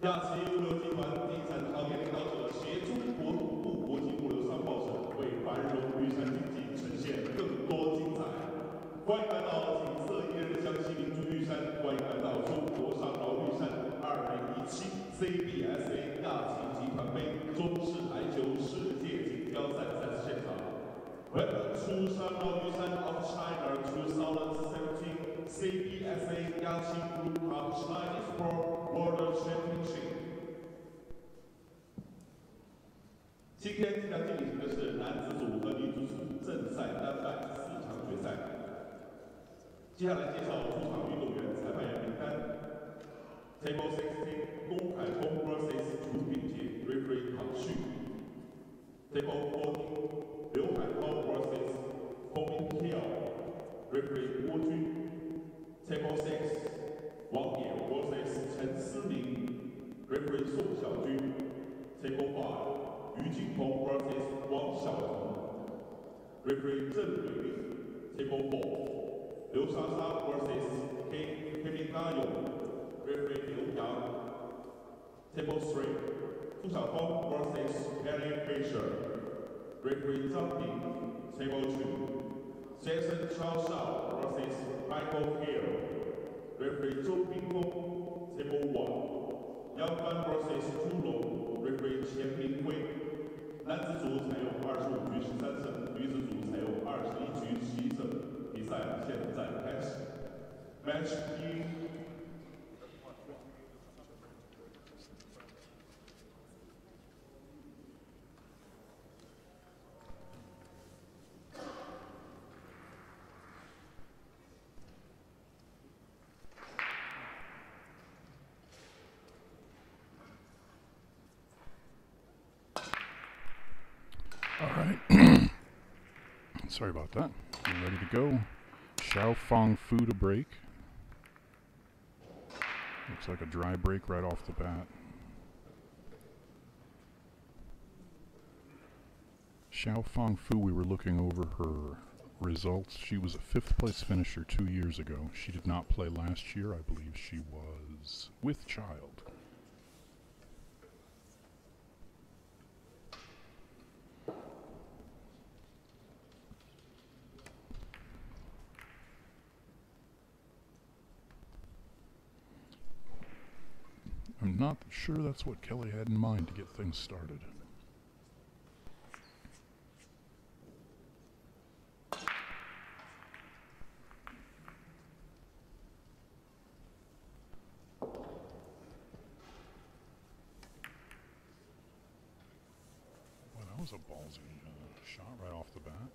亚旗物流集团地产行业领导者协助国土部国际物流商报省为繁荣绿山经济呈现更多精彩。欢迎来到景色艳丽江西民族玉山，欢迎来到中国上饶玉山2017 CBSA 亚旗集团杯中式台球世界锦标赛赛事现场。Welcome to Shanghai Yusan of China 2017 CBSA Yaqing Group of Chinese Sport World Championship。今天即将进行的是男子组和女子组正赛单半4场决赛。接下来介绍出场运动员、裁判员名单。Table 16， 龚凯峰 vs 楚炳杰 ，Referee 唐旭。Table 14， 刘海涛 vs 冯明跳 ，Referee 郭军。Table 6， 王野 vs 陈思明 ，Referee 宋小军。Table 5， 于景峰 vs 王晓彤 ，Referee 郑伟立。Table 4， 刘莎莎 vs Kevin 大勇 ，Referee 刘洋。Table 3， 朱晓峰 vs Kelly Fisher，Referee 张平。Table 2， Jason Chao Shao vs Michael Hill，Referee 周冰峰。Table 1， 杨帆 vs 朱龙 ，Referee 钱明辉。男子组采用25局13胜，女子组采用21局11胜。比赛现在开始。Match 1。All right. Sorry about that. We're ready to go. Xiaofang Fu to break. Looks like a dry break right off the bat. Xiaofang Fu, we were looking over her results. She was a 5th place finisher 2 years ago. She did not play last year. I believe she was with child. I'm not sure that's what Kelly had in mind to get things started. Well, that was a ballsy shot right off the bat.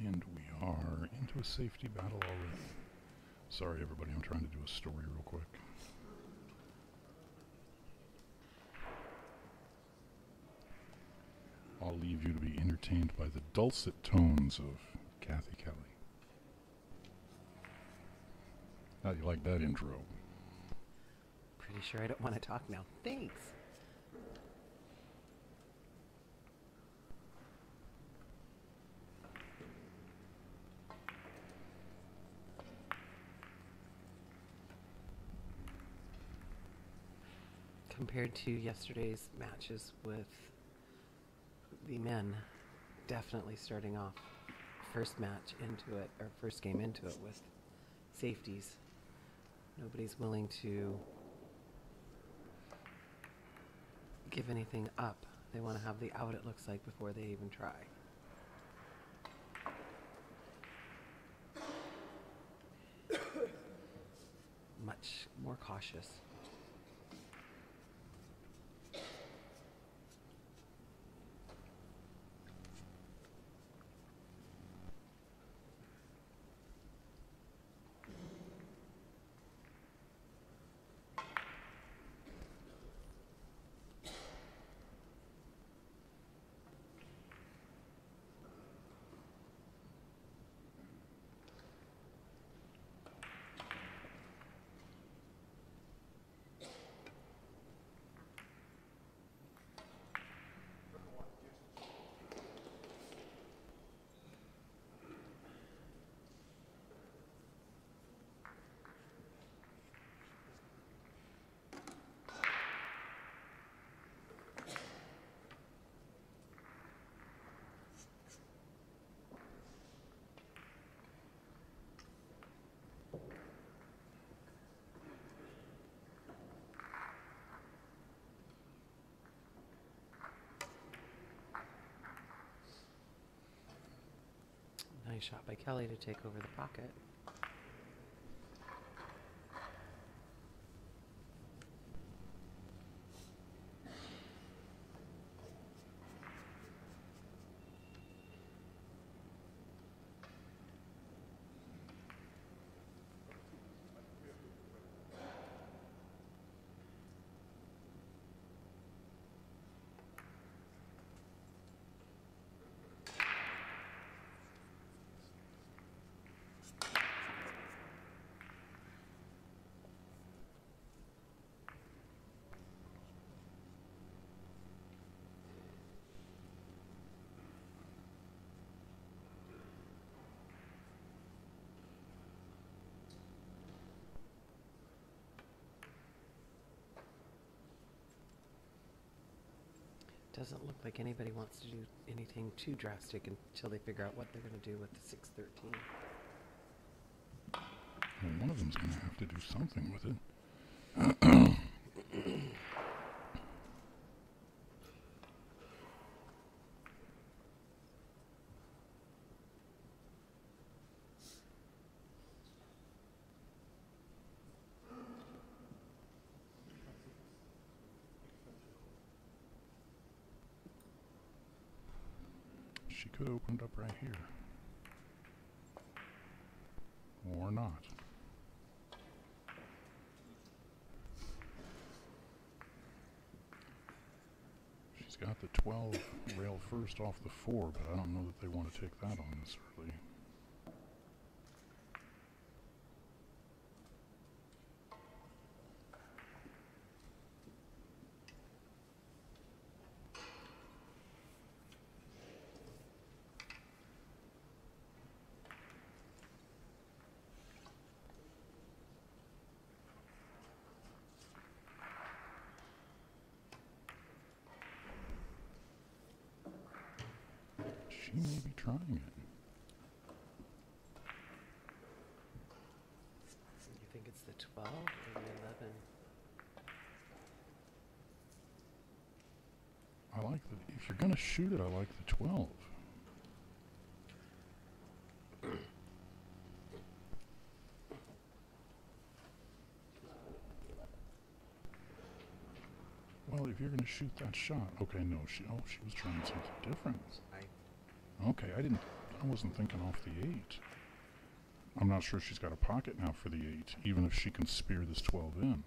And we are into a safety battle already. Sorry everybody, I'm trying to do a story real quick. I'll leave you to be entertained by the dulcet tones of Kathy Kelly. How do you like that intro? Pretty You sure I don't want to talk now? Thanks. Compared to yesterday's matches with the men, definitely starting off first match into it, or first game into it with safeties. Nobody's willing to give anything up. They want to have the out, it looks like, before they even try. Much more cautious. Nice shot by Kelly to take over the pocket. Doesn't look like anybody wants to do anything too drastic until they figure out what they're going to do with the 613. Well, one of them's going to have to do something with it. She could have opened up right here. Or not. She's got the 12 rail first off the 4, but I don't know that they want to take that on this early. She may be trying it. You think it's the 12 or the 11? I like the, if you're going to shoot it, I like the 12. Well, if you're going to shoot that shot, okay, no, she was trying something different. Okay, I wasn't thinking off the 8. I'm not sure she's got a pocket now for the 8, even if she can spear this 12 in.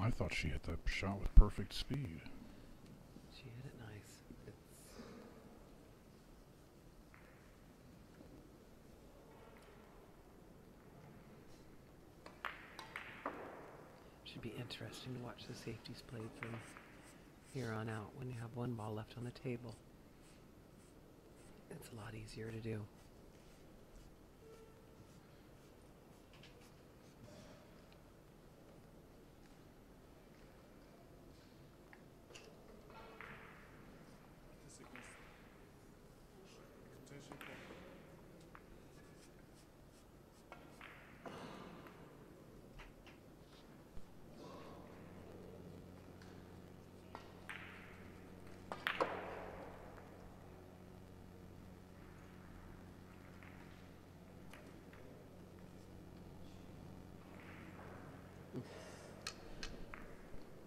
I thought she hit that shot with perfect speed. She hit it nice. Should be interesting to watch the safeties played from here on out when you have one ball left on the table. It's a lot easier to do.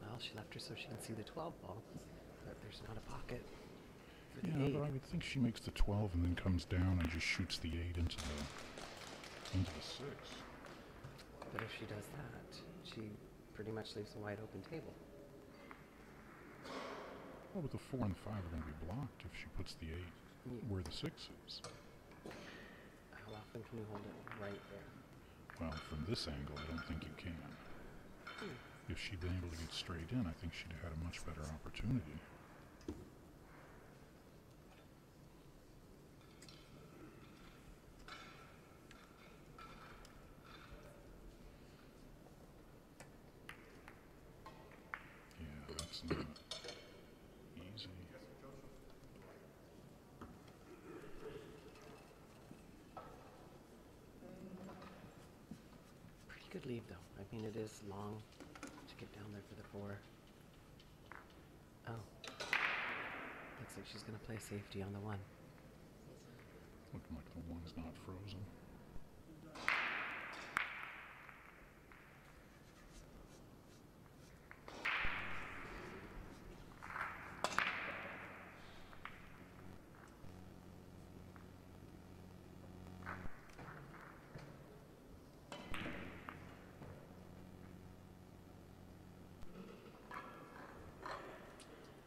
Well, she left her so she can see the 12 ball, but there's not a pocket for the 8. But I would think she makes the 12 and then comes down and just shoots the 8 into the 6. But if she does that, she pretty much leaves a wide open table. Well, but the 4 and 5 are going to be blocked if she puts the 8 where the 6 is. How often can you hold it right there? Well, from this angle, I don't think you can. If she'd been able to get straight in, I think she'd have had a much better opportunity. Yeah, that's not easy. Pretty good lead, though. I mean, it is long to get down there for the 4. Oh. Looks like she's going to play safety on the 1. Looking like the 1's not frozen.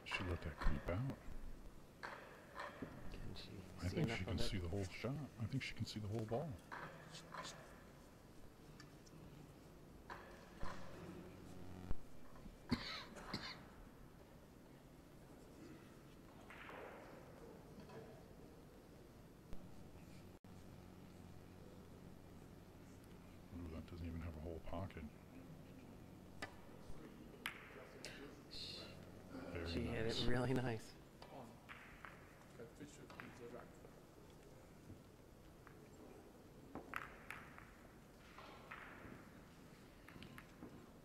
She let that creep out. Can she I see think enough she of can it? see the whole shot. I think she can see the whole ball. Ooh, that doesn't even have a whole pocket. She Very hit nice. it really nice.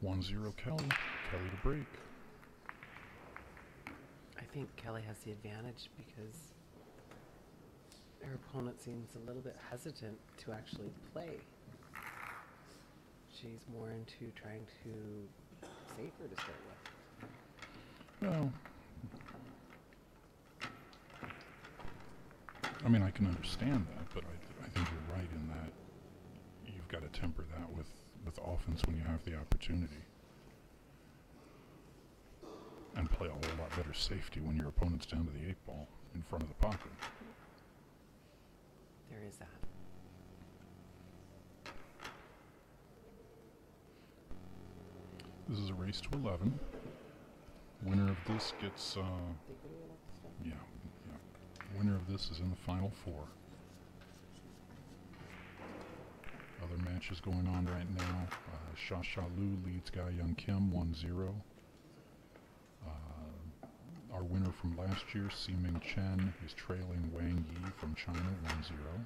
1-0 Kelly. Kelly to break. I think Kelly has the advantage because her opponent seems a little bit hesitant to actually play. She's more into trying to save her to start with. Well, I mean, I can understand that, but I think you're right in that you've got to temper that with offense when you have the opportunity. And play a whole lot better safety when your opponent's down to the 8 ball in front of the pocket. There is that. This is a race to 11. Winner of this gets, yeah. Winner of this is in the final 4. Other matches going on right now. Xia Lu leads Ga Young Kim 1-0. Our winner from last year, Ximing Chen, is trailing Wang Yi from China 1-0.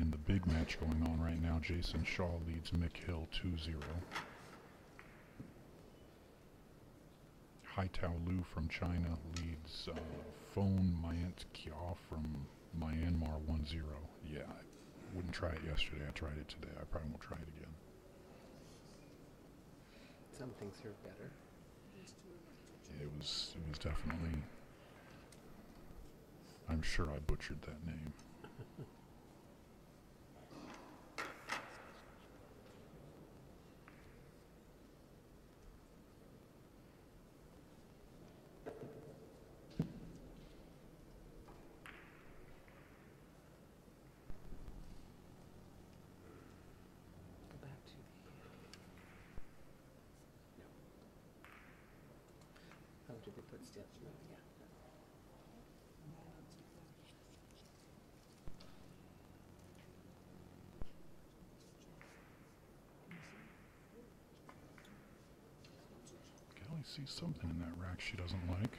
In the big match going on right now, Jason Shaw leads Mick Hill 2-0. Haitao Lu from China leads Phone Mayant Kia from Myanmar 1-0. Yeah, I wouldn't try it yesterday. I tried it today. I probably won't try it again. Some things are better. It was definitely... I'm sure I butchered that name. Did they put steel? No, yeah. Kelly sees something in that rack she doesn't like.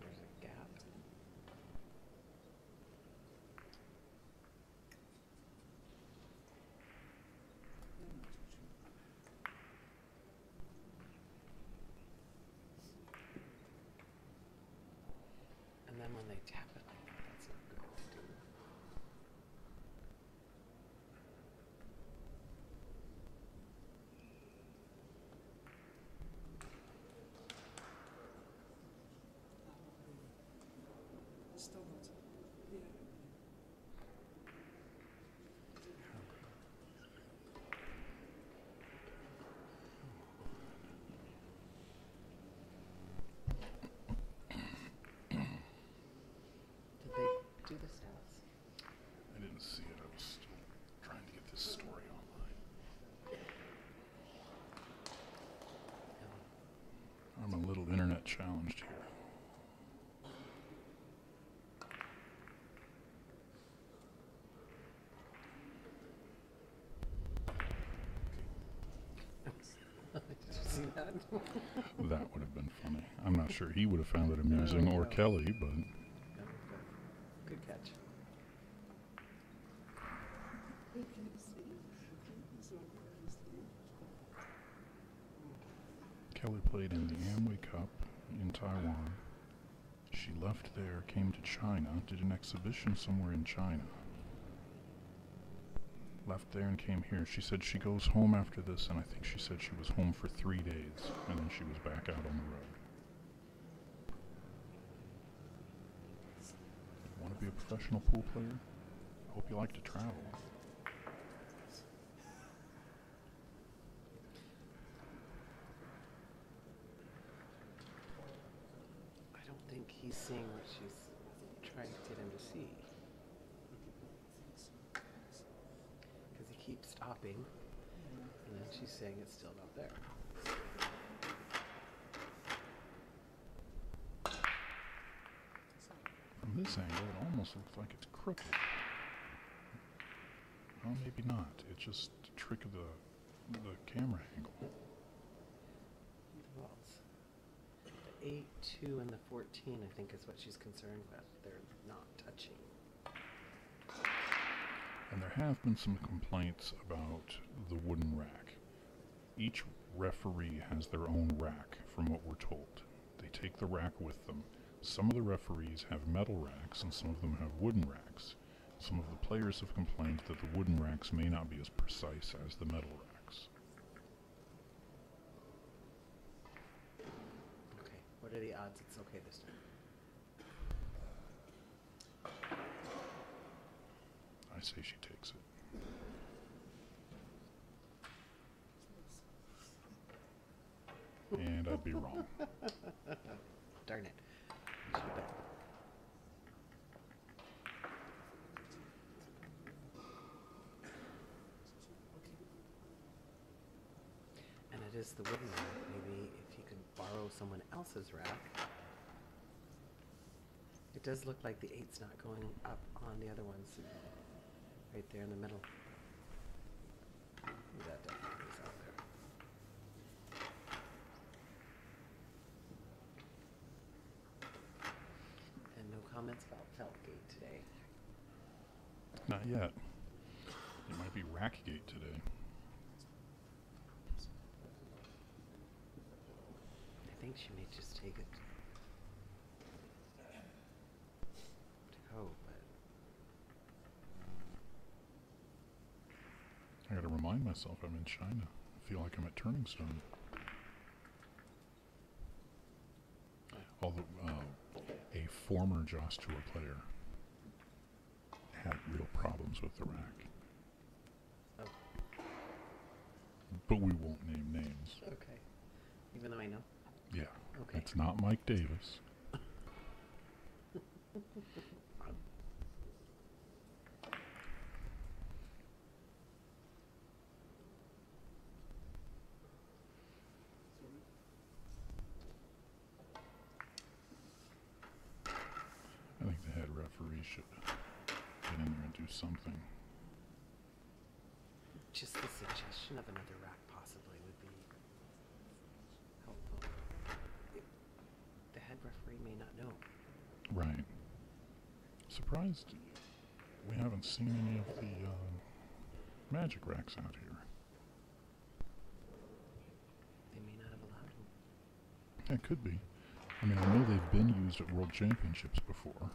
There's a gap. And then when they tap it like that, that's not good to do. Did they do the stats? I didn't see it. I was still trying to get this story online. No. I'm a little internet challenged here. Did you see that? That would have been funny. I'm not sure he would have found it amusing or no. Kelly, but No, good catch. Kelly played in the Amway Cup in Taiwan. She left there, came to China, did an exhibition somewhere in China. Left there and came here. She said she goes home after this, and I think she said she was home for 3 days, and then she was back out on the road. Want to be a professional pool player? I hope you like to travel. I don't think he's seeing what she's trying to get him to see. Because he keeps stopping, and then she's saying it's still not there. From this angle, it almost looks like it's crooked. Well, maybe not. It's just a trick of the camera angle. Well, the 8, 2, and the 14, I think, is what she's concerned with. They're not touching. And there have been some complaints about the wooden rack. Each referee has their own rack, from what we're told. They take the rack with them. Some of the referees have metal racks, and some of them have wooden racks. Some of the players have complained that the wooden racks may not be as precise as the metal racks. Okay, what are the odds it's okay this time? I say she takes it. And I'd be wrong. Darn it. Should've bet. And it is the wooden rack. Maybe if you could borrow someone else's rack. It does look like the 8's not going up on the other ones. Right there in the middle. That definitely is out there. And no comments about Feltgate today. Not yet. It might be Rackgate today. I think she may just take it to go, but I gotta remind myself I'm in China. I feel like I'm at Turning Stone. Although a former Jaws Tour player had real problems with the rack. oh, But we won't name names. okay. Even though I know. Yeah. Okay. It's not Mike Davis. do something. Just the suggestion of another rack possibly would be helpful. The head referee may not know. Right. Surprised we haven't seen any of the magic racks out here. They may not have allowed them. It could be. I mean, I know they've been used at World Championships before.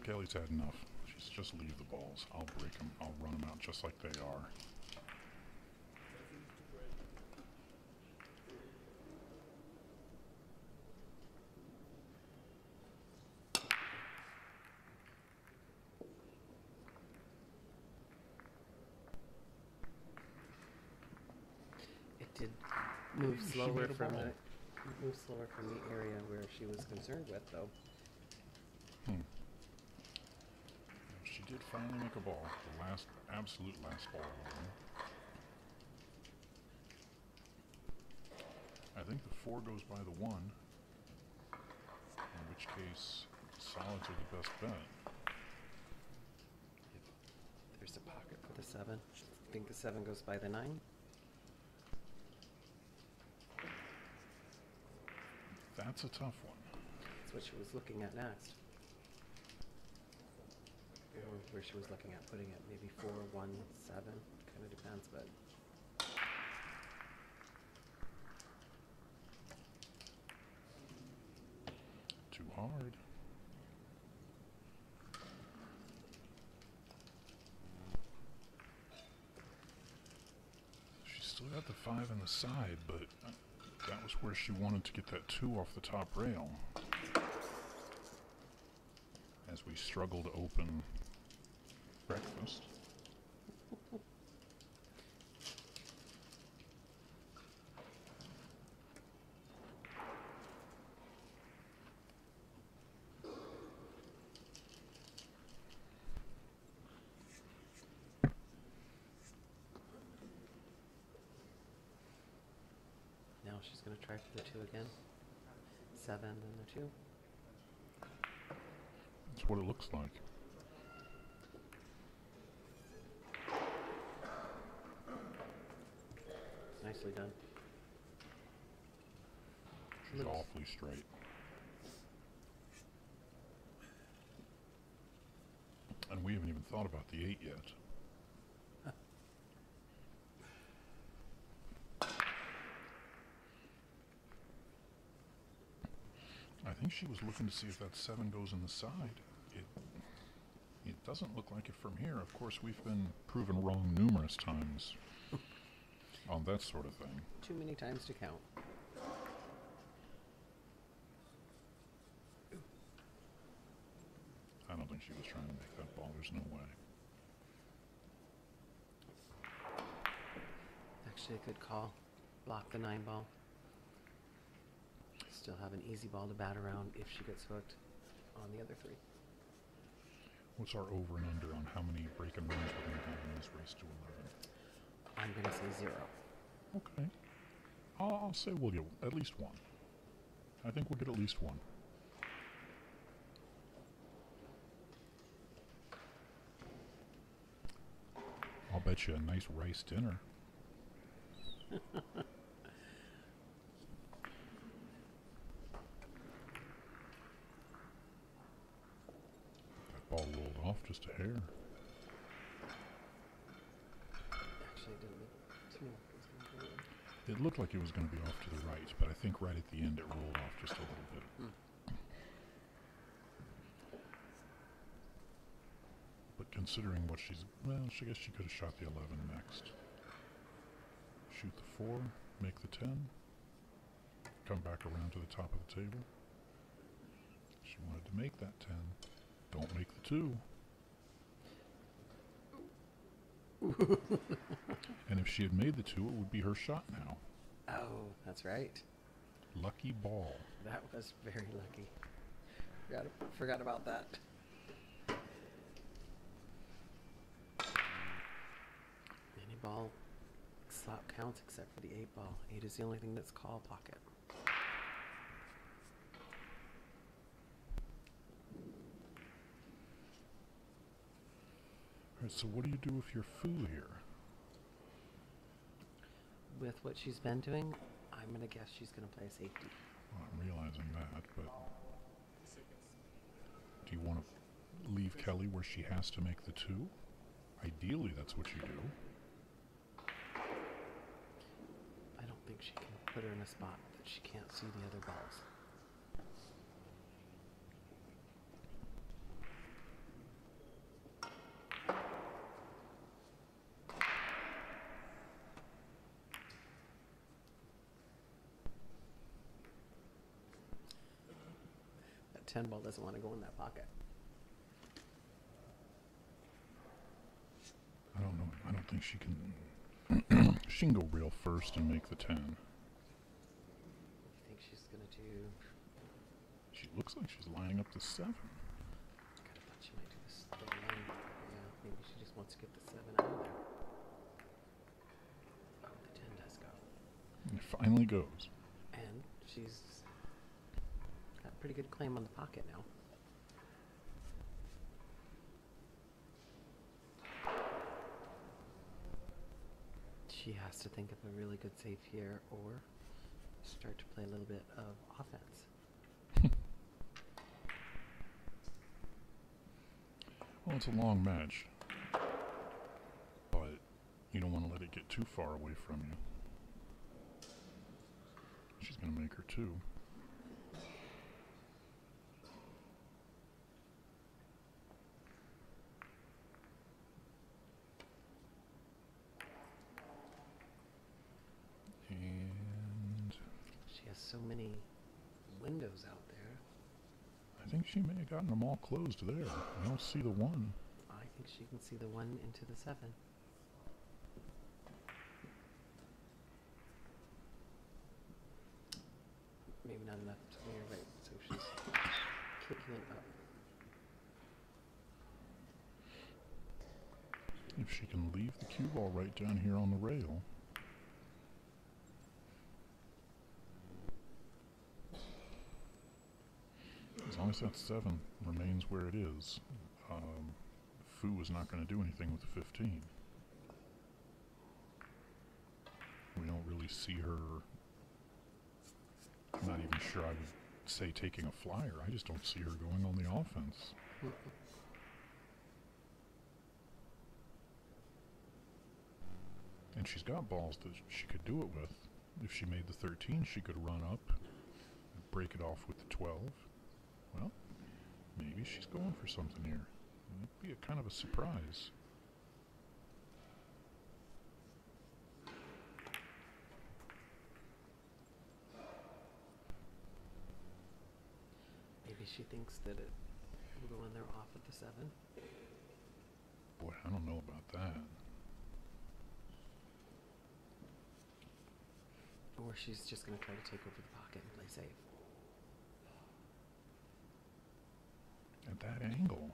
Kelly's had enough. She's just leave the balls. I'll break them. I'll run them out just like they are. It did move She slower made a from ball. the area where she was concerned with, though. She did finally make a ball. The last, absolute last ball of the game. I think the 4 goes by the 1. In which case, solids are the best bet. There's a pocket for the 7. I think the 7 goes by the 9. That's a tough one. That's what she was looking at next. Or where she was looking at putting it, maybe 4, 1, 7. Kind of depends, but. Too hard. She still got the 5 on the side, but that was where she wanted to get that 2 off the top rail. As we struggle to open breakfast. Now she's going to try for the 2 again. 7, then the 2. That's what it looks like. Nicely done. She's awfully straight. And we haven't even thought about the 8 yet. I think she was looking to see if that 7 goes in the side. It doesn't look like it from here. Of course, we've been proven wrong numerous times on that sort of thing. Too many times to count. I don't think she was trying to make that ball. There's no way. Actually, a good call. Block the 9 ball. Still have an easy ball to bat around if she gets hooked on the other 3. What's our over and under on how many break and runs we're going to have in this race to 11? I'm going to say 0. Okay. I'll say we'll get at least 1. I think we'll get at least 1. I'll bet you a nice rice dinner. That ball rolled off just a hair. Actually, it didn't look to me like it was going to go. It looked like it was going to be off to the right, but I think right at the end it rolled off just a little bit. But considering what she's... Well, I guess she could have shot the 11 next. Shoot the 4, make the 10, come back around to the top of the table. She wanted to make that 10. Don't make the 2. And if she had made the 2, it would be her shot now. Oh, that's right. Lucky ball. That was very lucky. Forgot about that. Any ball slap counts except for the 8 ball. 8 is the only thing that's call pocket. Alright, so what do you do if you're Fu here? With what she's been doing, I'm going to guess she's going to play a safety. Well, I'm realizing that, but do you want to leave Kelly where she has to make the 2? Ideally, that's what you do. I don't think she can put her in a spot that she can't see the other balls. That 10 ball doesn't want to go in that pocket. I don't know. I don't think she can. She can go real first and make the 10. You think she's going to do... She looks like she's lining up the 7. I kind of thought she might do this. The 1. Yeah, maybe she just wants to get the 7 out of there. Oh, the 10 does go. And it finally goes. And she's got a pretty good claim on the pocket now. She has to think of a really good save here or start to play a little bit of offense. Well, it's a long match, but you don't want to let it get too far away from you. She's going to make her 2. And She has so many windows out there. I think she may have gotten them all closed there. I don't see the 1. I think she can see the 1 into the 7. Maybe not enough to clear, right? So she's kicking it up. If she can leave the cue ball right down here on the rail. As long as that 7 remains where it is, Fu is not going to do anything with the 15. We don't really see her. I'm not even sure I would say taking a flyer. I just don't see her going on the offense. And she's got balls that she could do it with. If she made the 13, she could run up and break it off with the 12. Well, maybe she's going for something here. It'd be a kind of a surprise. Maybe she thinks that it will go in there off at the 7. Boy, I don't know about that. Or she's just going to try to take over the pocket and play safe. At that angle.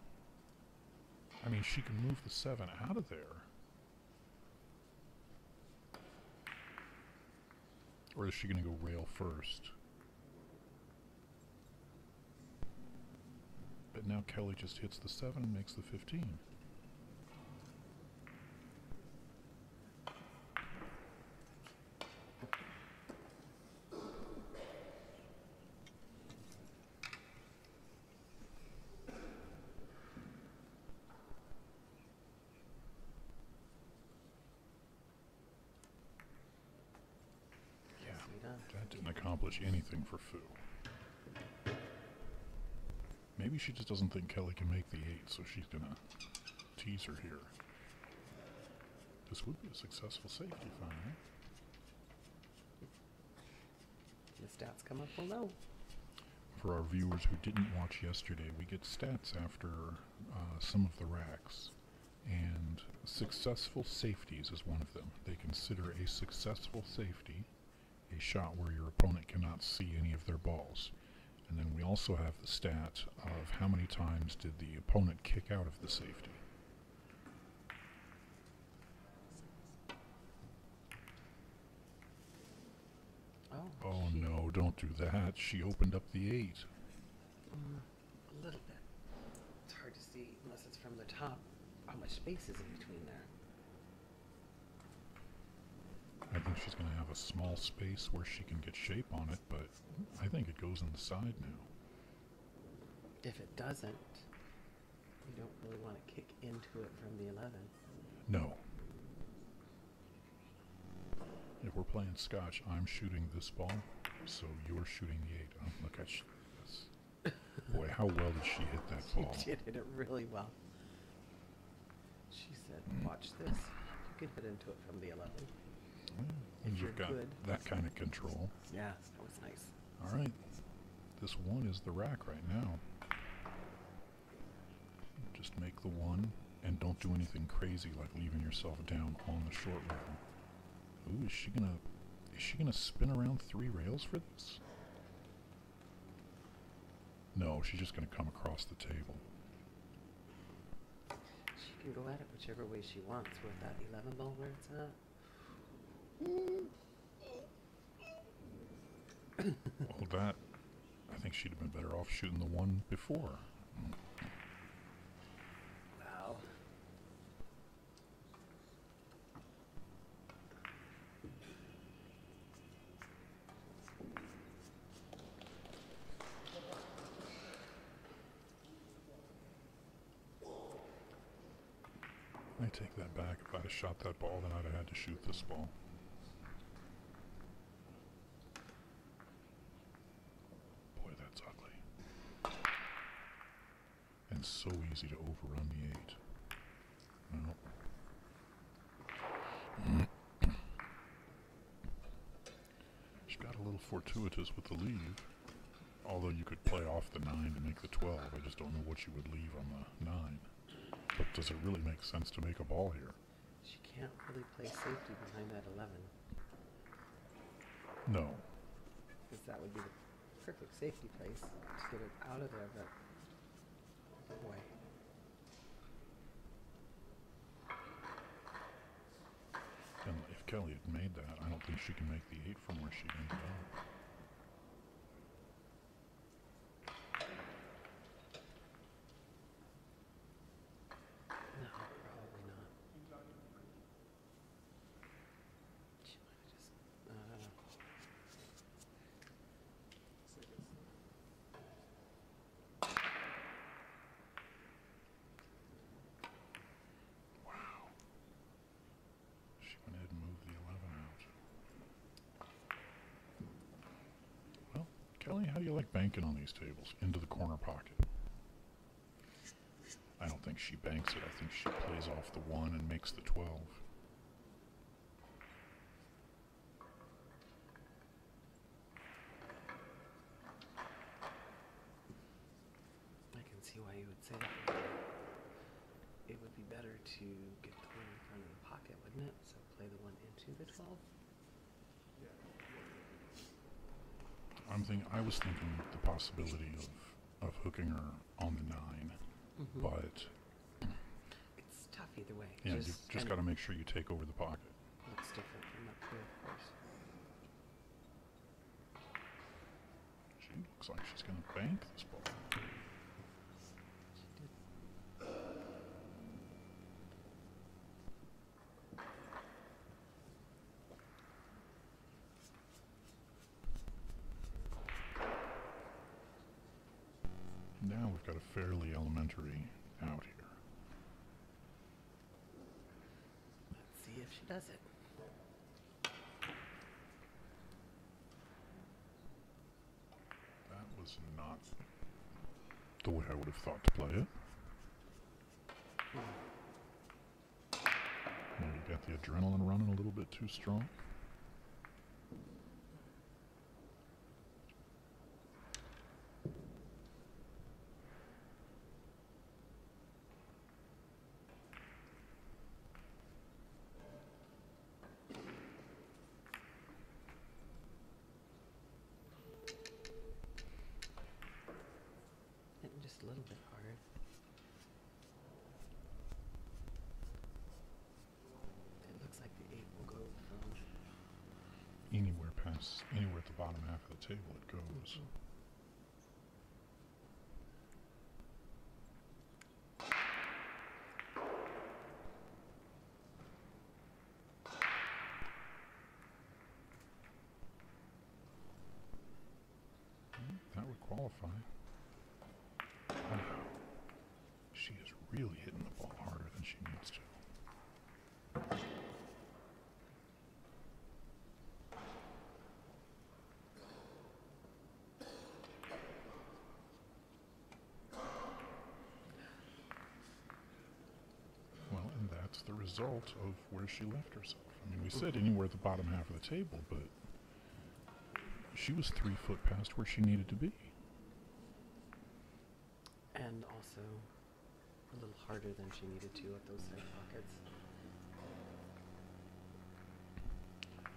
I mean, she can move the 7 out of there. Or is she going to go rail first? But now Kelly just hits the 7 and makes the 15. That didn't accomplish anything for Fu. Maybe she just doesn't think Kelly can make the 8, so she's gonna tease her here. This would be a successful safety find, right? The stats come up, we'll know. For our viewers who didn't watch yesterday, we get stats after some of the racks. And successful safeties is one of them. They consider a successful safety a shot where your opponent cannot see any of their balls. And then we also have the stat of how many times did the opponent kick out of the safety. Oh no, don't do that. She opened up the 8. A little bit. It's hard to see unless it's from the top how much space is in between there. I think she's going to have a small space where she can get shape on it, but I think it goes in the side now. If it doesn't, you don't really want to kick into it from the 11. No. If we're playing Scotch, I'm shooting this ball, so you're shooting the 8. Oh, look at this. Boy, how well did she hit that ball? She did hit it really well. She said, watch this. You can hit into it from the 11. When you've got that kind of control. Yeah, that was nice. All right. This 1 is the rack right now. Just make the 1 and don't do anything crazy like leaving yourself down on the short rail. Ooh, is she gonna spin around 3 rails for this? No, she's just gonna come across the table. She can go at it whichever way she wants with that 11 ball where it's at. Well, that, I think she'd have been better off shooting the 1 before. Wow. I take that back. If I'd have shot that ball, then I'd have had to shoot this ball. Boy, that's ugly. And so easy to overrun the 8. Well. She got a little fortuitous with the leave. Although you could play off the 9 to make the 12. I just don't know what you would leave on the 9. But does it really make sense to make a ball here? She can't really play safety behind that 11. No. Because that would be the perfect safety place to get it out of there, but boy. And if Kelly had made that, I don't think she can make the 8 from where she ended up. No, probably not. She might have just, I don't know. Wow. She went ahead and moved the 11 out. Well, Kelly, how do you like banking on these tables? Into the corner pocket. I don't think she banks it. I think she plays off the 1 and makes the 12. I can see why you would say that. It would be better to get the 1 in front of the pocket, wouldn't it? So play the 1 into the 12. I was thinking the possibility of hooking her on the 9, but It's tough either way. yeah, you've just got to make sure you take over the pocket. Looks different from up here, of course. She looks like she's going to bank this ball. She did. Now we've got a fairly elementary out here. Let's see if she does it. That was not the way I would have thought to play it. Maybe got the adrenaline running a little bit too strong. pass anywhere at the bottom half of the table, it goes. That would qualify. Wow. She is really hitting the ball harder than she needs to. Well, and that's the result of where she left herself. I mean, we said anywhere at the bottom half of the table, but she was 3 foot past where she needed to be. And also a little harder than she needed to at those side pockets.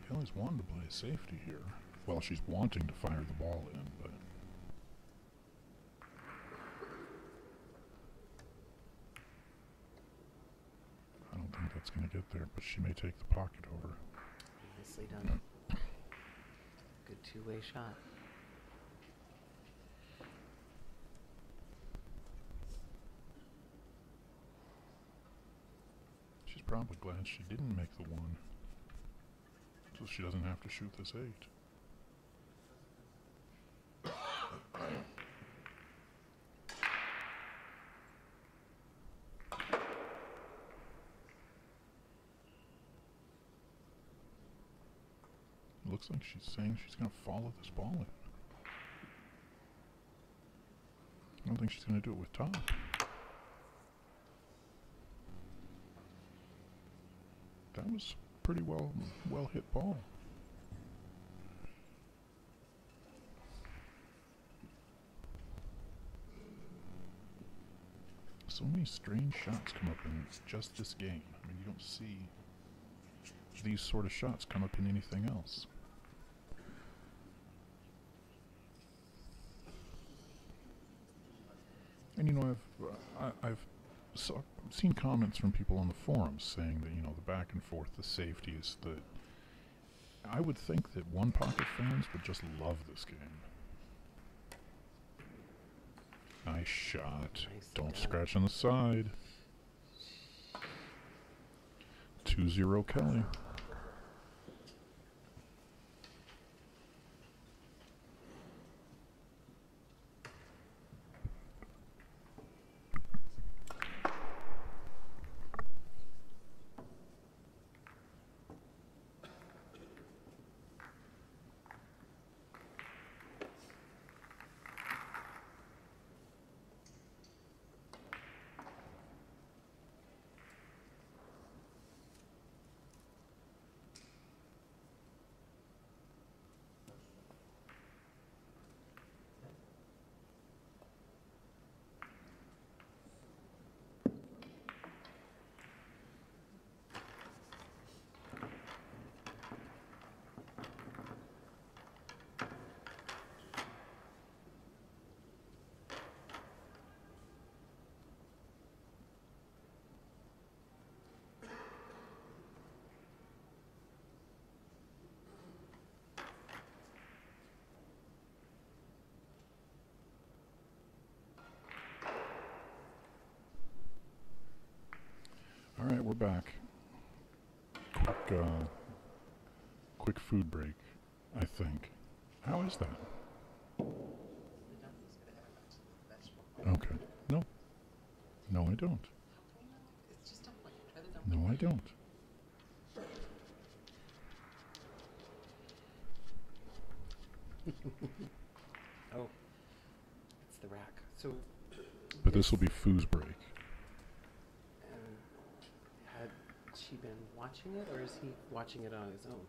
Kelly's wanting to play safety here. Well, she's wanting to fire the ball in, but I don't think that's going to get there, but she may take the pocket over. Nicely done. Good two-way shot. She's probably glad she didn't make the 1, so she doesn't have to shoot this 8. Looks like she's saying she's going to follow this ball in. I don't think she's going to do it with top. That was pretty well hit ball. So many strange shots come up in just this game. I mean, you don't see these sort of shots come up in anything else. And you know, I've seen comments from people on the forums saying that, you know, the back and forth, the safeties, that I would think that one pocket fans would just love this game. Nice shot. Don't scratch on the side. 2-0 Kelly. Alright, we're back. Quick food break, I think. How is that? Okay. No. No, I don't. No, I don't. Oh, it's the rack. So, But this will be foos break. had she been watching it, or is he watching it on his own?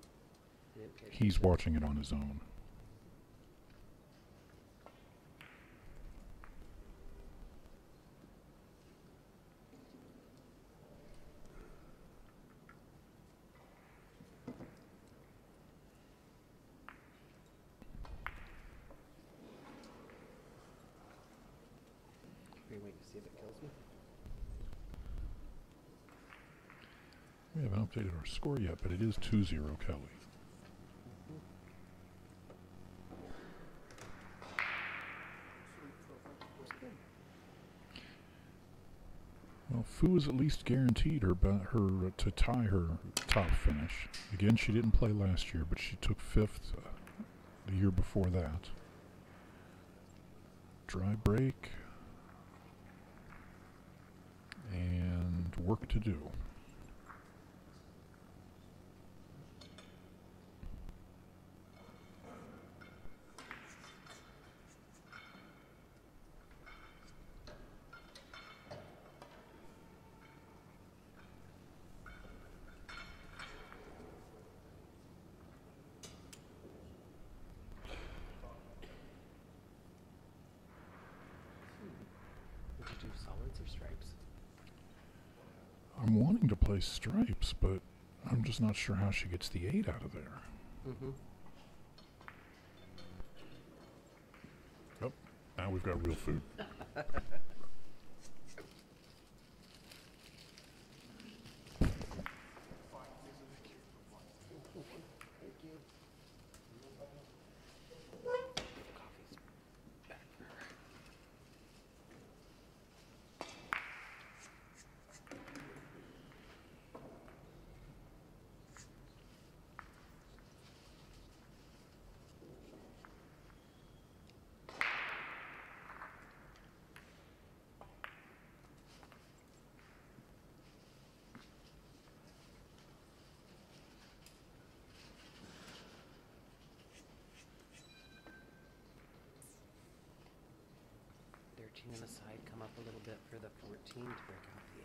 He's watching it on his own. Are you waiting to see if it kills me? We haven't updated our score yet, but it is 2-0 Kelly. Fu is at least guaranteed her to tie her top finish. Again, she didn't play last year, but she took 5th the year before that. Dry break and work to do. I'm wanting to play stripes, but I'm just not sure how she gets the 8 out of there. Oh, now we've got real food. On the side, come up a little bit for the 14 to break out the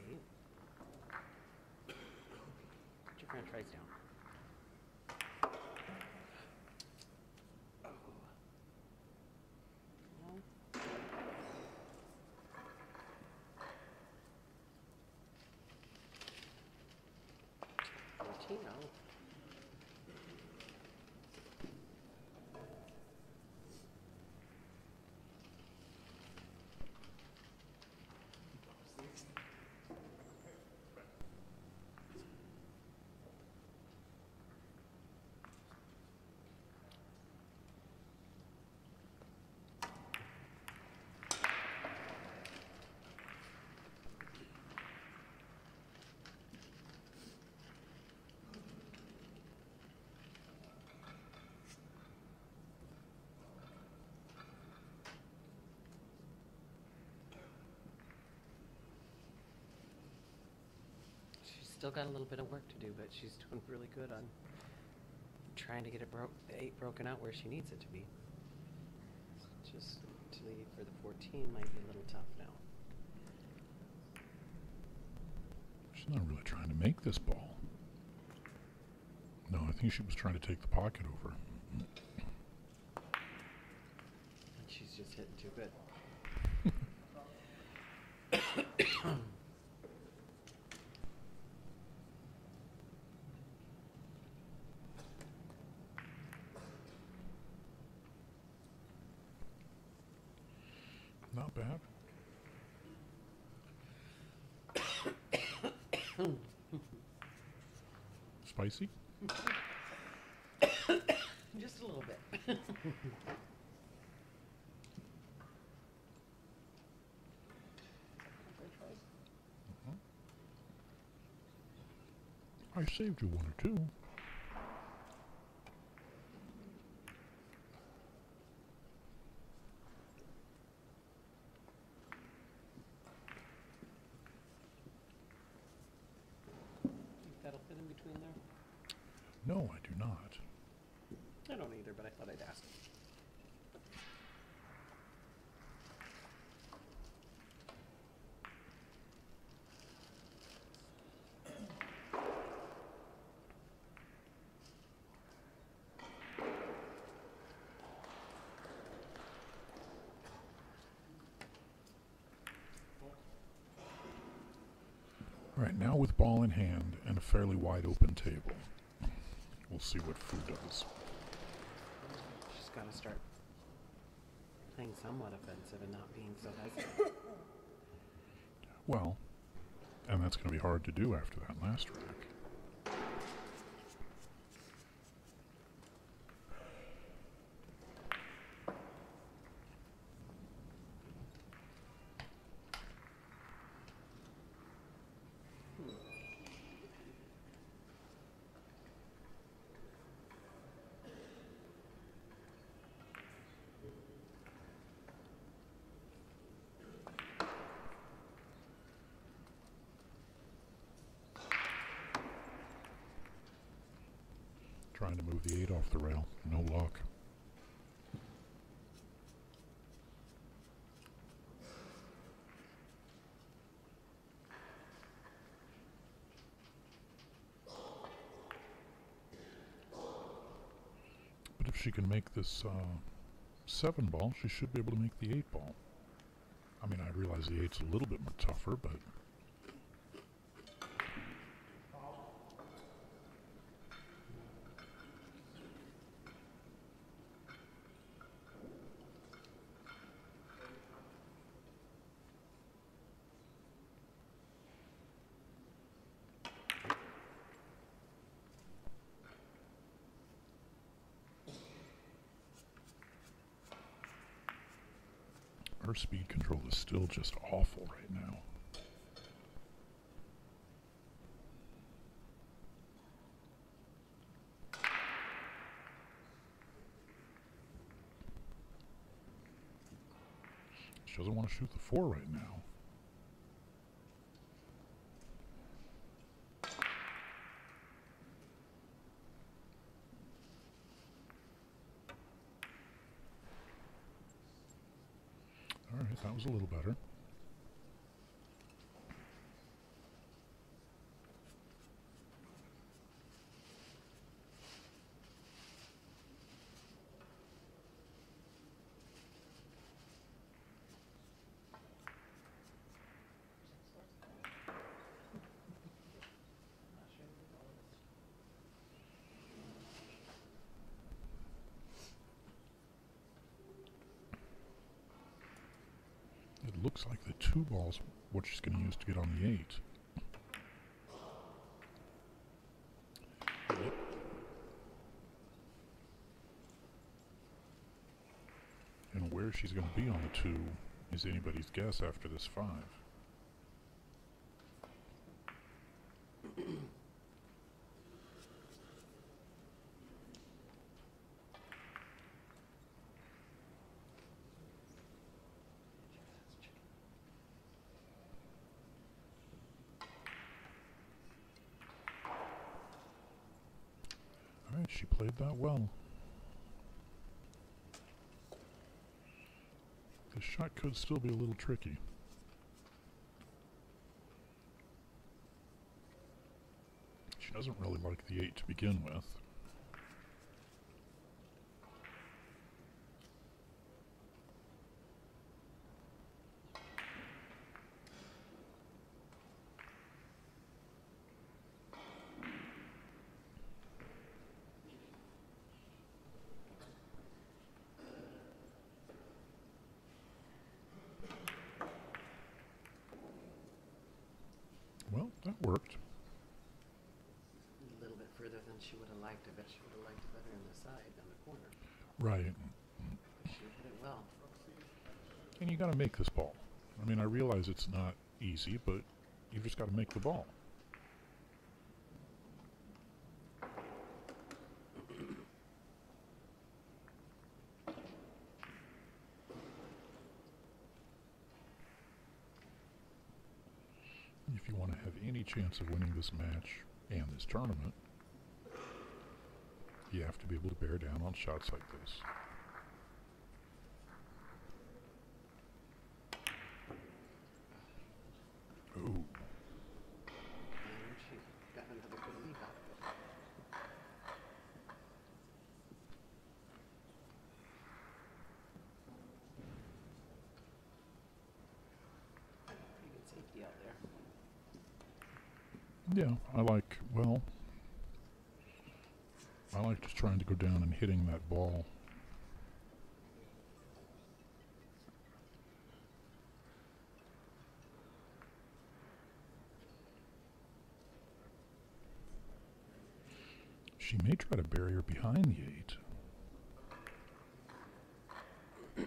8. Put your French fries down. Oh. No. 14, no. Still got a little bit of work to do, but she's doing really good on trying to get the 8 broken out where she needs it to be. Just to leave for the 14 might be a little tough now. She's not really trying to make this ball. No, I think she was trying to take the pocket over. And she's just hitting too good. Not bad. Spicy? Just a little bit. I saved you 1 or 2. No, I do not. I don't either, but I thought I'd ask. All right, now with ball in hand and a fairly wide open table, we'll see what Fu does. She's got to start playing somewhat offensive and not being so hesitant. Well, and that's going to be hard to do after that last rack. Trying to move the 8 off the rail. No luck. But if she can make this 7 ball, she should be able to make the 8 ball. I mean, I realize the 8's a little bit more tougher, but... her speed control is still just awful right now. She doesn't want to shoot the 4 right now. Alright, that was a little better. It looks like the 2 ball's what she's going to use to get on the 8. Yep. And where she's going to be on the 2 is anybody's guess after this 5. Alright, she played that well. This shot could still be a little tricky. She doesn't really like the 8 to begin with. Well, that worked. A little bit further than she would have liked. I bet she would have liked it better on the side than the corner. Right. But she hit it well. And you got to make this ball. I mean, I realize it's not easy, but you just got to make the ball. If you want to have any chance of winning this match and this tournament, you have to be able to bear down on shots like this. Ooh. And she got another good lead out of it. Pretty good safety out there. Yeah, I like just trying to go down and hitting that ball. She may try to bury her behind the 8.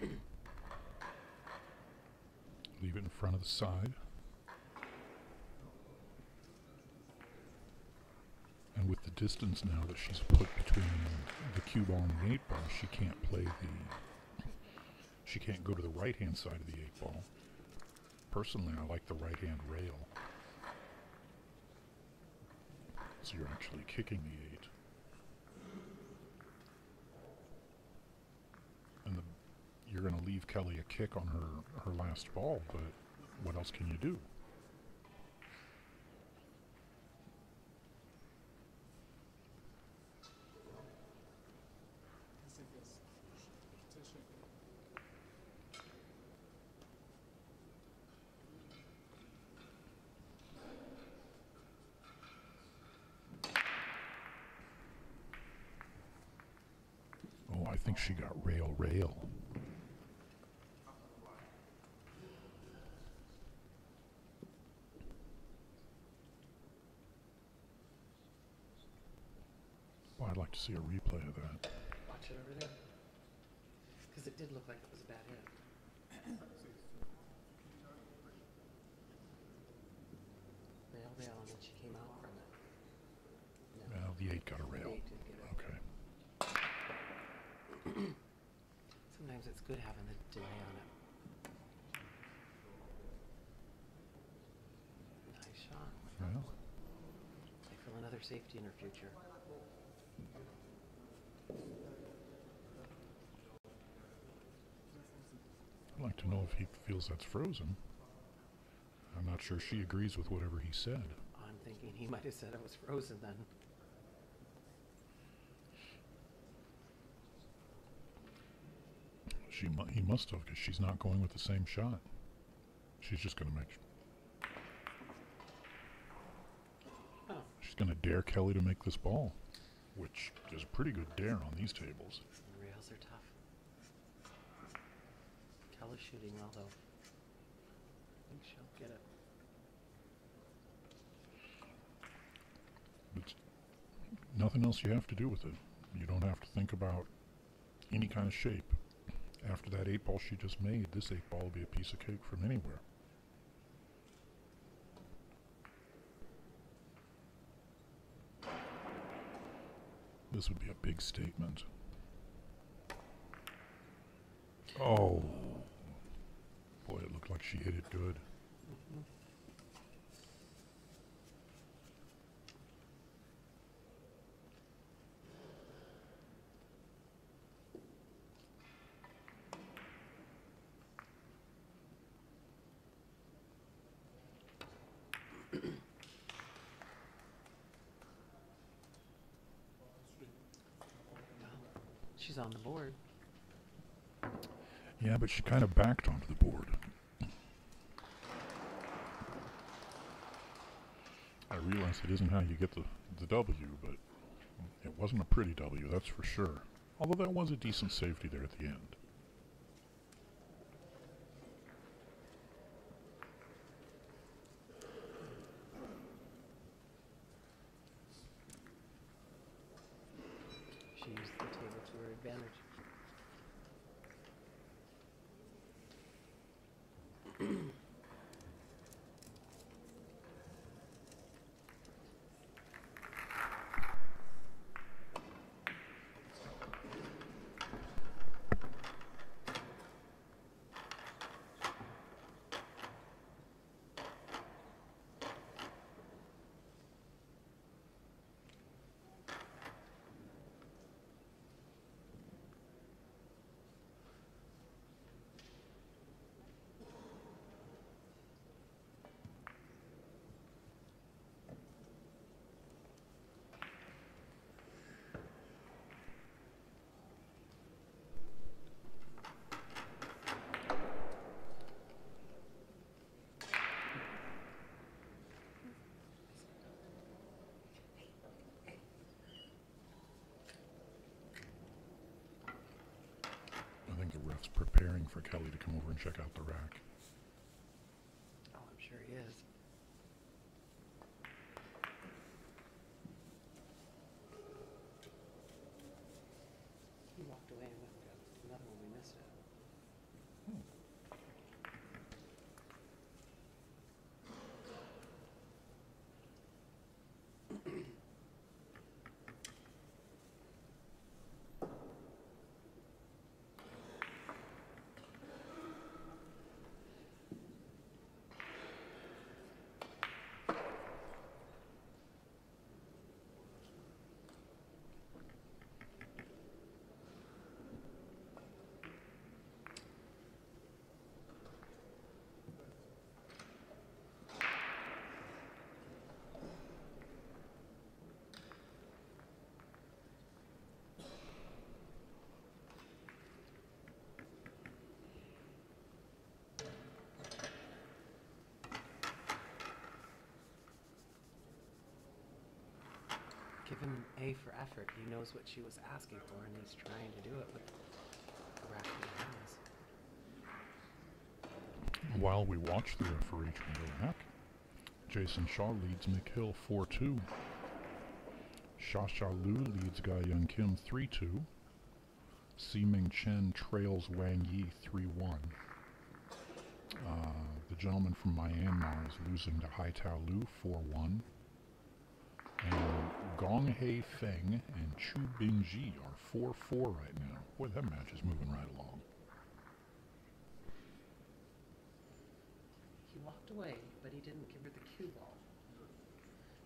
Leave it in front of the side. And with the distance now that she's put between the cue ball and the 8 ball, she can't play she can't go to the right-hand side of the 8 ball. Personally, I like the right-hand rail. So you're actually kicking the 8. leave Kelly a kick on her last ball, but what else can you do? Oh, I think she got rail. Well, I'd like to see a replay of that. Watch it over there. Because it did look like it was a bad hit. Rail, and then she came out from it. No. Well, the 8 got a rail. The 8 did get it. Okay. Sometimes it's good having the delay on it. Nice shot. Well, I feel another safety in her future. I'd like to know if he feels that's frozen. I'm not sure she agrees with whatever he said. I'm thinking he might have said it was frozen then. He must have, because she's not going with the same shot. She's just going to make... Oh. She's going to dare Kelly to make this ball, which is a pretty good dare on these tables. The rails are tough. Kelly's shooting well, though. I think she'll get it. It's nothing else you have to do with it. You don't have to think about any kind of shape. After that 8 ball she just made, this 8 ball will be a piece of cake from anywhere. This would be a big statement. Oh. Boy, it looked like she hit it good. Mm-hmm. She's on the board. Yeah, but she kind of backed onto the board. I realize it isn't how you get the W, but it wasn't a pretty W, that's for sure. Although that was a decent safety there at the end. She used the table to her advantage. I think the ref's preparing for Kelly to come over and check out the rack. Oh, I'm sure he is. He walked away and went and got another one. We missed it. Give him an A for effort. He knows what she was asking for, and he's trying to do it with the rack in his hands. While we watch the referee try to rack, Jason Shaw leads McHill 4-2. Sha Lu leads Ga Young Kim 3-2. Ming Chen trails Wang Yi 3-1. The gentleman from Myanmar is losing to Hai Tao Lu 4-1. And Gong Hei Feng and Chu Bingji are 4-4 right now. Boy, that match is moving right along. He walked away, but he didn't give her the cue ball.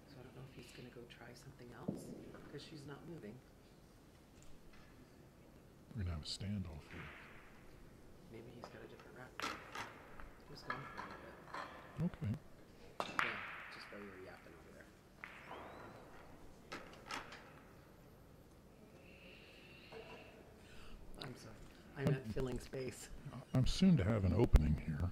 So I don't know if he's going to go try something else, because she's not moving. We're going to have a standoff here. Maybe he's got a different rack. Just going for a little bit. Okay. Yeah, just while you were yapping over there. I'm sorry. I meant filling space. I'm soon to have an opening here.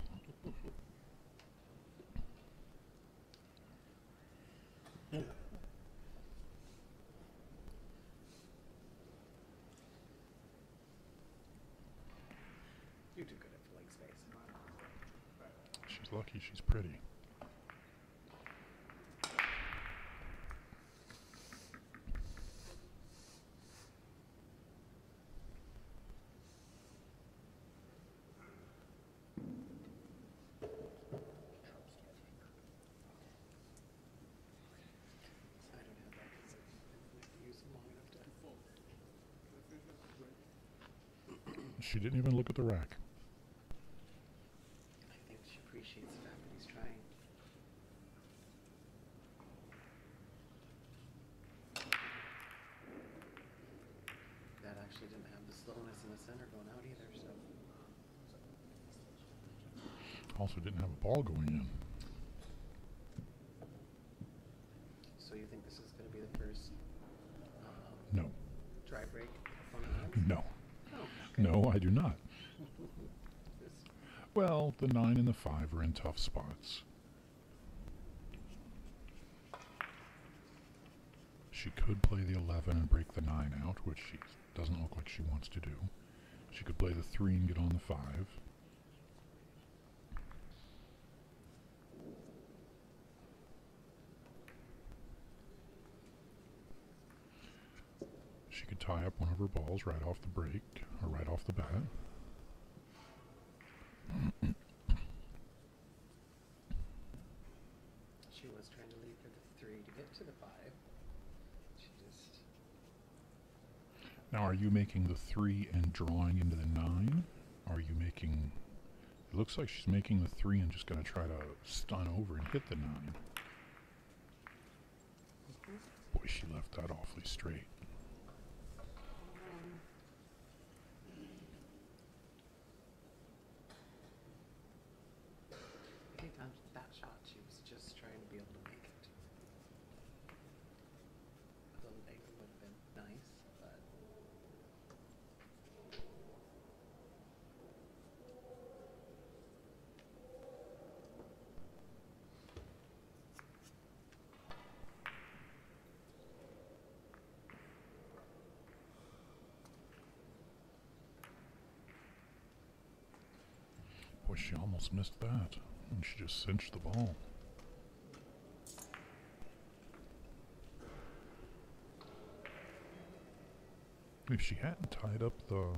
You're too good at filling space. She's lucky she's pretty. I don't have that because I didn't use them long enough to fold. She didn't even look at the rack. I think she appreciates the fact that he's trying. That actually didn't have the slowness in the center going out either, so. Also didn't have a ball going in. So you think this is going to be the first No. dry break on the hands? No. Oh, okay. No, I do not. This- Well, the 9 and the 5 are in tough spots. She could play the 11 and break the 9 out, which she doesn't look like she wants to do. She could play the 3 and get on the 5. She could tie up one of her balls right off the break, or right off the bat. She was trying to leave for the 3 to get to the 5. She just... Now, are you making the 3 and drawing into the 9? Are you making... It looks like she's making the 3 and just going to try to stun over and hit the 9. Boy, she left that awfully straight. I think on that shot she was just trying to be able to make it. A little bigger would have been nice, but... Boy, she almost missed that. And she just cinched the ball. If she hadn't tied up the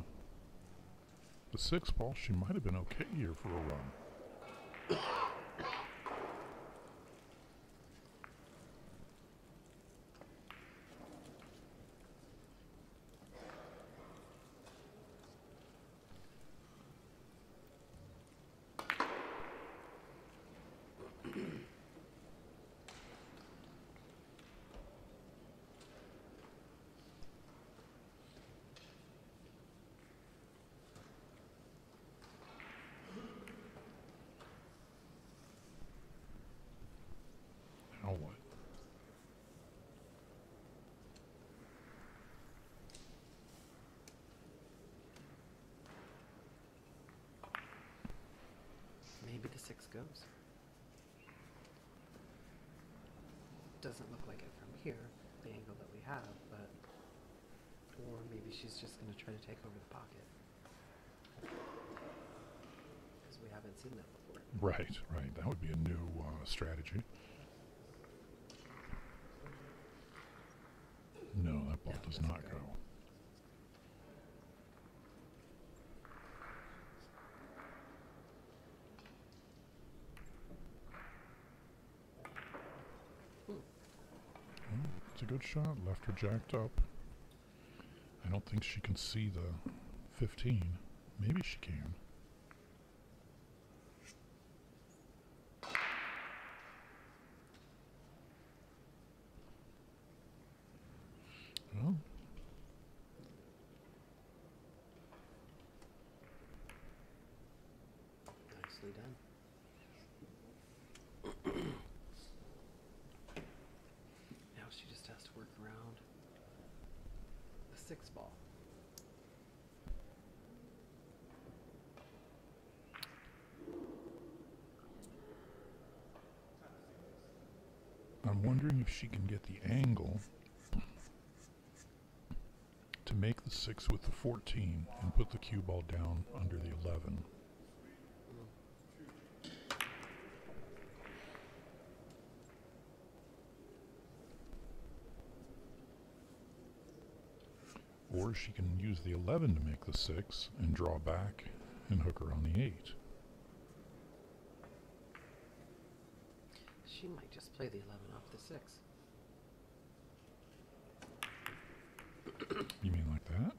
6 ball, she might have been okay here for a run. Now what? Maybe the 6 goes. Doesn't look like it from here. the angle that we have, but or maybe she's just going to try to take over the pocket because we haven't seen that before. Right, right. That would be a new strategy. No, that ball does not go. It's a good shot. Left her jacked up. I don't think she can see the 15. Maybe she can. Well, Nicely done. Now she just has to work around the 6 ball. I'm wondering if she can get the angle to make the 6 with the 14 and put the cue ball down under the 11. Or she can use the 11 to make the 6 and draw back and hook her on the 8. She might just play the 11 off the 6. You mean like that?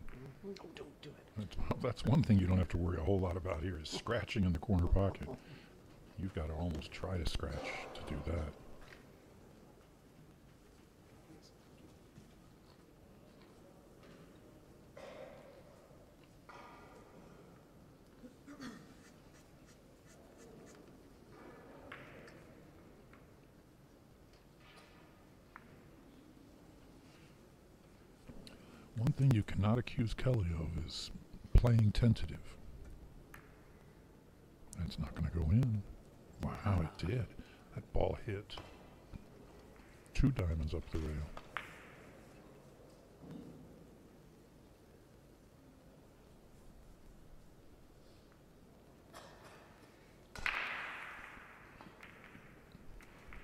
Oh, don't do it. That's one thing you don't have to worry a whole lot about here is scratching in the corner pocket. You've got to almost try to scratch to do that. One thing you cannot accuse Kelly of is playing tentative. That's not going to go in. Wow, it did. That ball hit 2 diamonds up the rail.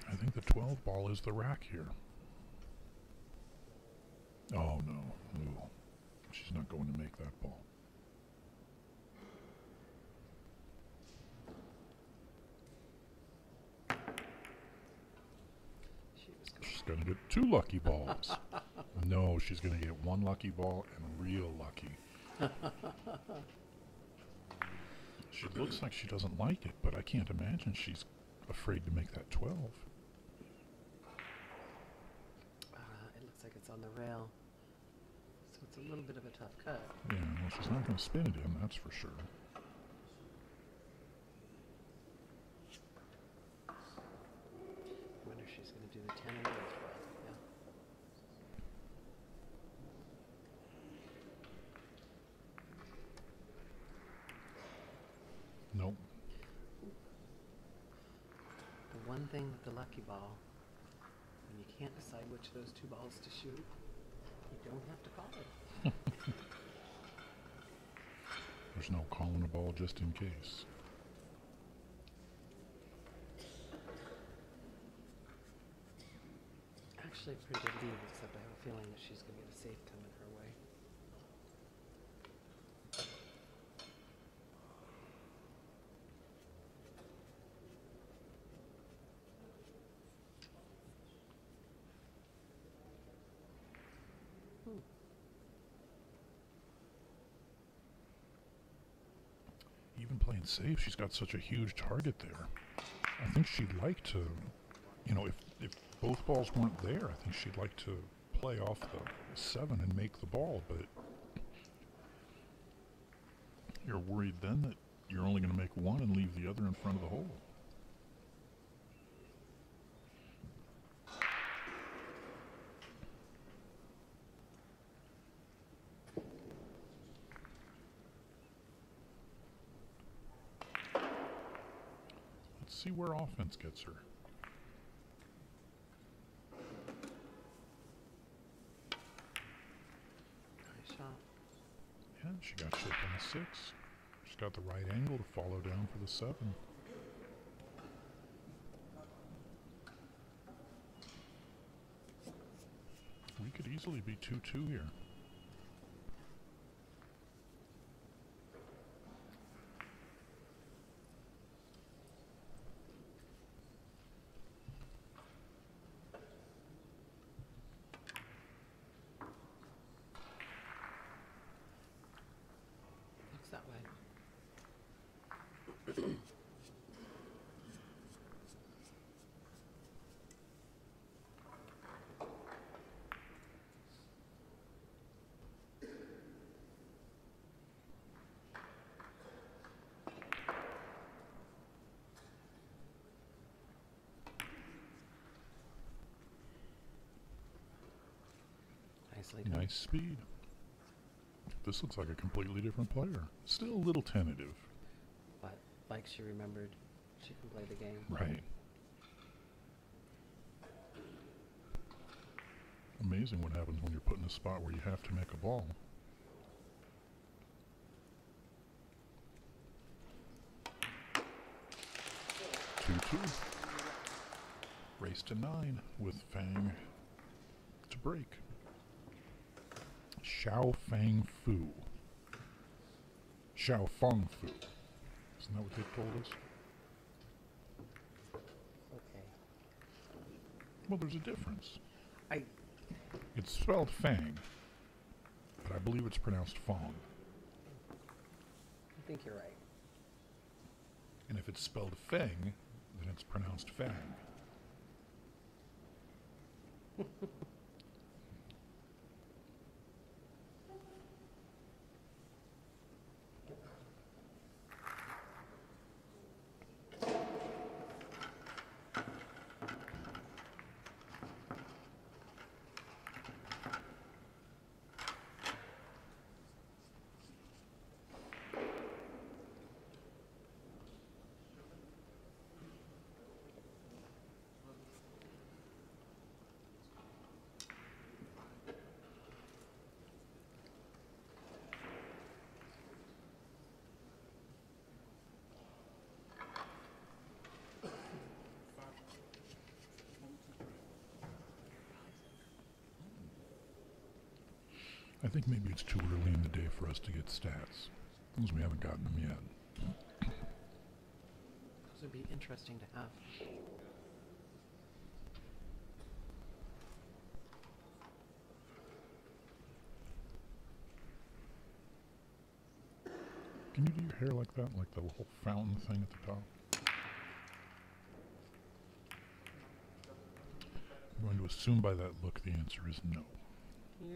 I think the 12 ball is the rack here. Oh no, no. She's not going to make that ball. She's going to get 2 lucky balls. No, she's going to get 1 lucky ball and real lucky. She looks like she doesn't like it, but I can't imagine she's afraid to make that 12. It looks like it's on the rail. So it's a little bit of a tough cut. Yeah, well, she's not going to spin it in, that's for sure. I wonder if she's going to do the 10 and the 12. Yeah. Nope. The one thing with the lucky ball, when you can't decide which of those 2 balls to shoot, you don't have to call it. There's no calling a ball just in case. Actually, a pretty good lead, except I have a feeling that she's going to get a safe coming her way. Even playing safe, she's got such a huge target there. I think she'd like to, you know, if both balls weren't there, I think she'd like to play off the 7 and make the ball, but you're worried then that you're only going to make 1 and leave the other in front of the hole. See where offense gets her. She got chipped on the 6. She's got the right angle to follow down for the 7. We could easily be 2-2 here. Looks that way. Nicely done. Nice speed. This looks like a completely different player. Still a little tentative. But like she remembered, she can play the game. Right. Amazing what happens when you're put in a spot where you have to make a ball. Two. Race to 9 with Fang to break. Xiaofang Fu. Xiaofang Fu. Isn't that what they told us? Okay. Well, there's a difference. I It's spelled Fang, but I believe it's pronounced Fong. think you're right. And if it's spelled Feng, then it's pronounced Fang. I think maybe it's too early in the day for us to get stats, since we haven't gotten them yet. Those would be interesting to have. Can you do your hair like that, like the whole fountain thing at the top? I'm going to assume by that look the answer is no.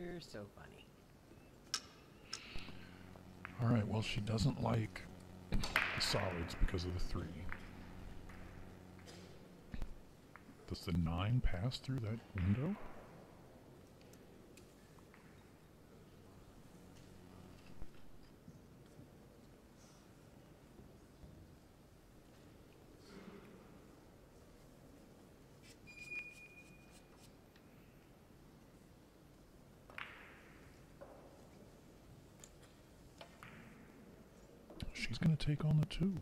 You're so funny. Alright, well, she doesn't like the solids because of the 3. Does the 9 pass through that window? She's going to take on the 2.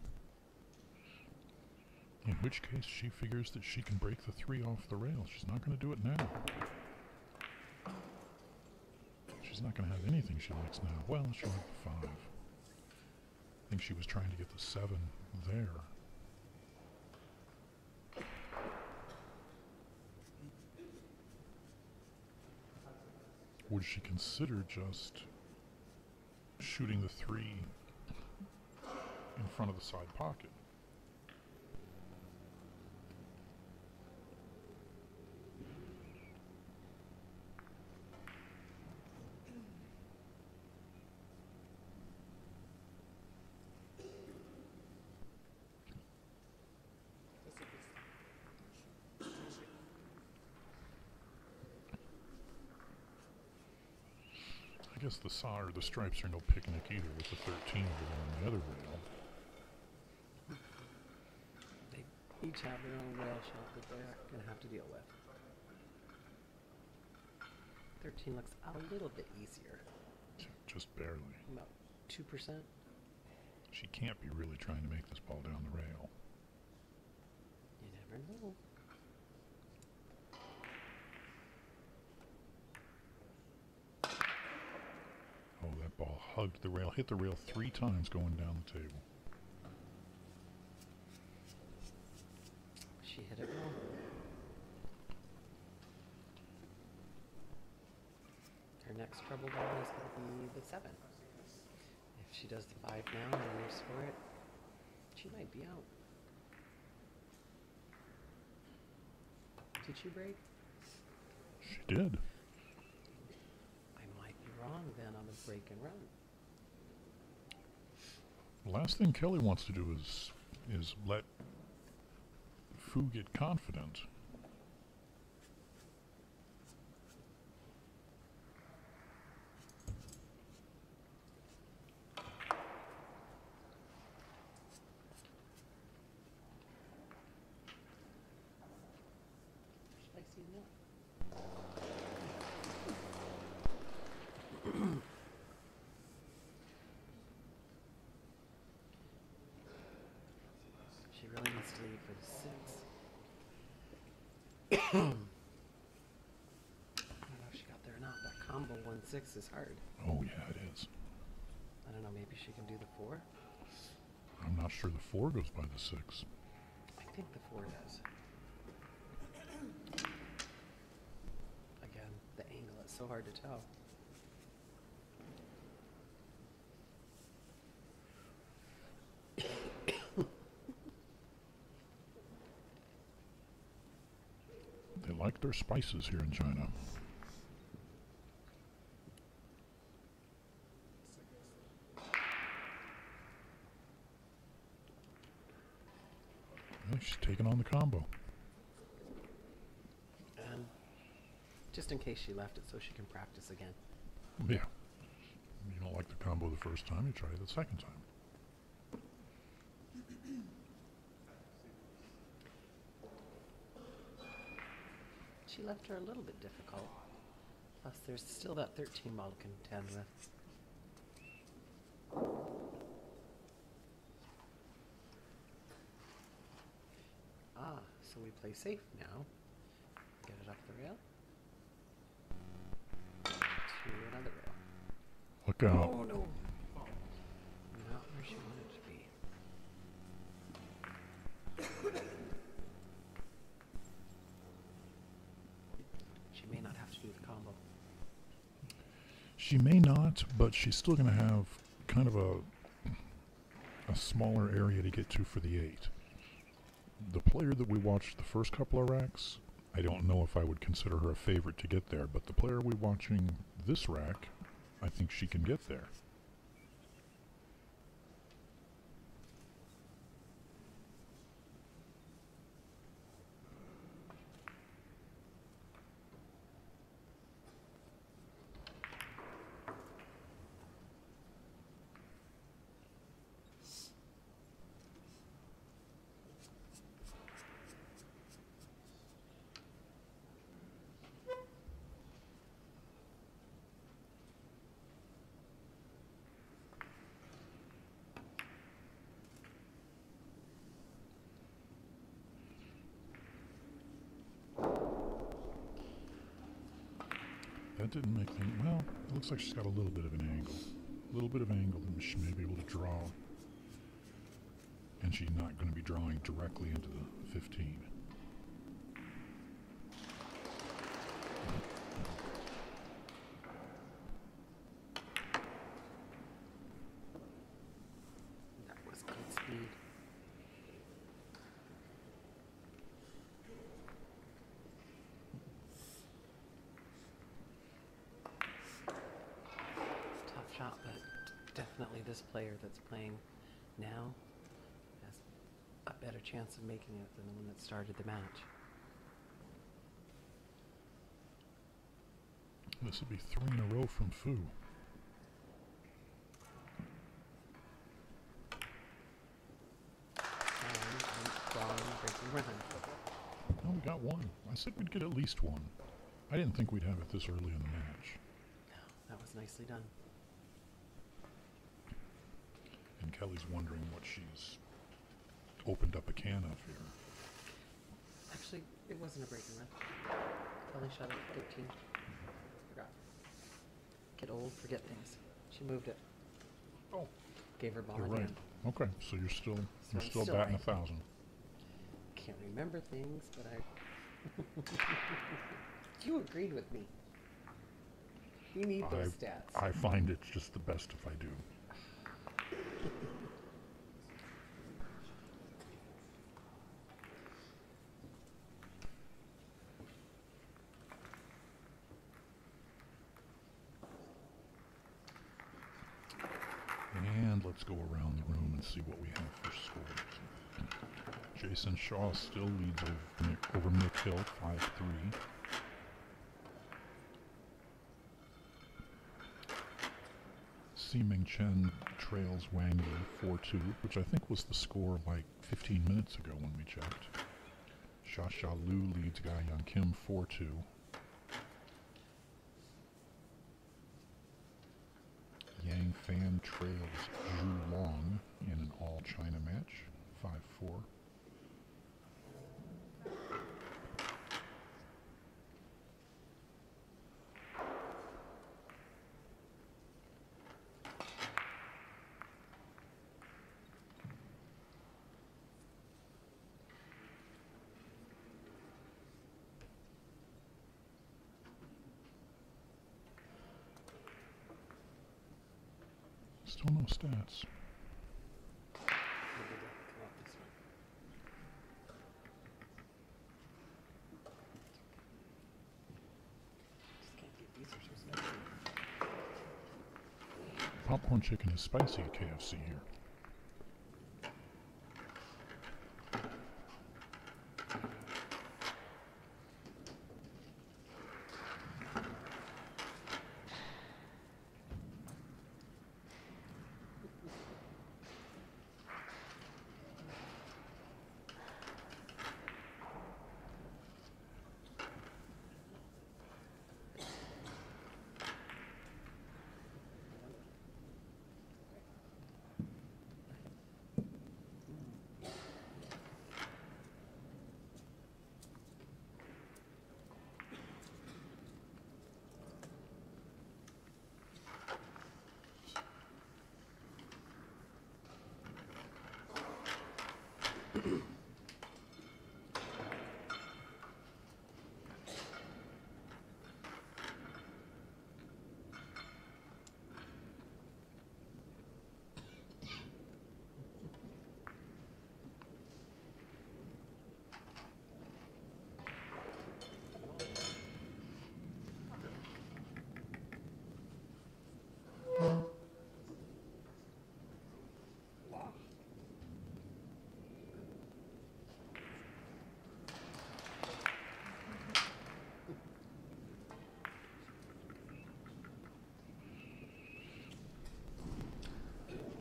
In which case, she figures that she can break the 3 off the rail. She's not going to do it now. She's not going to have anything she likes now. Well, she'll have the 5. I think she was trying to get the 7 there. Would she consider just shooting the 3 in front of the side pocket? I guess the stripes are no picnic either with the 13 over there on the other rail. They each have their own rail shot that they're going to have to deal with. 13 looks a little bit easier. Just barely. No, 2%. She can't be really trying to make this ball down the rail. You never know. Oh, that ball hugged the rail, hit the rail 3 times going down the table. She hit it well. Her next trouble ball is going to be the 7. If she does the 5 now and moves for it, she might be out. Did she break? She did. I might be wrong then on the break and run. The last thing Kelly wants to do is let Fu get confident. Should I see that? She really needs to lead for the 6. I don't know if she got there or not. That combo 1-6 is hard. Oh yeah, it is. I don't know, maybe she can do the 4? I'm not sure the 4 goes by the 6. I think the 4 does. Again, the angle is so hard to tell. They like their spices here in China. Well, she's taking on the combo. And just in case she left it so she can practice again. Yeah. You don't like the combo the first time, you try it the second time. She left her a little bit difficult. Plus, there's still that 13 ball to contend with. Ah, so we play safe now. Get it up the rail. To another rail. Look out. Oh no! Not where she wanted to be. She may not have to do the combo. She may not, but she's still going to have kind of a smaller area to get to for the 8. The player that we watched the first couple of racks, I don't know if I would consider her a favorite to get there, but the player we're watching this rack, I think she can get there. That didn't make me, well, it looks like she's got a little bit of an angle. A little bit of angle that she may be able to draw. And she's not going to be drawing directly into the 15. That was good speed. Tough shot, but definitely this player that's playing now has a better chance of making it than the one that started the match. This would be 3 in a row from Fu. Oh, we got 1. I said we'd get at least 1. I didn't think we'd have it this early in the match. No, that was nicely done. and Kelly's wondering what she's opened up a can of here. Actually, it wasn't a breaking run. Kelly shot it at 13. Forgot. Get old, forget things. She moved it. Oh, Gave her ball you're in right. hand. Okay, so you're still I'm still batting right. 1,000. Can't remember things, but I... You agreed with me. You need those stats. I find it's just the best if I do. And let's go around the room and see what we have for scores. Jason Shaw still leads over Mick Hill, 5-3. Ximing Chen trails Wang Yi 4-2, which I think was the score like 15 minutes ago when we checked. Xia Lu leads Ga Yan Kim 4-2. Yang Fan trails Zhu Long in an all-China match, 5-4. Still no stats. Popcorn chicken is spicy at KFC here.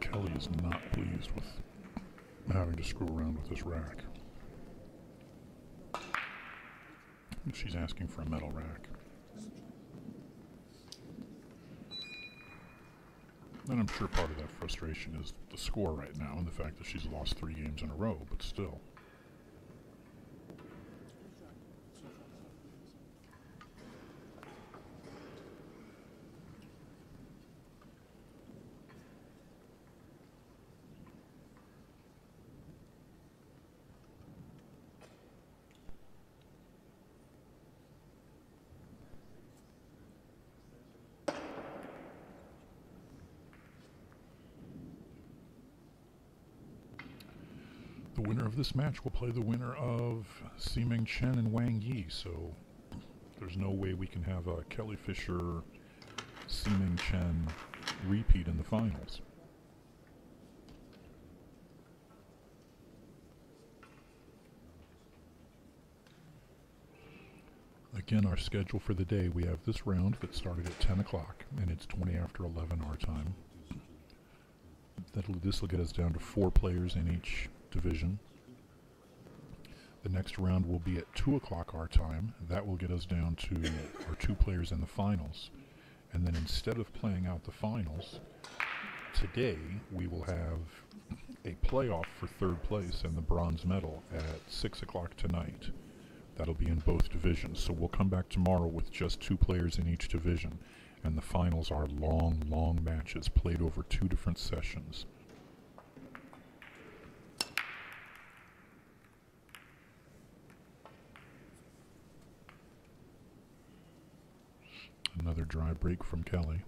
Kelly is not pleased with having to screw around with this rack. She's asking for a metal rack. And I'm sure part of that frustration is the score right now and the fact that she's lost 3 games in a row, but still. The winner of this match will play the winner of Ximing Chen and Wang Yi, so there's no way we can have a Kelly Fisher Ximing Chen repeat in the finals. Again, our schedule for the day, we have this round that started at 10 o'clock, and it's 20 after 11 our time. This will get us down to 4 players in each division. The next round will be at 2 o'clock our time. That will get us down to our 2 players in the finals. And then instead of playing out the finals, today we will have a playoff for third place and the bronze medal at 6 o'clock tonight. That'll be in both divisions, so we'll come back tomorrow with just 2 players in each division, and the finals are long, long matches played over 2 different sessions. Another dry break from Kelly.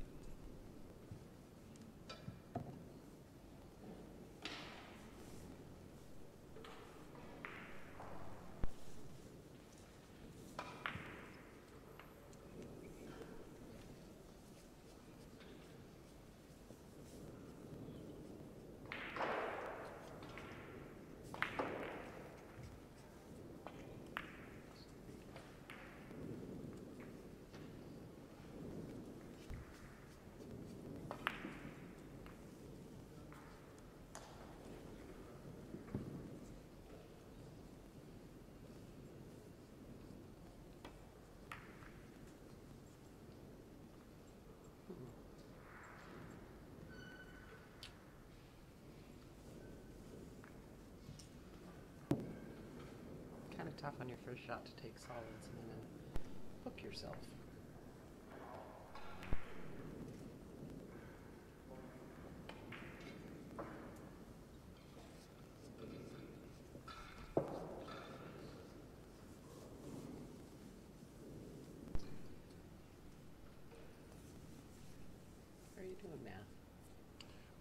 Tough on your first shot to take solids and then hook yourself. How are you doing, man?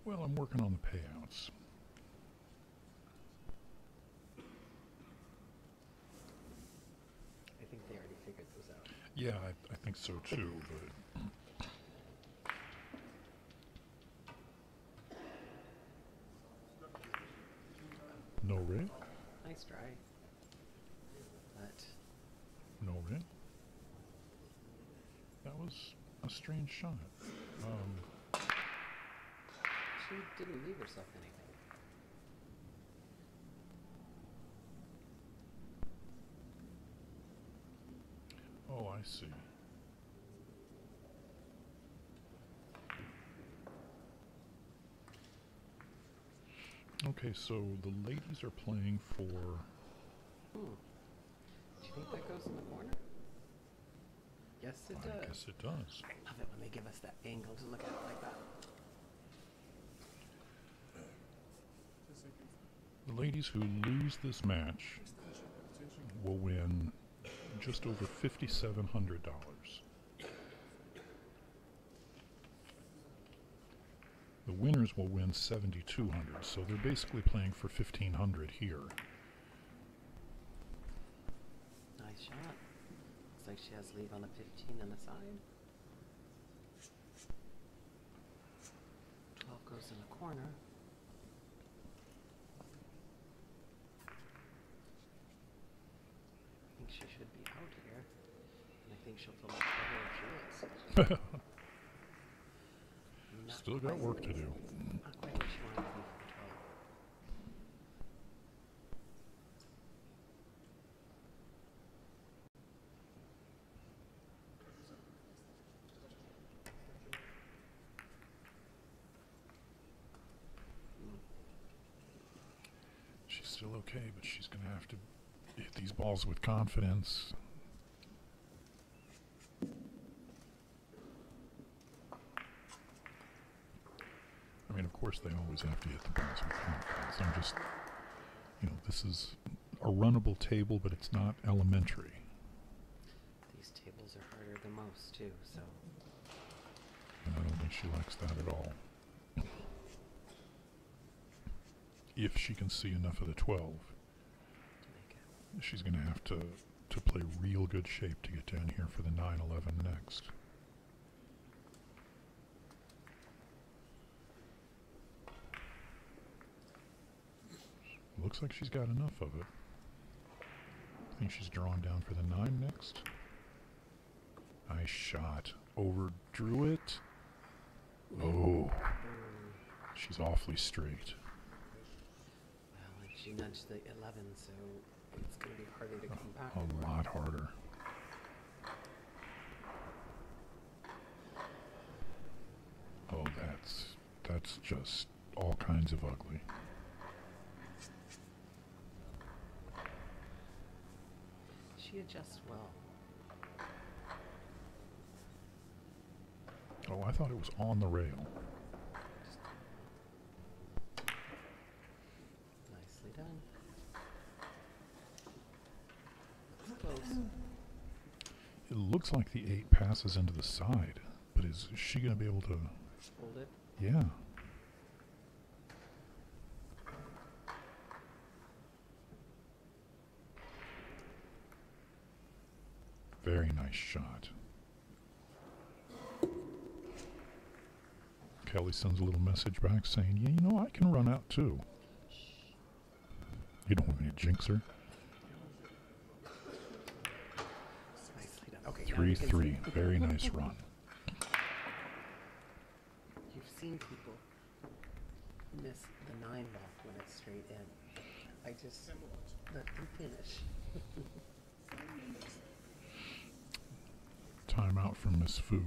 Well, I'm working on the payouts. I think they already figured those out. Yeah, I think so too, but... No ray? Nice try. But... No ray? That was a strange shot. She didn't leave herself anything. Oh, I see. Okay, so the ladies are playing for... Do you think that goes in the corner? Yes, it does. I guess it does. I love it when they give us that angle to look at it like that. The ladies who lose this match will win just over $5,700. The winners will win $7,200, so they're basically playing for $1,500 here. Nice shot. Looks like she has lead on the 15 on the side. 12 goes in the corner. I think she should be out here. And I think she'll feel much better if she is. Still got work to do. Not quite what she wanted to be for the 12. She's still okay, but she's going to have to hit these balls with confidence. I mean, of course, they always have to hit the balls with confidence. I'm just, you know, this is a runnable table, but it's not elementary. These tables are harder than most, too, so. And I don't think she likes that at all. If she can see enough of the 12, she's going to have to play real good shape to get down here for the 9-11 next. Looks like she's got enough of it. I think she's drawn down for the 9 next. Nice shot. Overdrew it. Oh. She's awfully straight. Well, and she nudged the 11, so it's going to be harder to come back. A lot harder. Oh, that's just all kinds of ugly. She adjusts well. Oh, I thought it was on the rail. Nicely done. Close. It looks like the 8 passes into the side, but is she going to be able to... Hold it. Yeah. Very nice shot. Kelly sends a little message back saying, yeah, you know, I can run out too. You don't want me to jinx her. Nicely done. Okay, 3-3. Very nice run. You've seen people miss the 9 ball when it's straight in. I just let them finish. Timeout from Miss Fu.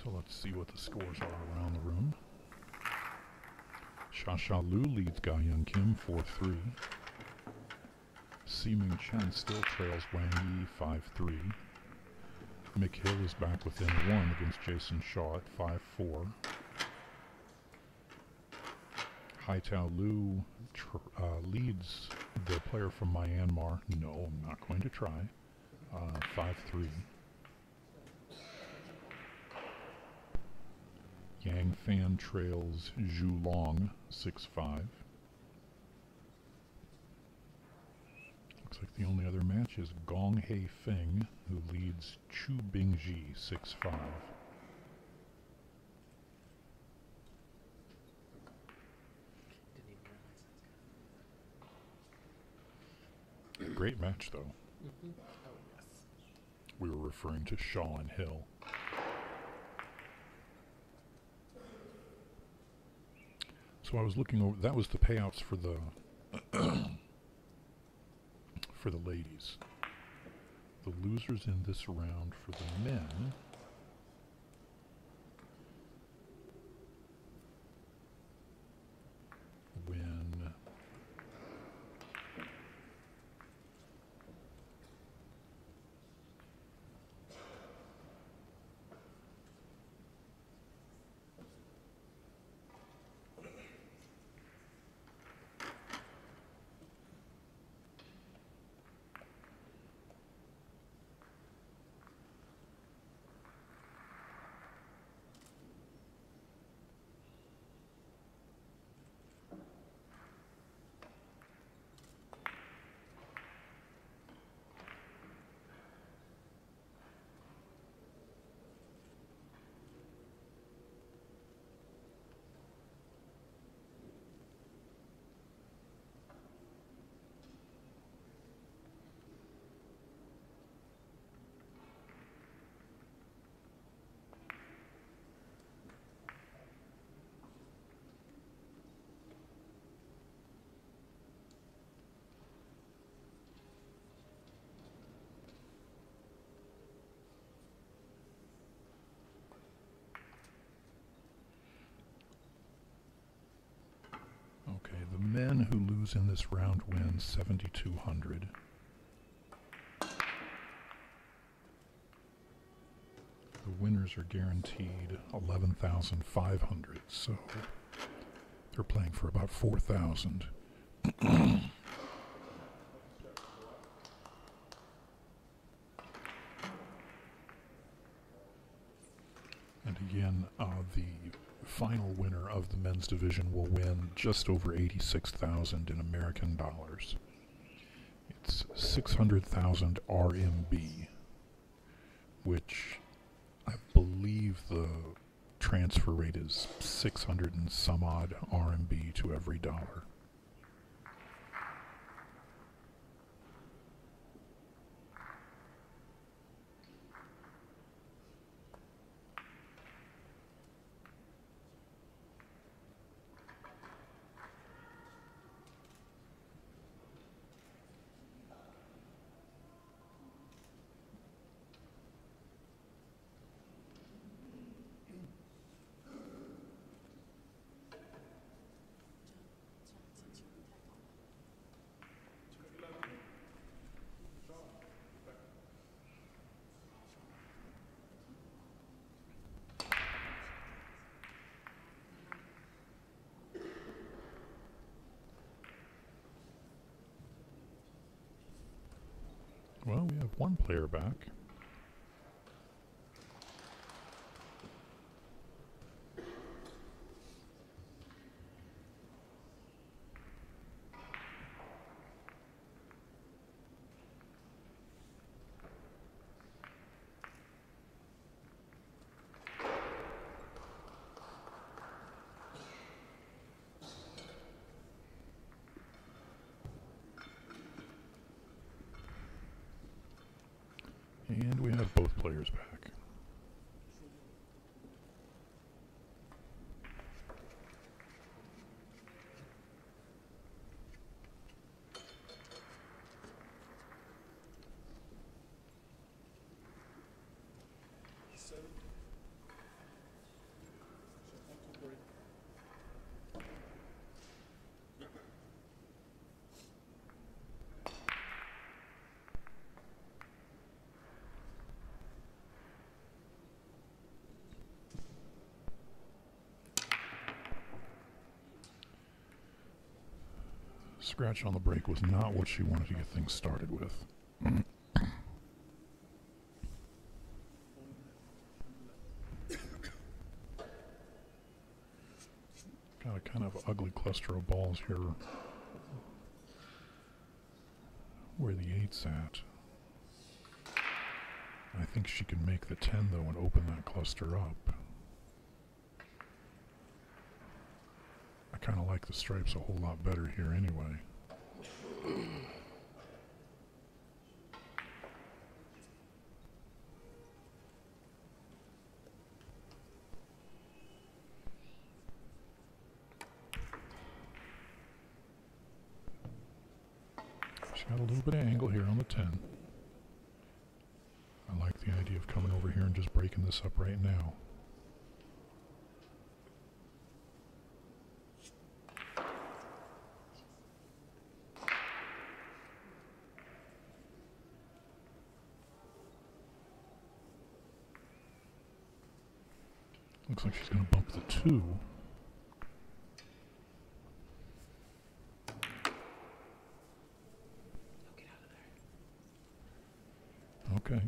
So let's see what the scores are around the room. Xia Lu leads Ga Young Kim 4-3. Siming Chen still trails Wang Yi 5-3. Mick Hill is back within 1 against Jason Shaw at 5-4. Haitao Lu leads the player from Myanmar. No, I'm not going to try. 5-3. Yang Fan trails Zhu Long 6-5. Looks like the only other match is Gong Hei Feng, who leads Chu Bingji 6-5. Didn't even realize that's good. Great match, though. Oh, yes. We were referring to Shaw and Hill. So I was looking over. That was the payouts for the for the ladies. The losers in this round for the men win Okay, the men who lose in this round win 7,200. The winners are guaranteed 11,500, so they're playing for about 4,000. And again, the final winner of the men's division will win just over 86,000 in American dollars. It's 600,000 RMB, which I believe the transfer rate is 600 and some odd RMB to every dollar. Well, we have one player back. And we have both players back. Scratch on the break was not what she wanted to get things started with. Got a kind of ugly cluster of balls here where the 8's at. I think she can make the 10 though and open that cluster up. I kind of like the stripes a whole lot better here anyway. She's got a little bit of angle here on the 10. I like the idea of coming over here and just breaking this up right now. Looks like she's going to bump the 2. Get out of there. Okay.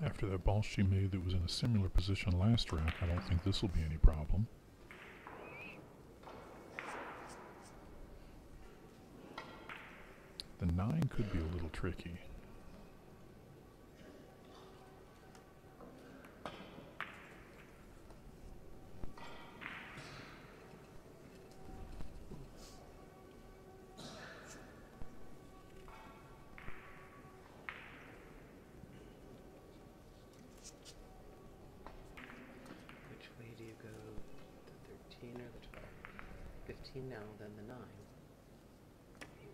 After that ball she made that was in a similar position last rack, I don't think this will be any problem. The 9 could be a little tricky. Now, then the 9.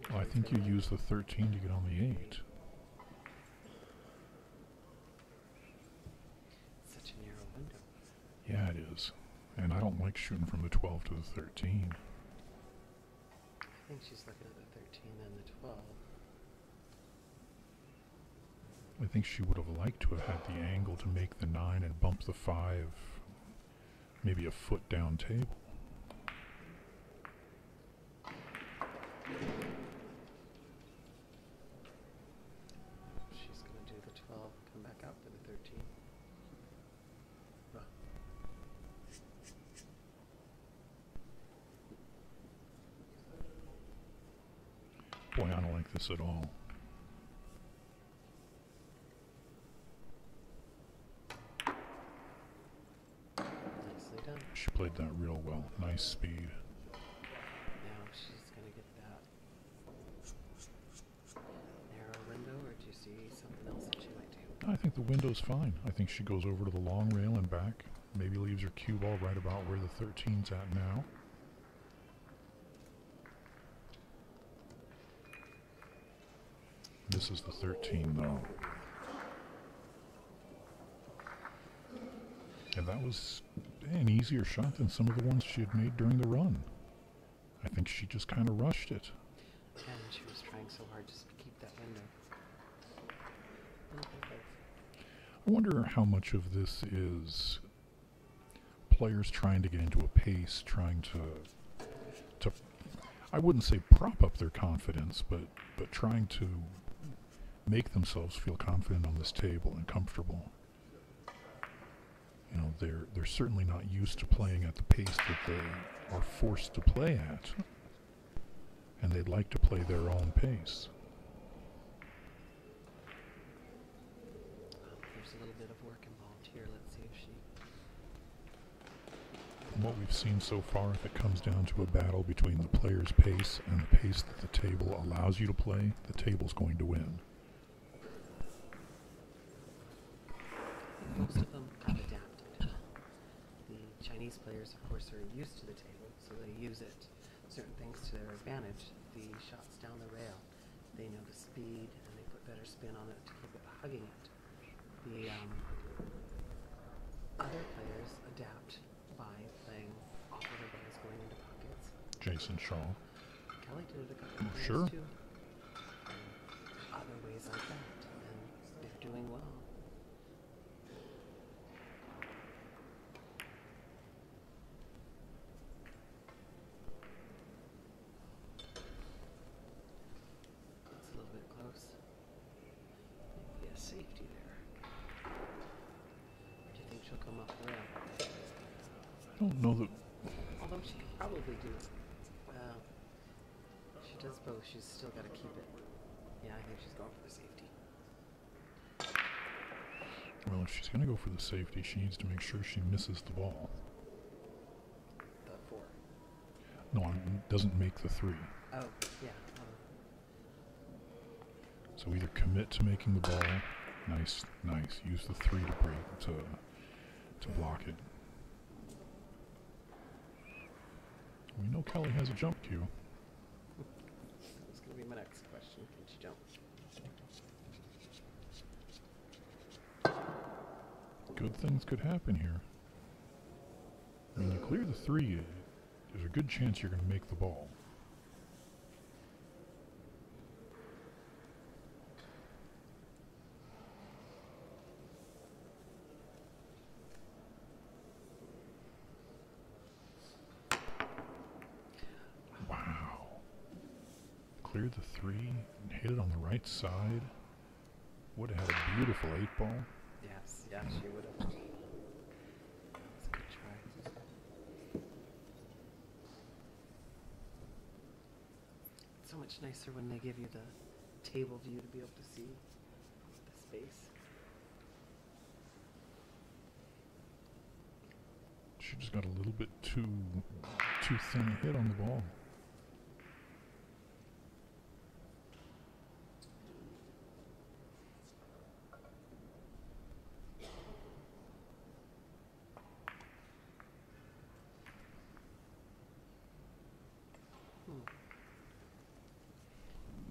Well, I think you use the 13 to get on the 8. Such a narrow window. Yeah, it is. And I don't like shooting from the 12 to the 13. I think she's looking at the 13 and the 12. I think she would have liked to have had the angle to make the 9 and bump the 5 maybe a foot down table. She's going to do the 12, come back out for the 13. Boy, I don't like this at all. Nicely done. She played that real well. Nice speed. Now she's going to get that narrow window, or do you see something else that she might do? I think the window's fine. I think she goes over to the long rail and back. Maybe leaves her cue ball right about where the 13's at now. This is the 13 though. And that was an easier shot than some of the ones she had made during the run. I think she just kind of rushed it. And she was trying so hard just to keep that window. I wonder how much of this is players trying to get into a pace, trying to I wouldn't say prop up their confidence, but trying to make themselves feel confident on this table and comfortable. You know, they're certainly not used to playing at the pace that they are forced to play at, and they'd like to play their own pace. There's a little bit of work involved here. Let's see if she... From what we've seen so far, if it comes down to a battle between the player's pace and the pace that the table allows you to play, the table's going to win. Most of them have adapted. The Chinese players, of course, are used to the table, so they use it, certain things to their advantage. The shots down the rail, they know the speed, and they put better spin on it to keep it hugging it. The other players adapt by playing off of the balls going into pockets. Jason Shaw. Kelly did it a couple of times Sure. too. Other ways like that, and they're doing well. That's a little bit close. Maybe a safety there. Do you think she'll come up the rail? I don't know that. Although she could probably do it. Well, she does both. She's still got to keep it. Yeah, I think she's going for the safety. Well, if she's going to go for the safety, she needs to make sure she misses the ball. The 4. No, doesn't make the 3. Oh, yeah. So either commit to making the ball. Nice, nice. Use the 3 to break to block it. We know Kelly has a jump cue. That was going to be my next question. Can she jump? Good things could happen here. When you clear the 3, there's a good chance you're going to make the ball. Wow. Cleared the 3 and hit it on the right side. Would have had a beautiful 8 ball. Yes, yeah, she would have. That's a good try. It's so much nicer when they give you the table view to be able to see the space. She just got a little bit too thin a hit on the ball.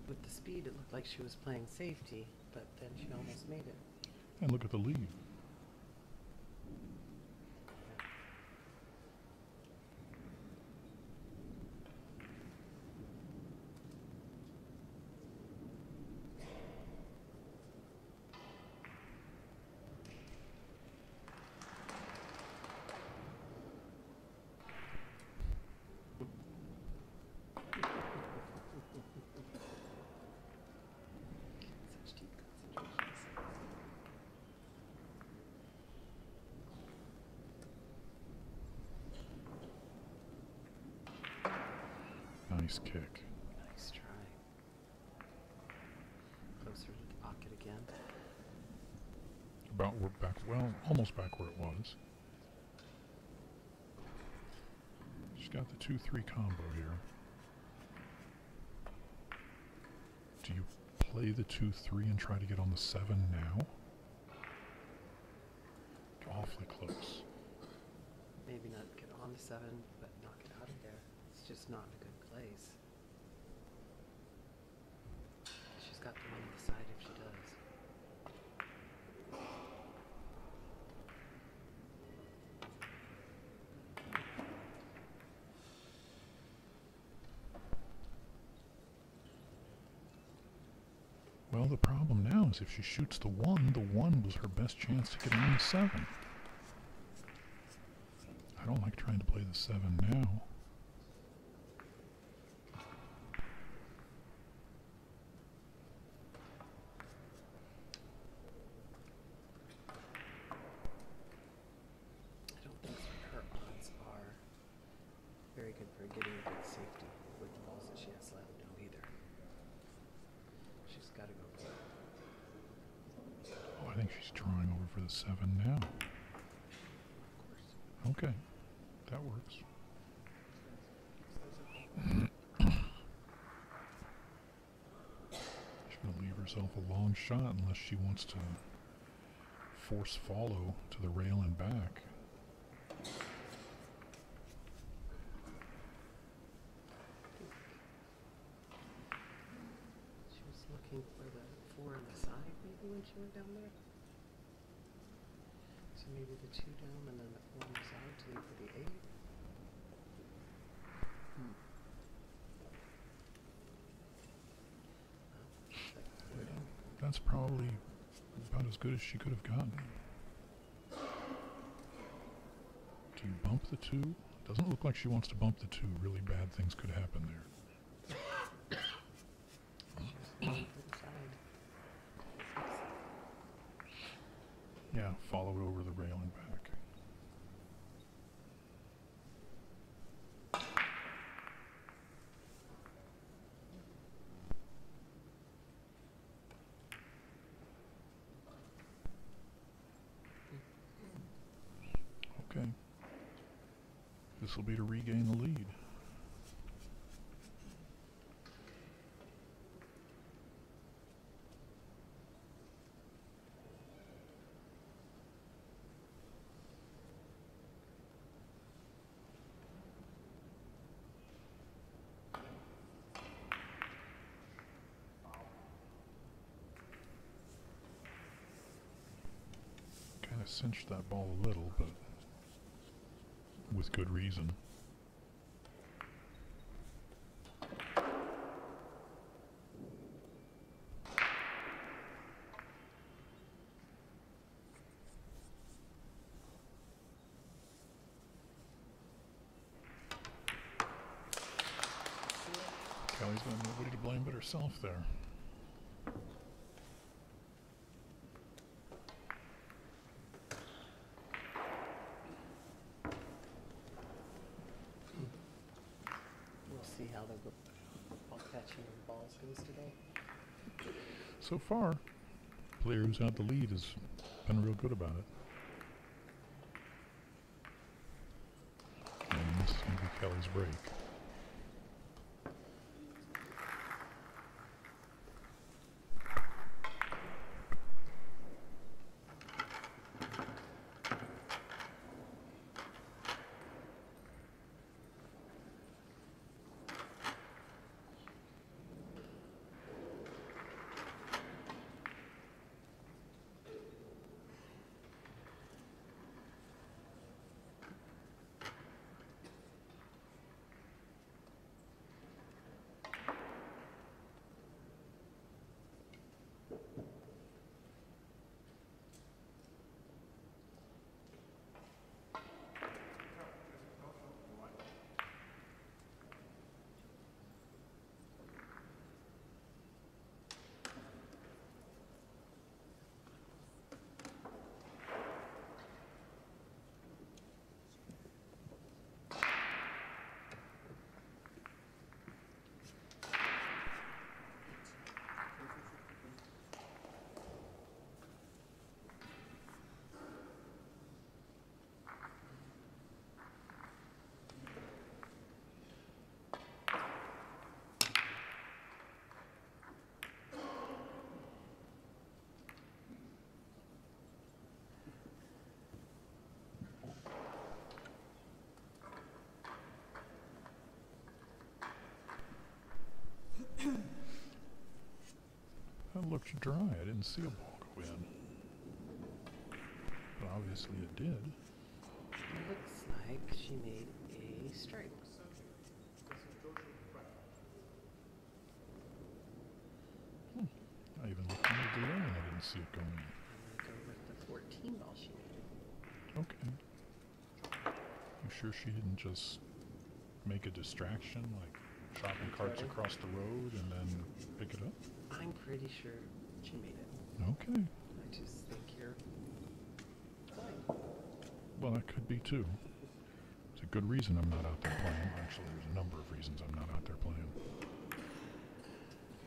With the speed, it looked like she was playing safety, but then she almost made it. And look at the lead. Such deep concentrations. Nice kick. Nice try. Closer to the pocket again. About back, well, almost back where it was. She's got the 2-3 combo here. Do you play the 2-3 and try to get on the 7 now? Awfully close. Maybe not get on the 7, but knock it out of there. It's just not in a good place. She's got the one on the side if she does. Well, the problem now is if she shoots the 1 was her best chance to get on the 7. I don't like trying to play the 7 now. 7 now. Okay, that works. She's going to leave herself a long shot unless she wants to force follow to the rail and back. She was looking for the 4 on the side maybe when she went down there. So maybe the 2 down and then the 4 on the side to leave for the 8. That's probably about as good as she could have gotten. Do you bump the 2? Doesn't look like she wants to bump the 2. Really bad things could happen there. Yeah, follow it over the rail and back. Okay. This will be to regain the lead. Kind of cinched that ball a little, but with good reason. Kelly's got nobody to blame but herself there. We'll see how the ball catching balls goes today. So far, the player who's had the lead has been real good about it. And this is going to be Kelly's break. That looked dry. I didn't see a ball go in. But obviously it did. Looks like she made a strike. I even looked under the line and I didn't see it going in. I'm going to go with the 14 ball she made. Okay. You sure she didn't just make a distraction, like shopping carts across the road and then pick it up? I'm pretty sure she made it. Okay. I just think you're fine. Well, that could be too. It's a good reason I'm not out there playing. Actually, there's a number of reasons I'm not out there playing.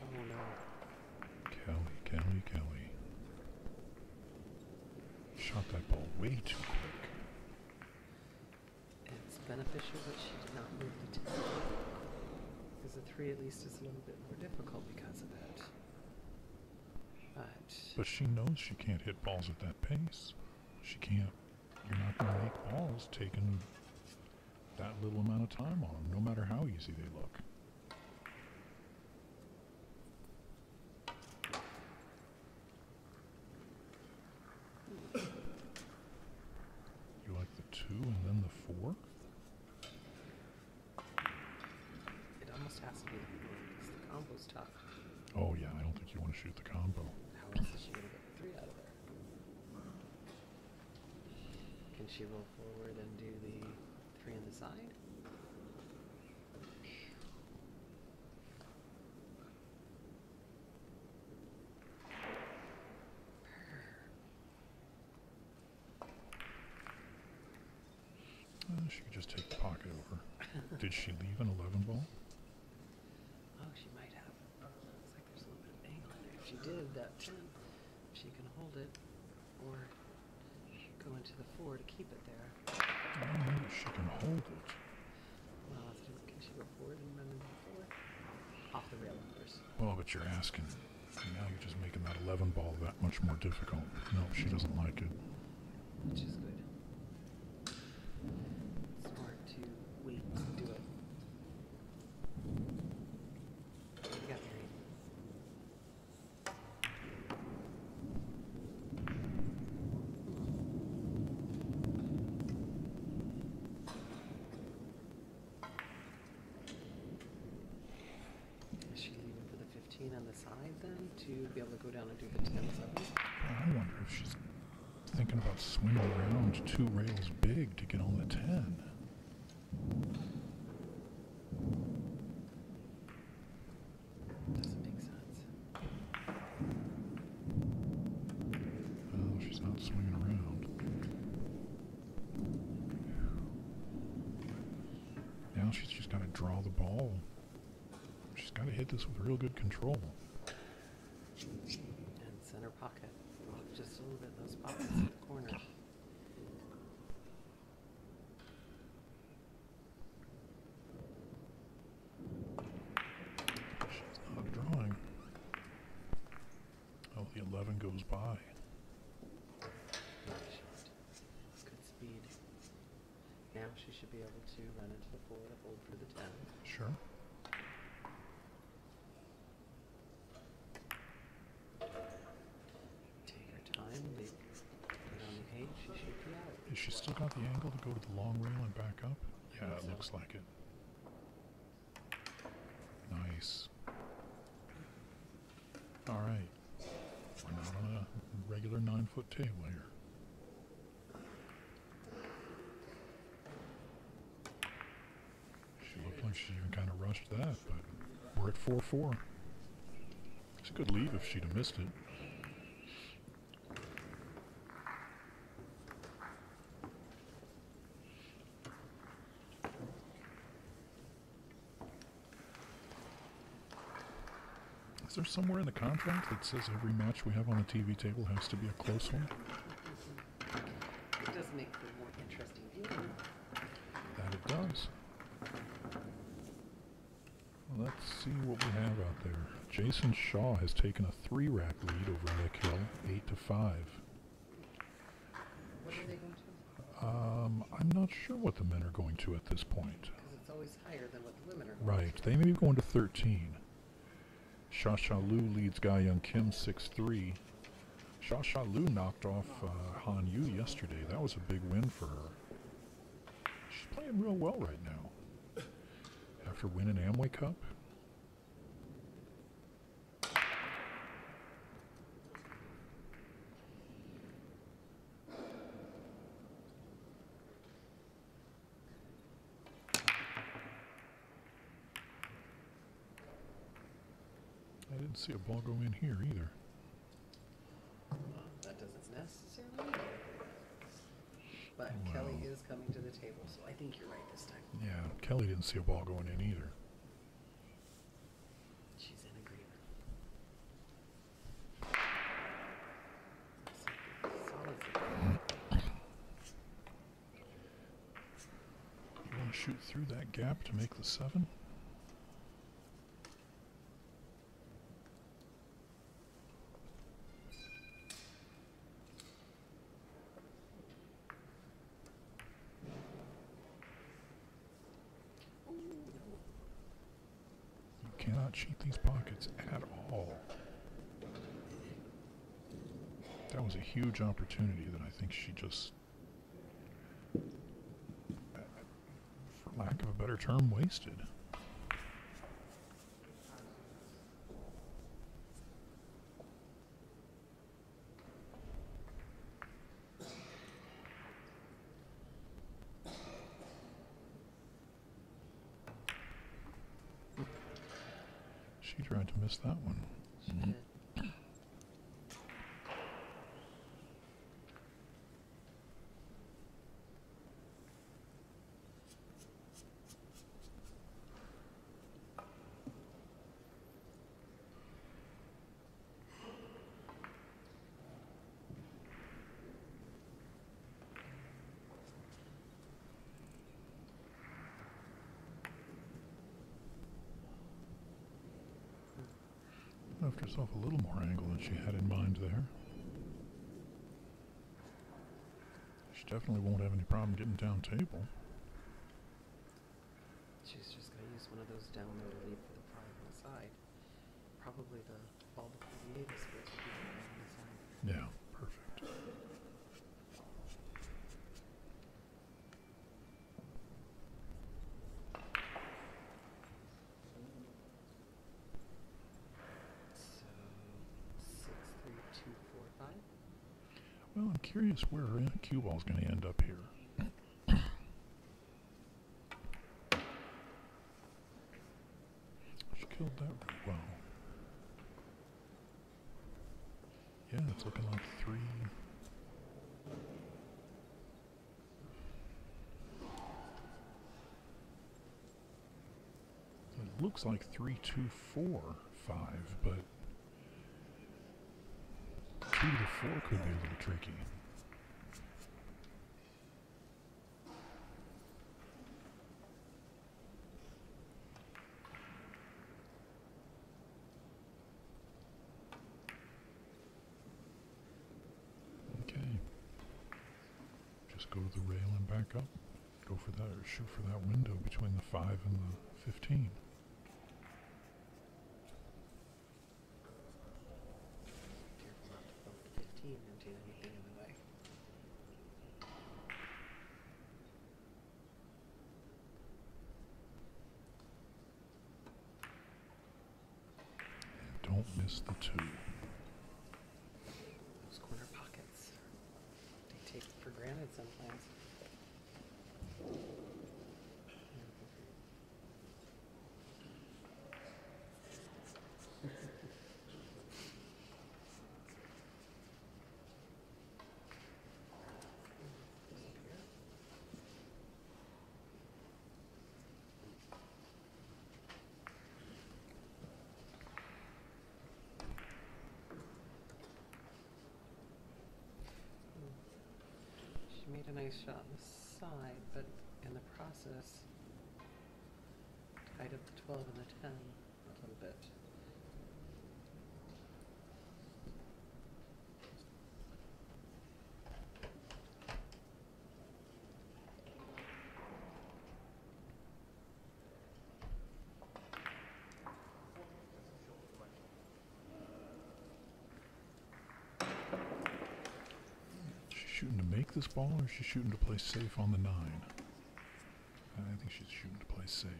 Oh no. Kelly, Kelly, Kelly. shot that ball way too quick. It's beneficial that she did not move the 10. Because the 3 at least is a little bit more difficult because of it. But she knows she can't hit balls at that pace. She can't. You're not going to make balls taking that little amount of time on them, no matter how easy they look. You like the 2 and then the 4? It almost has to be the 4 because the combo's tough. Oh yeah, I don't think you want to shoot the combo. How else is she going to get the 3 out of there? Can she roll forward and do the 3 on the side? She could just take the pocket over. Did she leave an 11 ball? Oh, she might have. Looks like there's a little bit of angle in there. If she did, that 10, she can hold it or go into the 4 to keep it there. I don't know if she can hold it. Well, can she go forward and run into the 4? Off the rail, of course. Well, but you're asking. Now you're just making that 11 ball that much more difficult. No, she doesn't like it. Which is good. Smart to wait to do it. You got your 8. Is she leaving for the 15 on the side then to be able to go down and do the 10-7? I wonder if she's thinking about swinging around 2 rails big to get on the 10. Doesn't make sense. Well, she's not swinging around. Now she's just got to draw the ball. She's got to hit this with real good control. And center pocket. Just a little bit in those pockets in the corner. She's not drawing. Oh, the 11 goes by. Good speed. Now she should be able to run into the 4 to hold for the 10. Sure. Take her time. They put it on the page. She should be out. Has she still got the angle to go to the long rail and back up? Yeah, it looks like it. Nice. All right. We're not on a regular 9-foot table here. She looked like she even kind of rushed that, but we're at 4-4. It's a good lead if she'd have missed it. Is there somewhere in the contract that says every match we have on the TV table has to be a close one? It does make for more interesting viewing. That it does. Well, let's see what we have out there. Jason Shaw has taken a 3-rack lead over Nick Hill, 8-5. What are they going to? I'm not sure what the men are going to at this point. Because it's always higher than what the women are going Right, they may be going to 13. Sha Sha Lu leads Ga Young Kim 6-3. Sha Sha Lu knocked off Han Yu yesterday. That was a big win for her. She's playing real well right now. After winning Amway Cup. I didn't see a ball go in here either. That doesn't necessarily mean. But Kelly is coming to the table, so I think you're right this time. Yeah, Kelly didn't see a ball going in either. She's in agreement. Solid. shoot through that gap to make the 7. You cannot cheat these pockets at all. That was a huge opportunity that I think she just, for lack of a better term, wasted. She tried to miss that one. She did. Left herself a little more angle than she had in mind there. She definitely won't have any problem getting down table. She's just going to use one of those down low to lead for the 5 on the side. Probably the ball before the 8 is supposed to be the 5 on the side. Yeah, perfect. Well, I'm curious where her cue ball is going to end up here. She killed that really well. Yeah, it's looking like 3. It looks like 3, 2, 4, 5, but 2 to 4 could be a little tricky. Okay. Just go to the rail and back up. Go for that, or shoot for that window between the 5 and the 15. Don't miss the 2. Those corner pockets, they take for granted sometimes. Made a nice shot on the side, but in the process, tied up the 12 and the 10 a little bit. Shooting to make this ball, or is she shooting to play safe on the 9? I think she's shooting to play safe.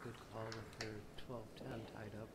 Good call with her 12-10 tied up.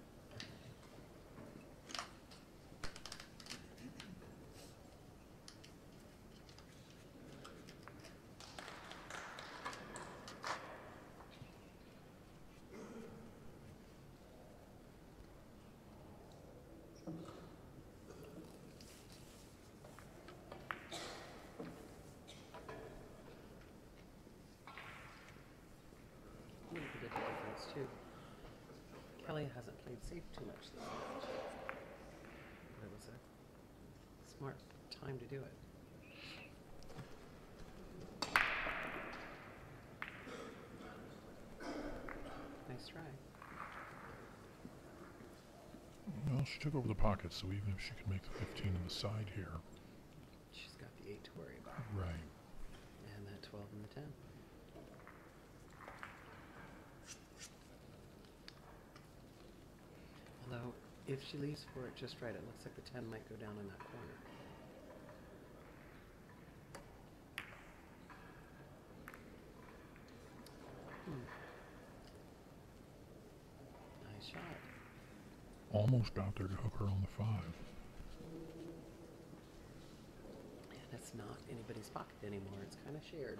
Kelly hasn't played safe too much this match. But it was a smart time to do it. Nice try. Well, she took over the pocket, so even if she could make the 15 in the side here. She's got the 8 to worry about. Right. And that 12 and the 10. Although, if she leaves for it just right, it looks like the 10 might go down in that corner. Nice shot. Almost got there to hook her on the 5. And it's not anybody's pocket anymore. It's kind of shared.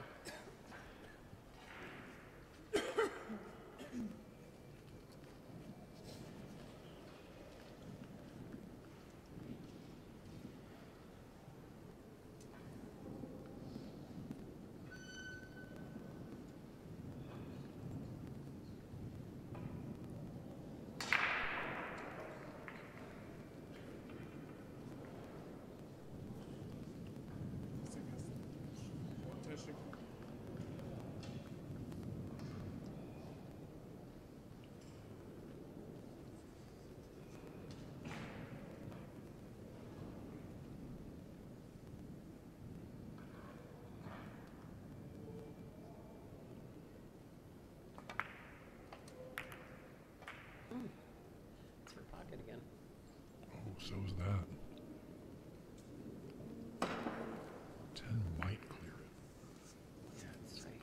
It's her pocket again. Oh, so is that. 10 might clear it. Yeah, that's right.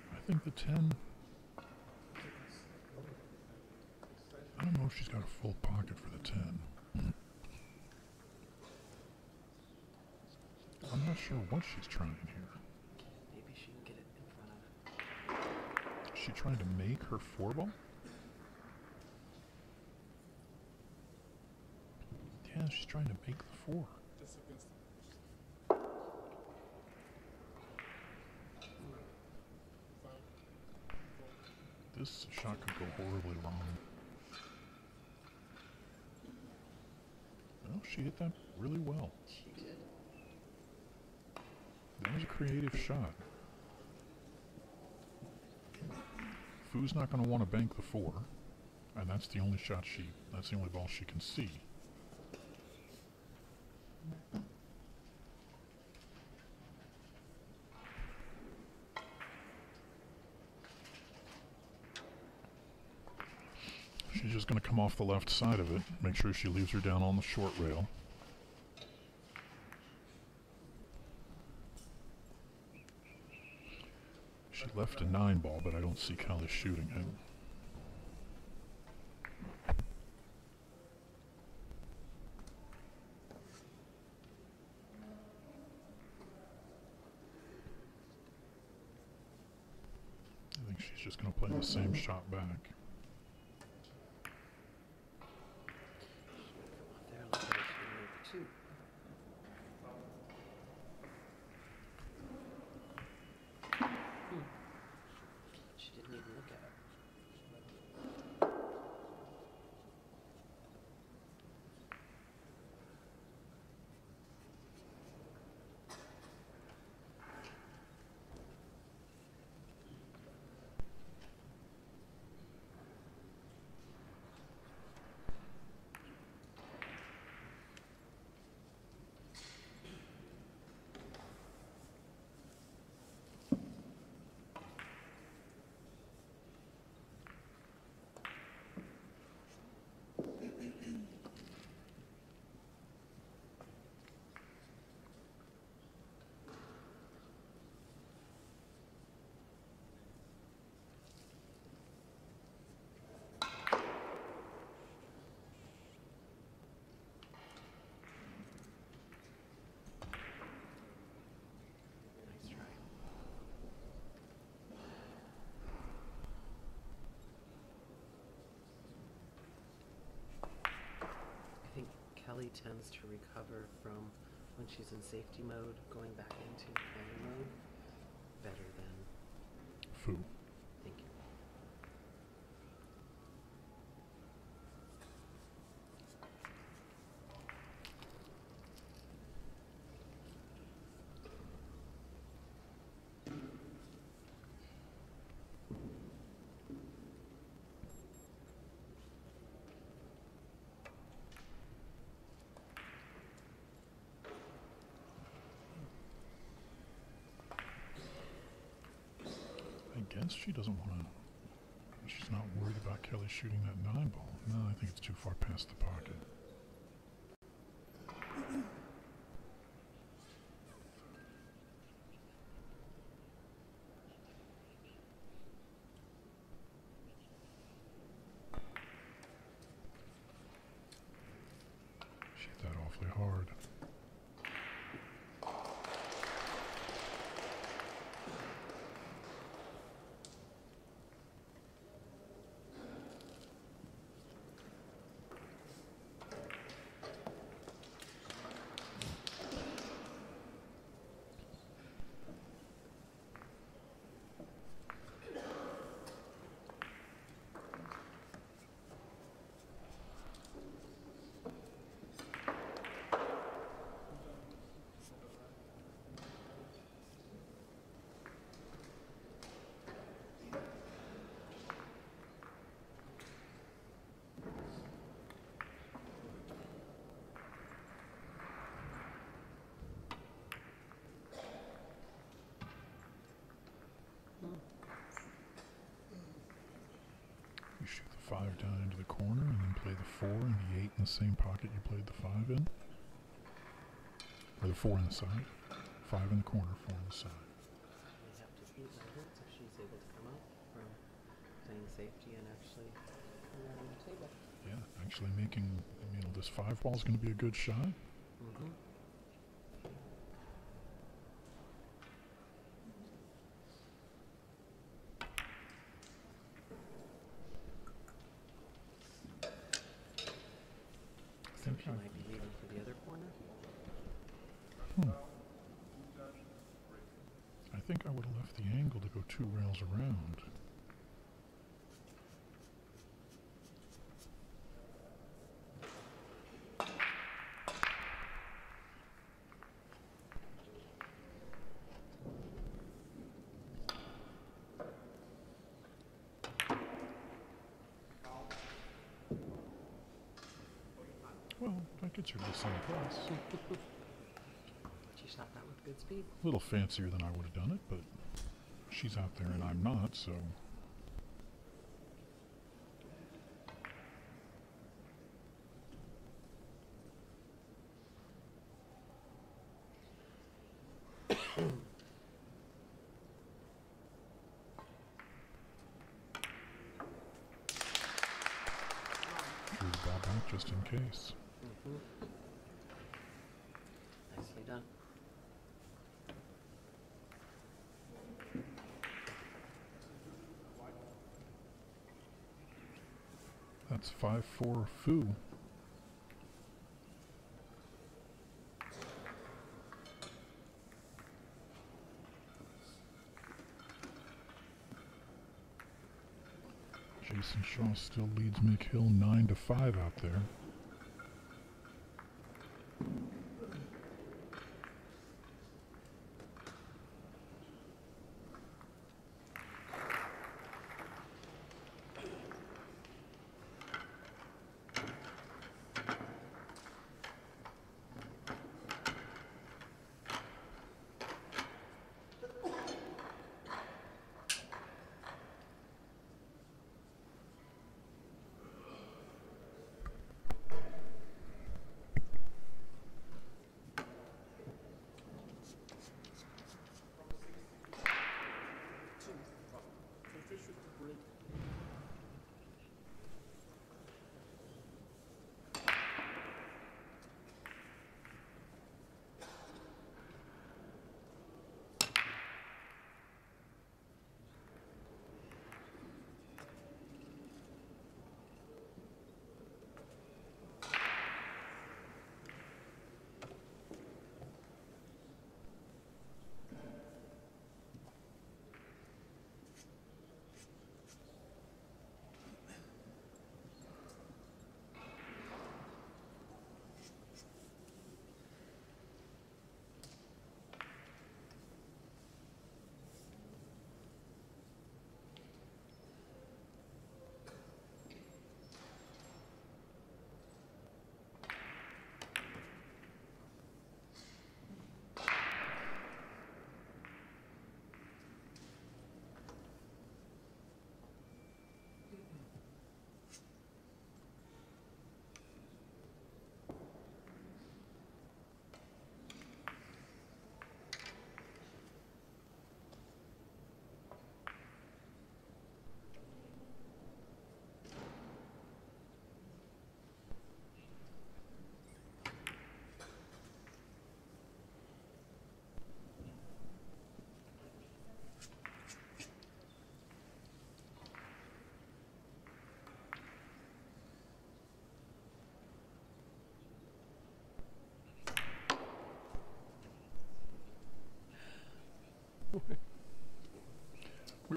I think the 10... I don't know if she's got a full pocket for the 10. I'm not sure what she's trying here. Maybe she can get it in front of it. Is she trying to make her 4-ball? Yeah, she's trying to make the 4. This shot could go horribly wrong. Well, she hit that really well. She did. That was a creative shot. Fu's not going to want to bank the 4, and that's the only that's the only ball she can see. She's just going to come off the left side of it, make sure she leaves her down on the short rail. She left a 9 ball, but I don't see Kelly shooting it. I think she's just going to play the same shot back. There, look at it. She made the 2. She didn't even look at it. Kelly tends to recover from when she's in safety mode, going back into playing mode better than Fu. thank you. I guess she doesn't want to. She's not worried about Kelly shooting that 9 ball. No, I think it's too far past the pocket. She hit that awfully hard. You shoot the 5 down into the corner and then play the 4 and the 8 in the same pocket you played the 5 in. Or the 4 in the side. 5 in the corner, 4 in the side. We have to beat Margaret if she's able to come up from playing safety and actually around the table. Yeah, actually making, this 5 ball is going to be a good shot. Mm-hmm. So she might be leaving for the other corner. I think I would have left the angle to go 2 rails around. Well, that gets her to the same place. She shot that with good speed. A little fancier than I would have done it, but she's out there and I'm not, so... Drew the ball back just in case. Mm-hmm. Nicely done. That's 5-4 Fu. Jason Shaw still leads McHill 9-5 out there.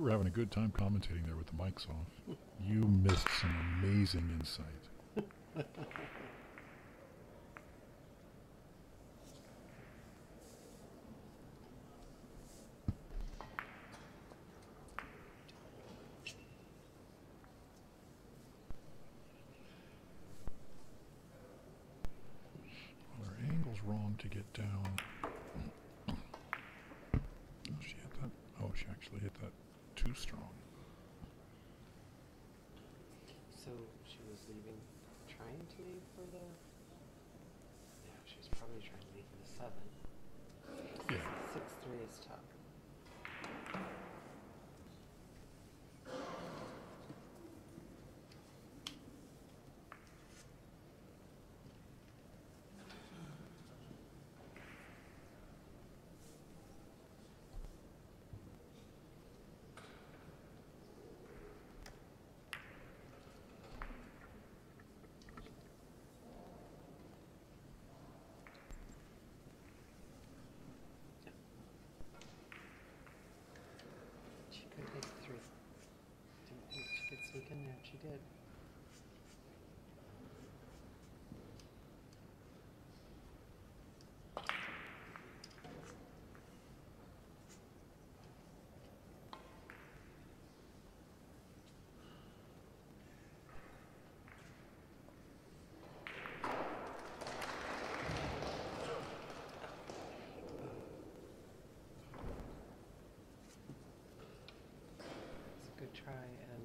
We were having a good time commentating there with the mics off. You missed some amazing insight. Well, her angle's wrong to get down. Oh, she hit that. Oh, she actually hit that too strong. So she was leaving, trying to leave for the. Yeah, she was probably trying to leave for the 7. Yeah. 6-3 is tough. She could take 3. Didn't think she could sneak in there. She did. It's a good try, and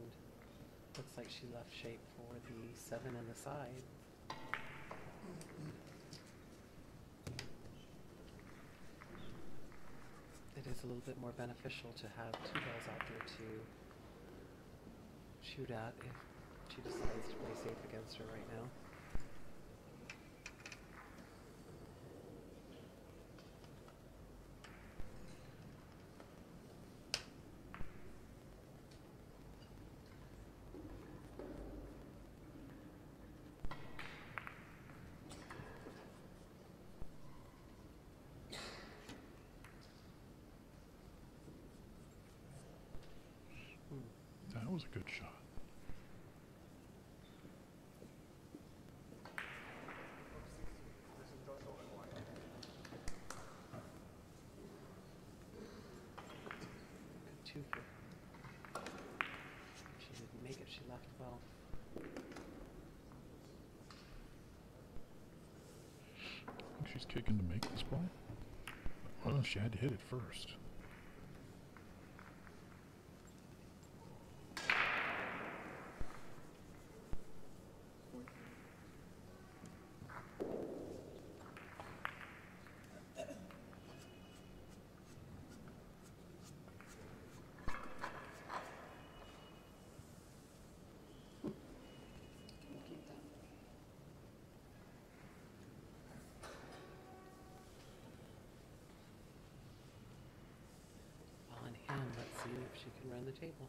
looks like she left shape for the 7 and the side. It is a little bit more beneficial to have 2 balls out there to shoot at if she decides to play safe against her right now. That was a good shot. Good 2 for. She didn't make it. She left well. I think she's kicking to make this ball. Well, she had to hit it first. Keep that. Ball in hand. Let's see if she can run the table.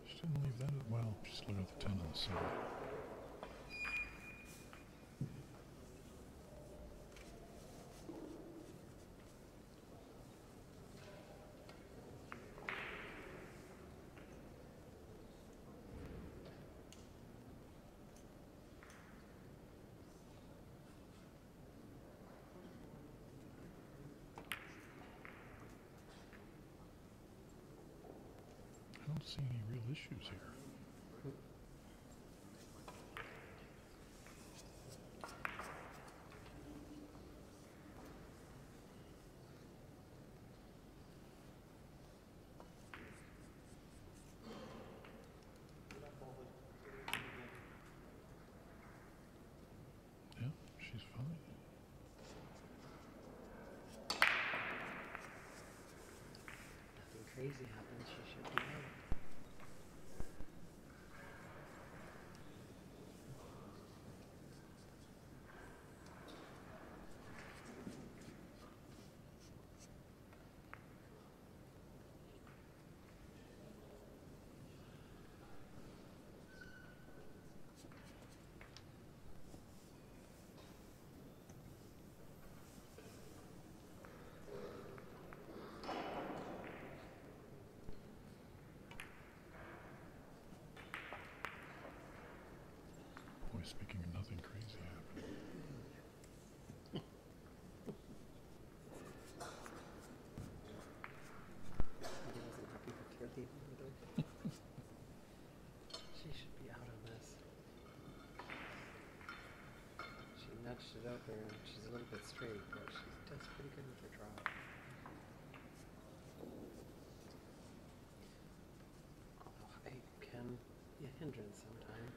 She didn't leave that well. Just look at the 10 on the side. don't see any real issues here. Yeah, she's fine. Nothing crazy happens. She should be out. Boy, speaking of nothing crazy happened. He wasn't happy with her leaving either. She should be out on this. She nudged it over and she's a little bit straight, but she does pretty good with her drop. Although height can be a hindrance sometimes.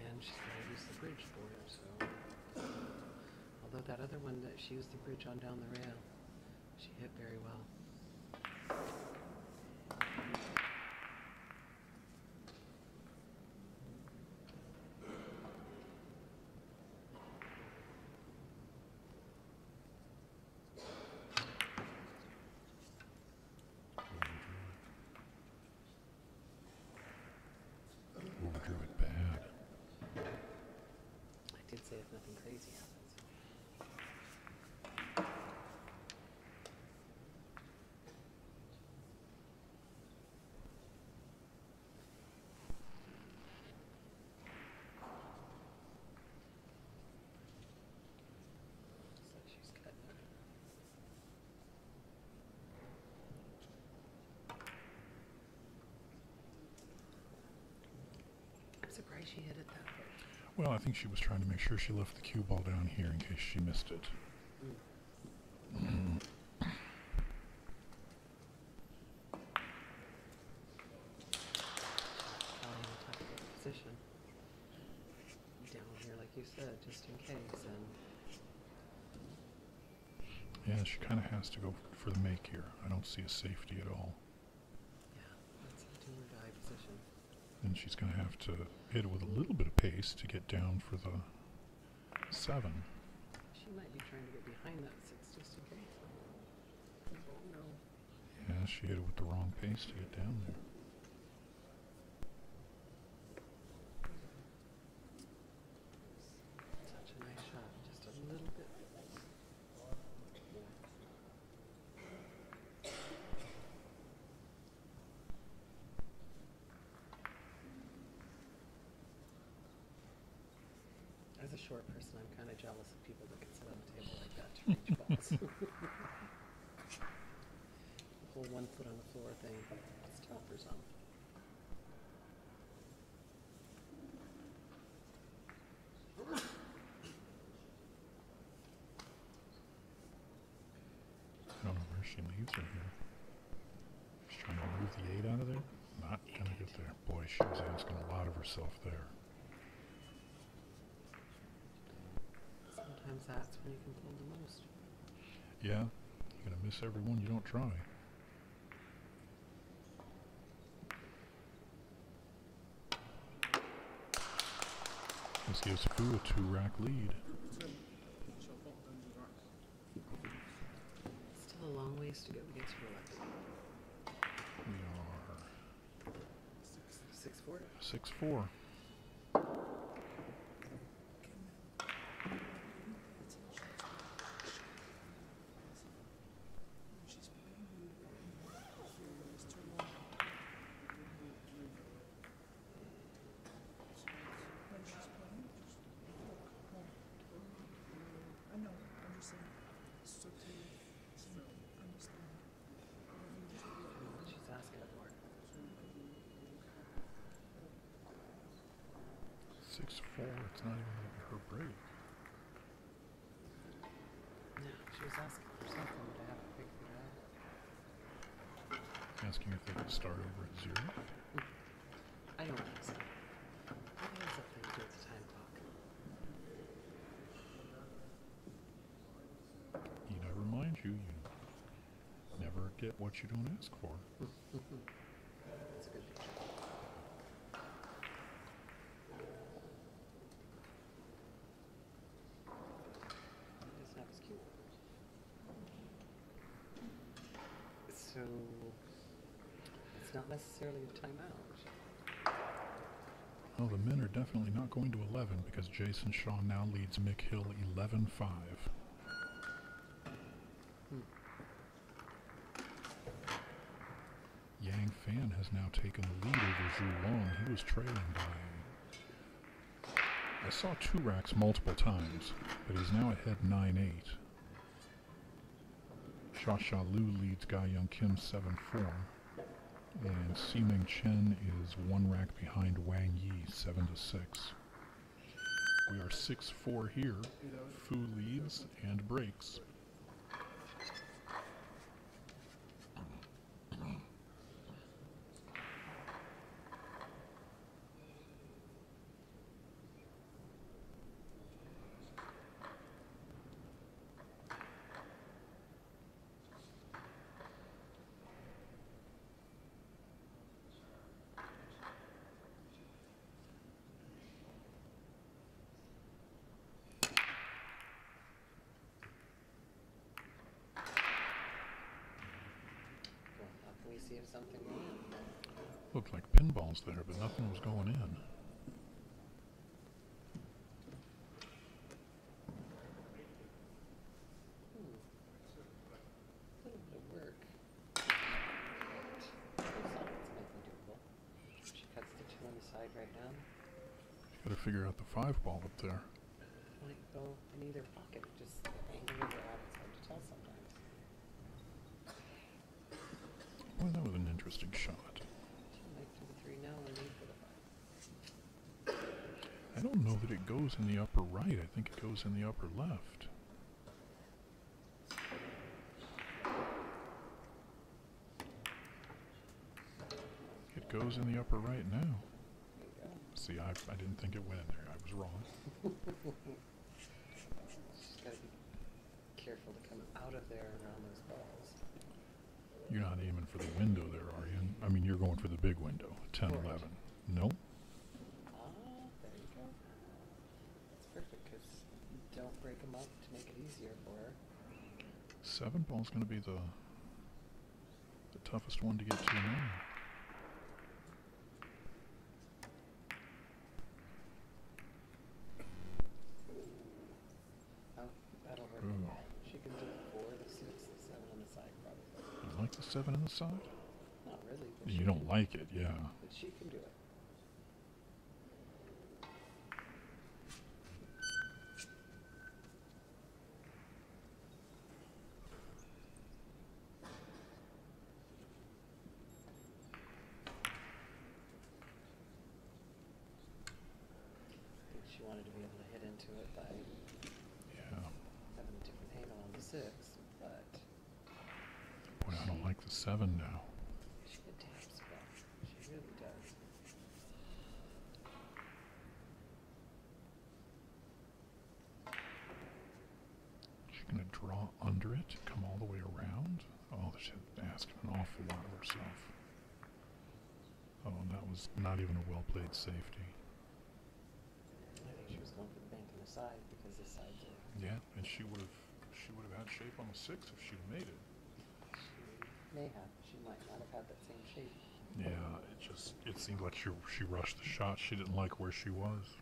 And she's going to use the bridge for it, so. Although that other one that she used the bridge on down the rail, she hit very well. Overdrew it bad. I did say if nothing crazy happens. Looks like she's cutting it. I'm surprised she hit it that way. Well, I think she was trying to make sure she left the cue ball down here in case she missed it. Probably in a tough position. Down here, like you said, just in case. And Yeah, she kind of has to go for the make here. I don't see a safety at all. yeah, that's a do or die position. And she's going to have to hit it with a little bit of pace to get down for the 7. She might be trying to get behind that 6 just in case. Oh no. Yeah, she hit it with the wrong pace to get down there. Such a nice shot. Just a little bit. As a short person, I'm kind of jealous of people that can sit on the table like that to reach balls. The whole 1 foot on the floor thing, it's tough for some. I don't know where she leaves her here. She's trying to move the 8 out of there. Not going to get there. Boy, she was asking a lot of herself there. Sometimes that's when you can pull the most. Yeah, you're going to miss every one you don't try. This gives Fu a 2-rack lead. Still a long ways to go against her left. We are 6-4. 6-4. 6-4. It's not even her break. No, she was asking for something, but I haven't figured it out. Asking if they could start over at 0. I don't think so. I think it's something to do with the time clock. Need I remind you, you never get what you don't ask for. That's a good picture. Doesn't have his cue. So it's not necessarily a timeout. Well, the men are definitely not going to 11 because Jason Shaw now leads Mick Hill 11-5. Yang Fan has now taken the lead over Zhu Long. He was trailing by... I saw 2 racks multiple times, but he's now ahead 9-8. Xia Xiaolu leads Ga Young Kim 7-4. And Ximeng Chen is 1 rack behind Wang Yi 7-6. We are 6-4 here. Fu leads and breaks. We see if something went in. Looked like pinballs there, but nothing was going in. A little bit of work. It's making doable. She cuts the 2 on the side right now. Gotta figure out the 5 ball up there. Might go in either pocket. Just the angle of the out, it's hard to tell sometimes. Well, that was an interesting shot. She might do the 3 now and leave for the 5. I don't know that it goes in the upper right. I think it goes in the upper left. It goes in the upper right now. There you go. See, I didn't think it went in there. I was wrong. Just gotta be careful to come out of there around those balls. You're not aiming for the window there, are you? I mean, you're going for the big window, 10, Correct. 11. No? There you go. That's perfect because you don't break them up to make it easier for her. 7 ball's going to be the toughest one to get to now. Oh, that'll work. Ooh. She can do the 4, the 6, the 7 on the side probably. You like the 7 on the side? Not really. But You she don't can- like it, yeah. But she can do it. I think she wanted to be able to hit into it by Yeah. having a different handle on the 6, but Boy, I don't like the 7 now. she adapts well. She really does. She's going to draw under it, come all the way around. Oh, she's asking an awful lot of herself. Oh, and that was not even a well-played safety. I think she was going for the bank on the side because the sides are. Yeah, and she would have had shape on the 6 if she'd made it. She may have. She might not have had that same shape. Yeah, it seemed like she rushed the shot. She didn't like where she was.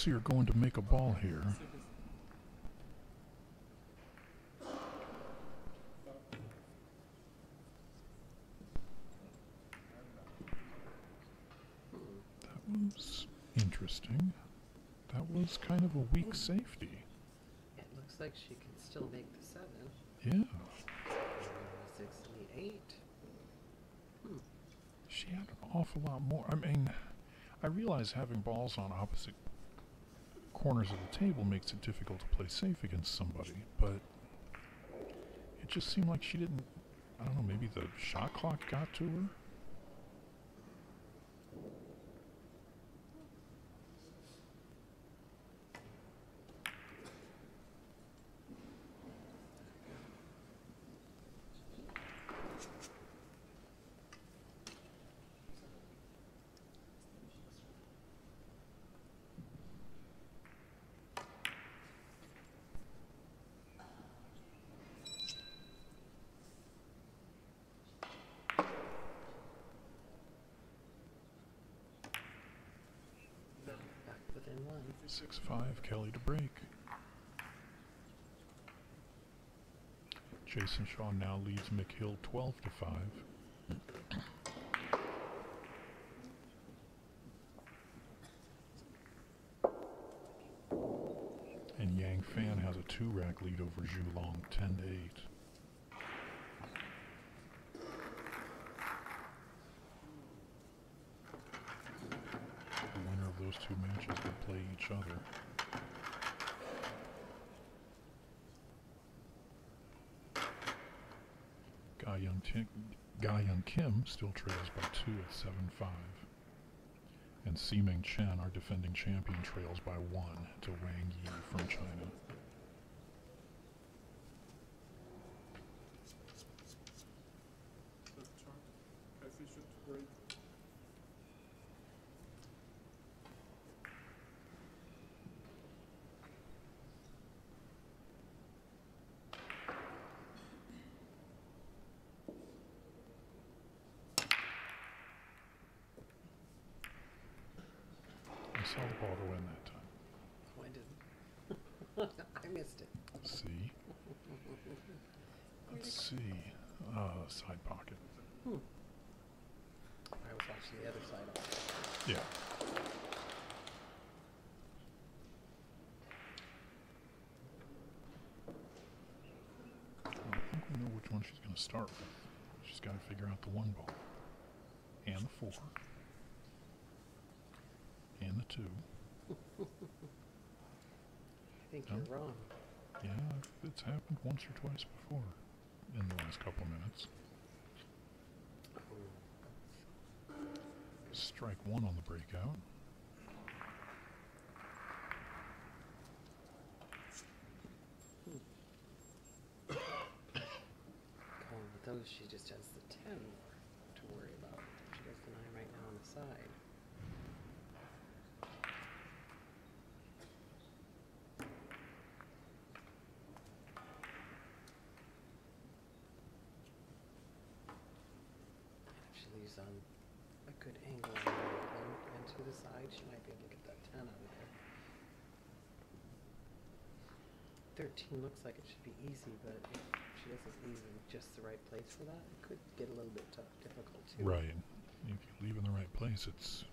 see her going to make a ball here. That was interesting. That was kind of a weak safety. It looks like she can still make the 7. Yeah. 6 and the 8. She had an awful lot more. I mean, I realize having balls on opposite corners of the table makes it difficult to play safe against somebody, but it just seemed like she didn't, I don't know, maybe the shot clock got to her? Back within 1. 6-5, Kelly to break. Jason Shaw now leads McHill 12-5. And Yang Fan has a 2-rack lead over Zhu Long, 10-8. The winner of those 2 matches will play each other. Ga Young Kim still trails by 2 at 7-5. And Ximeng Chen, our defending champion, trails by 1 to Wang Yi from China. I saw the ball go in that time. Oh, I didn't. I missed it. Let's see. Let's see. Side pocket. I was watching the other side of it. Yeah. Well, I think we know which one she's going to start with. She's got to figure out the 1 ball. And the 4. And the 2. I think you're wrong. Yeah, it's happened once or twice before in the last couple of minutes. Strike 1 on the breakout. With those, she just has the 10 more to worry about. She has the 9 right now on the side. She's on a good angle and to the side, she might be able to get that 10 out of there. 13 looks like it should be easy, but if she doesn't leave in just the right place for that, it could get a little bit difficult too. Right. If you leave in the right place, it's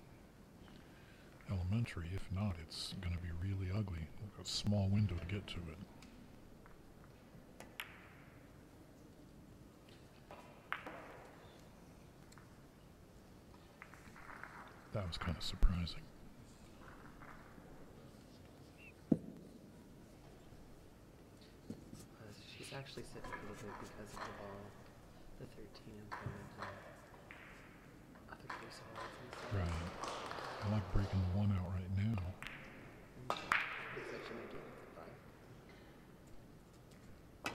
elementary. If not, it's going to be really ugly. A small window to get to it. That was kind of surprising. She's actually sitting a little bit because of the ball, the 13 in front of the other piece of balls on the side. Right. I like breaking the 1 out right now. Looks like she might get it for 5. Oh,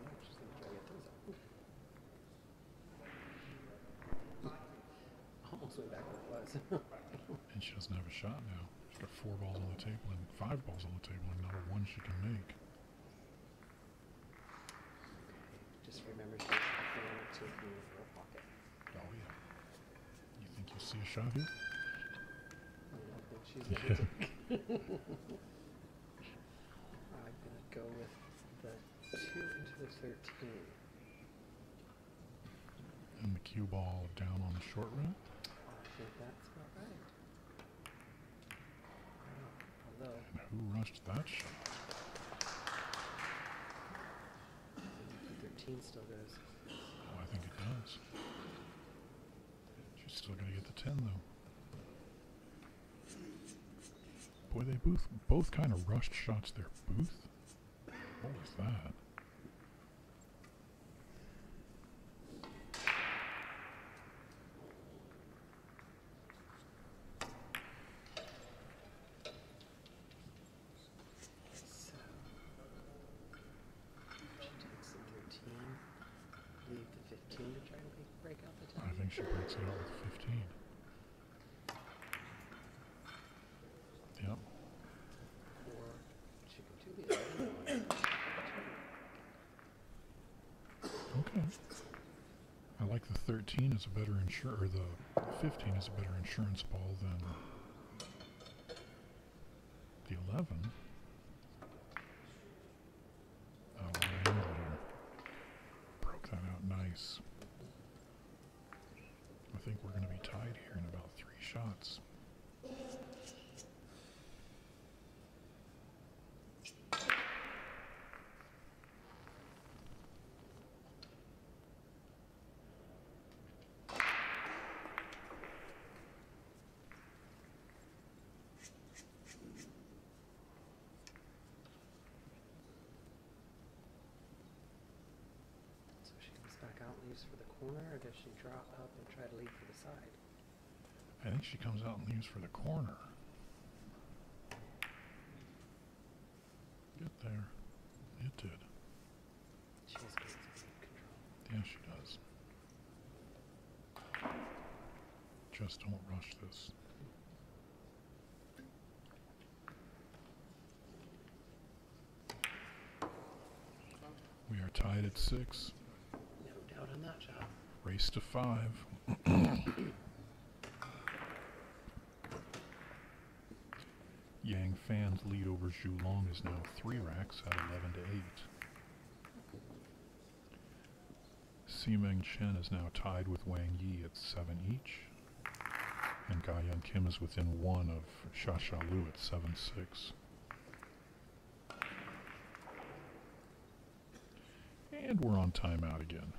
no, she's going to try to get those out. Almost went back where it was. And she doesn't have a shot now. She's got 4 balls on the table and 5 balls on the table and not a 1 she can make. Just remember she's going to take me with her pocket. Oh yeah. You think you see a shot here? I don't think she's going to take I'm gonna go with the 2 into the 13. And the cue ball down on the short rail. I think that's about right. Although, And who rushed that shot? the 13 still goes. Oh, I think it does. She's still gonna get the 10 though. Boy, they both kind of rushed shots there. Booth? What was that? So, she takes the 13, leave the 15 to try to break out the 10. I think she breaks it out with 15. Yep. Or she can do the 11 one. Okay. I like the 13 as a better or the 15 is a better insurance ball than the 11. Oh, what an angle here. Broke that out nice. I think we're going to be tied here in about 3 shots. So she comes back out and leaves for the corner, or does she draw up and try to lead for the side? I think she comes out and leaves for the corner. Get there. It did. She has great speed control. Yeah, she does. Just don't rush this. We are tied at 6. No doubt on that job. Race to 5. Yang Fan's lead over Zhu Long is now 3 racks at 11 to 8. Ximeng Chen is now tied with Wang Yi at 7 each. And Ga Yun Kim is within 1 of Xia Xiaolu at 7-6. And we're on timeout again.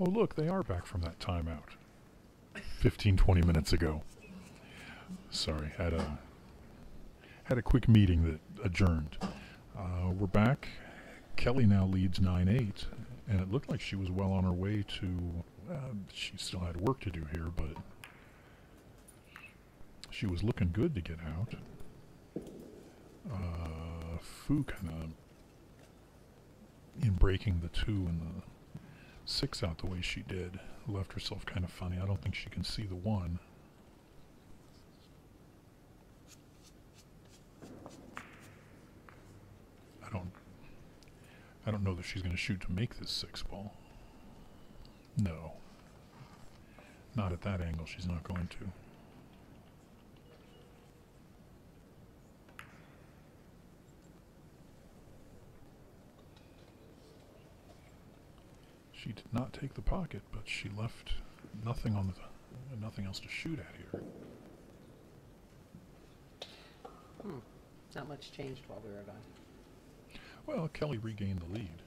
Oh, look, they are back from that timeout. 15, 20 minutes ago. Sorry, had a quick meeting that adjourned. We're back. Kelly now leads 9-8, and it looked like she was well on her way to... she still had work to do here, but she was looking good to get out. Fu kind of, in breaking the 2 and the 6 out the way she did, left herself kind of funny. I don't think she can see the 1. I don't know that she's going to shoot to make this 6 ball. No. Not at that angle, she's not going to. She did not take the pocket, but she left nothing on the nothing else to shoot at here. Not much changed while we were gone. Well, Kelly regained the lead.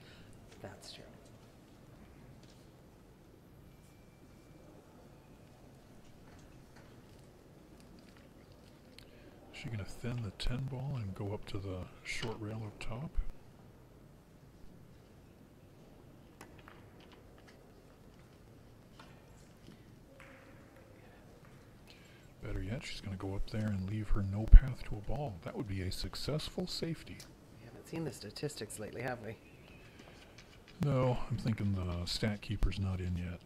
That's true. Is she going to thin the 10 ball and go up to the short rail up top? Better yet, she's going to go up there and leave her no path to a ball. That would be a successful safety. We haven't seen the statistics lately, have we? No, I'm thinking the stat keeper's not in yet.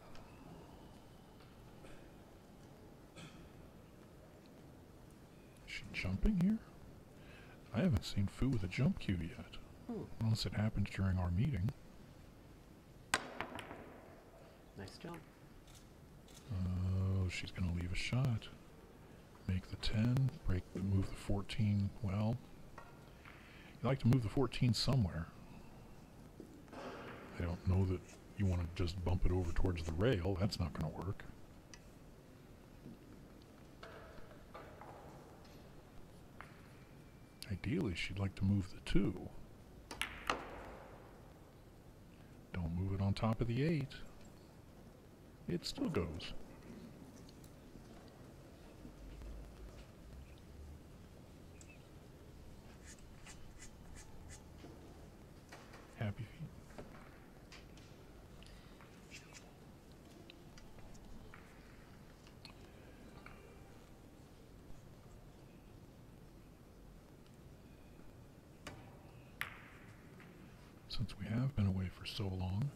Is she jumping here? I haven't seen Fu with a jump cue yet. Unless it happened during our meeting. Nice jump. Oh, she's going to leave a shot. Make the 10, move the 14. Well, you like to move the 14 somewhere. I don't know that you want to just bump it over towards the rail. That's not going to work. Ideally, she'd like to move the 2. Don't move it on top of the 8. It still goes. Happy feet. Since we have been away for so long,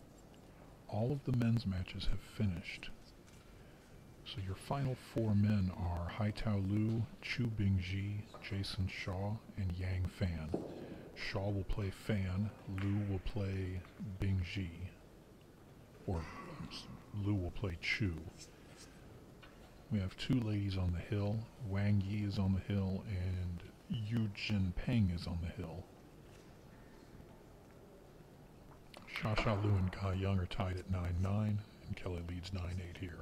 all of the men's matches have finished. So your final 4 men are Haitao Liu, Chu Bingji, Jason Shaw, and Yang Fan. Shaw will play Fan, Liu will play Bingji, or Liu will play Chu. We have 2 ladies on the hill. Wang Yi is on the hill, and Yu Jin Peng is on the hill. Sha Sha Liu and Ga Young are tied at 9-9, and Kelly leads 9-8 here.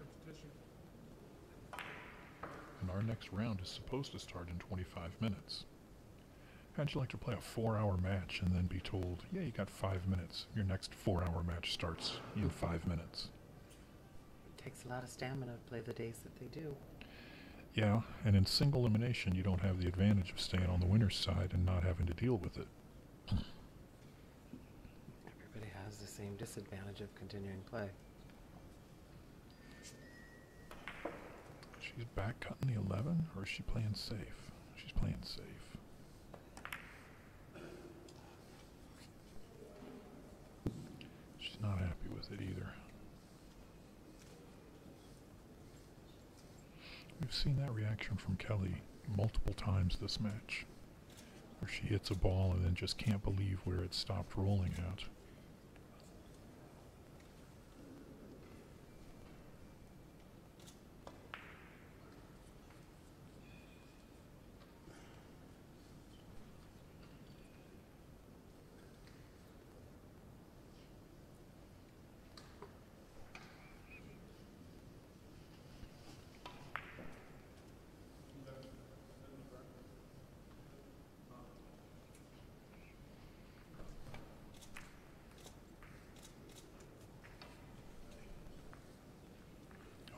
And our next round is supposed to start in 25 minutes. How'd you like to play a 4-hour match and then be told, yeah, you got 5 minutes. Your next 4-hour match starts in 5 minutes. It takes a lot of stamina to play the days that they do. Yeah, and in single elimination, you don't have the advantage of staying on the winner's side and not having to deal with it. Everybody has the same disadvantage of continuing play. She's back cutting the 11, or is she playing safe? She's playing safe. She's not happy with it either. We've seen that reaction from Kelly multiple times this match, where she hits a ball and then just can't believe where it stopped rolling at.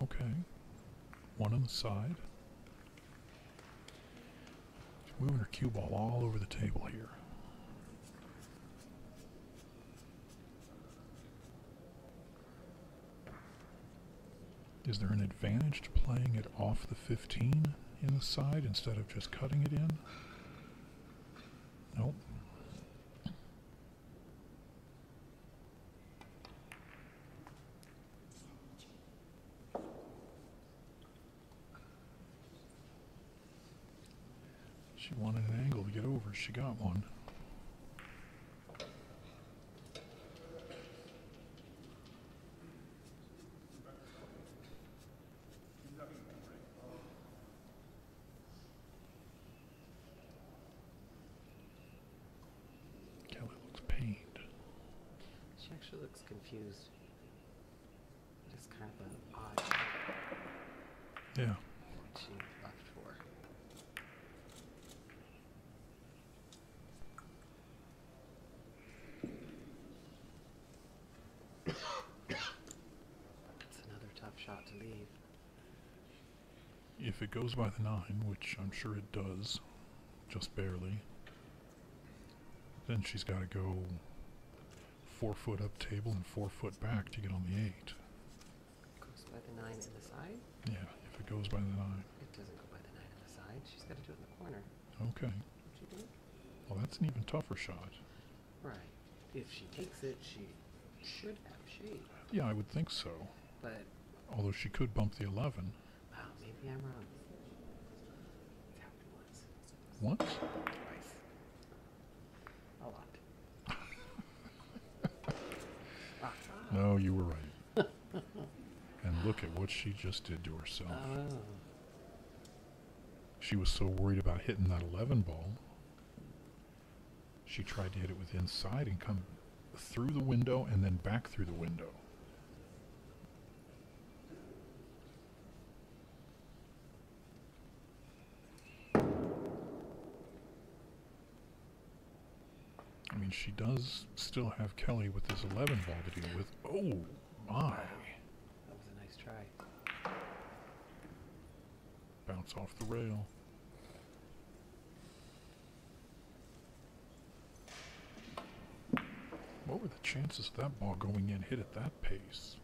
Okay. One on the side. She's moving her cue ball all over the table here. Is there an advantage to playing it off the 15 in the side instead of just cutting it in? Nope. She wanted an angle to get over. She got one. Kelly looks pained. She actually looks confused. Just kind of an odd Yeah. what she left for. It's another tough shot to leave. If it goes by the 9, which I'm sure it does, just barely, then she's got to go 4 foot up table and 4 foot back to get on the 8. Goes by the 9 in the side? Yeah, if it goes by the 9. It doesn't go by the 9 in the side. She's got to do it in the corner. Okay. Don't you think? Well, that's an even tougher shot. Right. If she takes it, she should have shape. Yeah, I would think so. But, Although she could bump the 11. wow, maybe I'm wrong. It's happened once. Once? Twice. A lot. Lots. No, you were right. And look at what she just did to herself. Oh. She was so worried about hitting that 11 ball. She tried to hit it with inside and come through the window and then back through the window. I mean, she does still have Kelly with this 11 ball to deal with. Oh, my. That was a nice try. Bounce off the rail. What were the chances of that ball going in hit at that pace?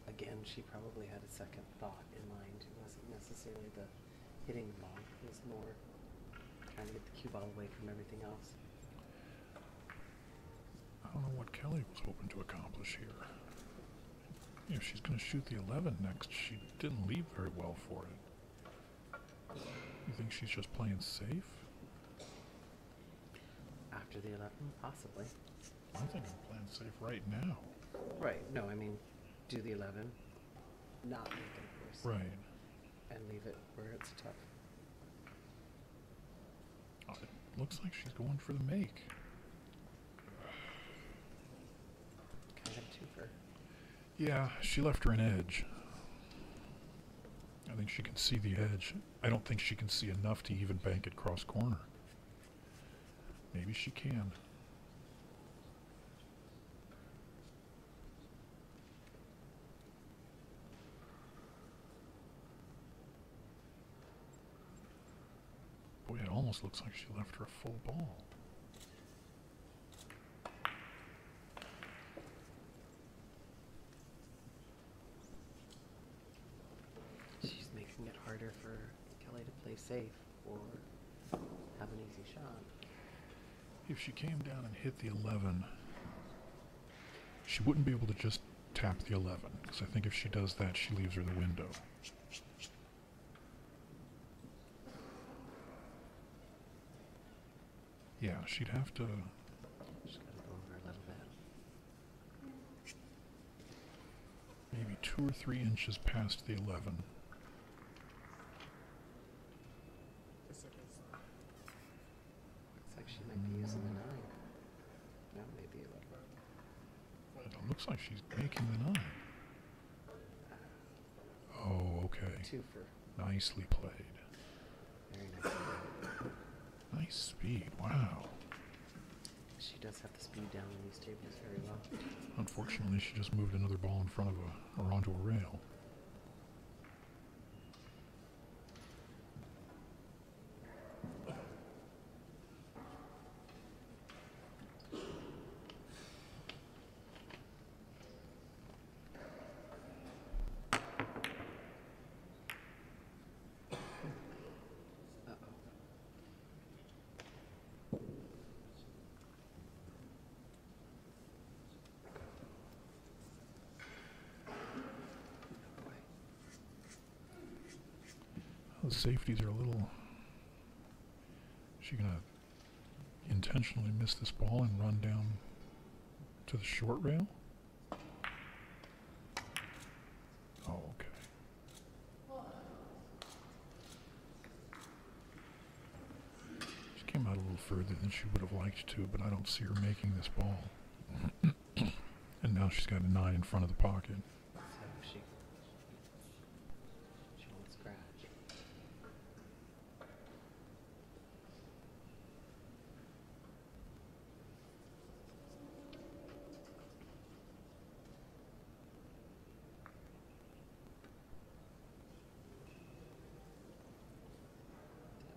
Again, she probably had a second thought in mind. It wasn't necessarily the hitting the ball. It was more trying to get the cue ball away from everything else. I don't know what Kelly was hoping to accomplish here. If she's going to shoot the 11 next, she didn't leave very well for it. You think she's just playing safe? After the 11, possibly. I think I'm playing safe right now. Right. No, I mean, do the 11, not make it worse. Right. And leave it where it's tough. Oh, it looks like she's going for the make. Kind of twofer. Yeah, she left her an edge. I think she can see the edge. I don't think she can see enough to even bank it cross corner. Maybe she can. Boy, it almost looks like she left her a full ball. She's making it harder for Kelly to play safe or have an easy shot. If she came down and hit the 11, she wouldn't be able to just tap the 11, because I think if she does that, she leaves her the window. Yeah, she'd have to... Just gotta go over a little bit. maybe 2 or 3 inches past the 11. Looks like she might be using the 9. No, maybe 11. It looks like she's making the 9. Oh, okay. Twofer. Nicely played. Very nicely done. Nice speed. Wow. She does have the speed down on these tables very well. Unfortunately, she just moved another ball in front of or onto a rail. The safeties are a little... Is she going to intentionally miss this ball and run down to the short rail? Oh, okay. She came out a little further than she would have liked to, but I don't see her making this ball. And now she's got a 9 in front of the pocket. So she won't scratch.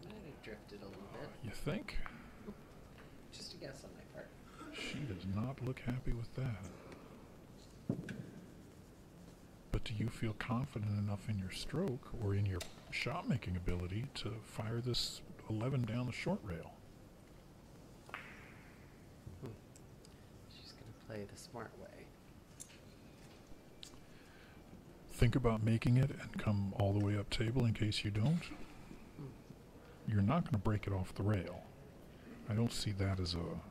That might have drifted a little bit. You think? Just a guess on my part. She does not look happy with that. But do you feel confident enough in your stroke or in your shot-making ability to fire this 11 down the short rail? She's going to play the smart way. Think about making it and come all the way up table in case you don't. You're not going to break it off the rail. I don't see that as a...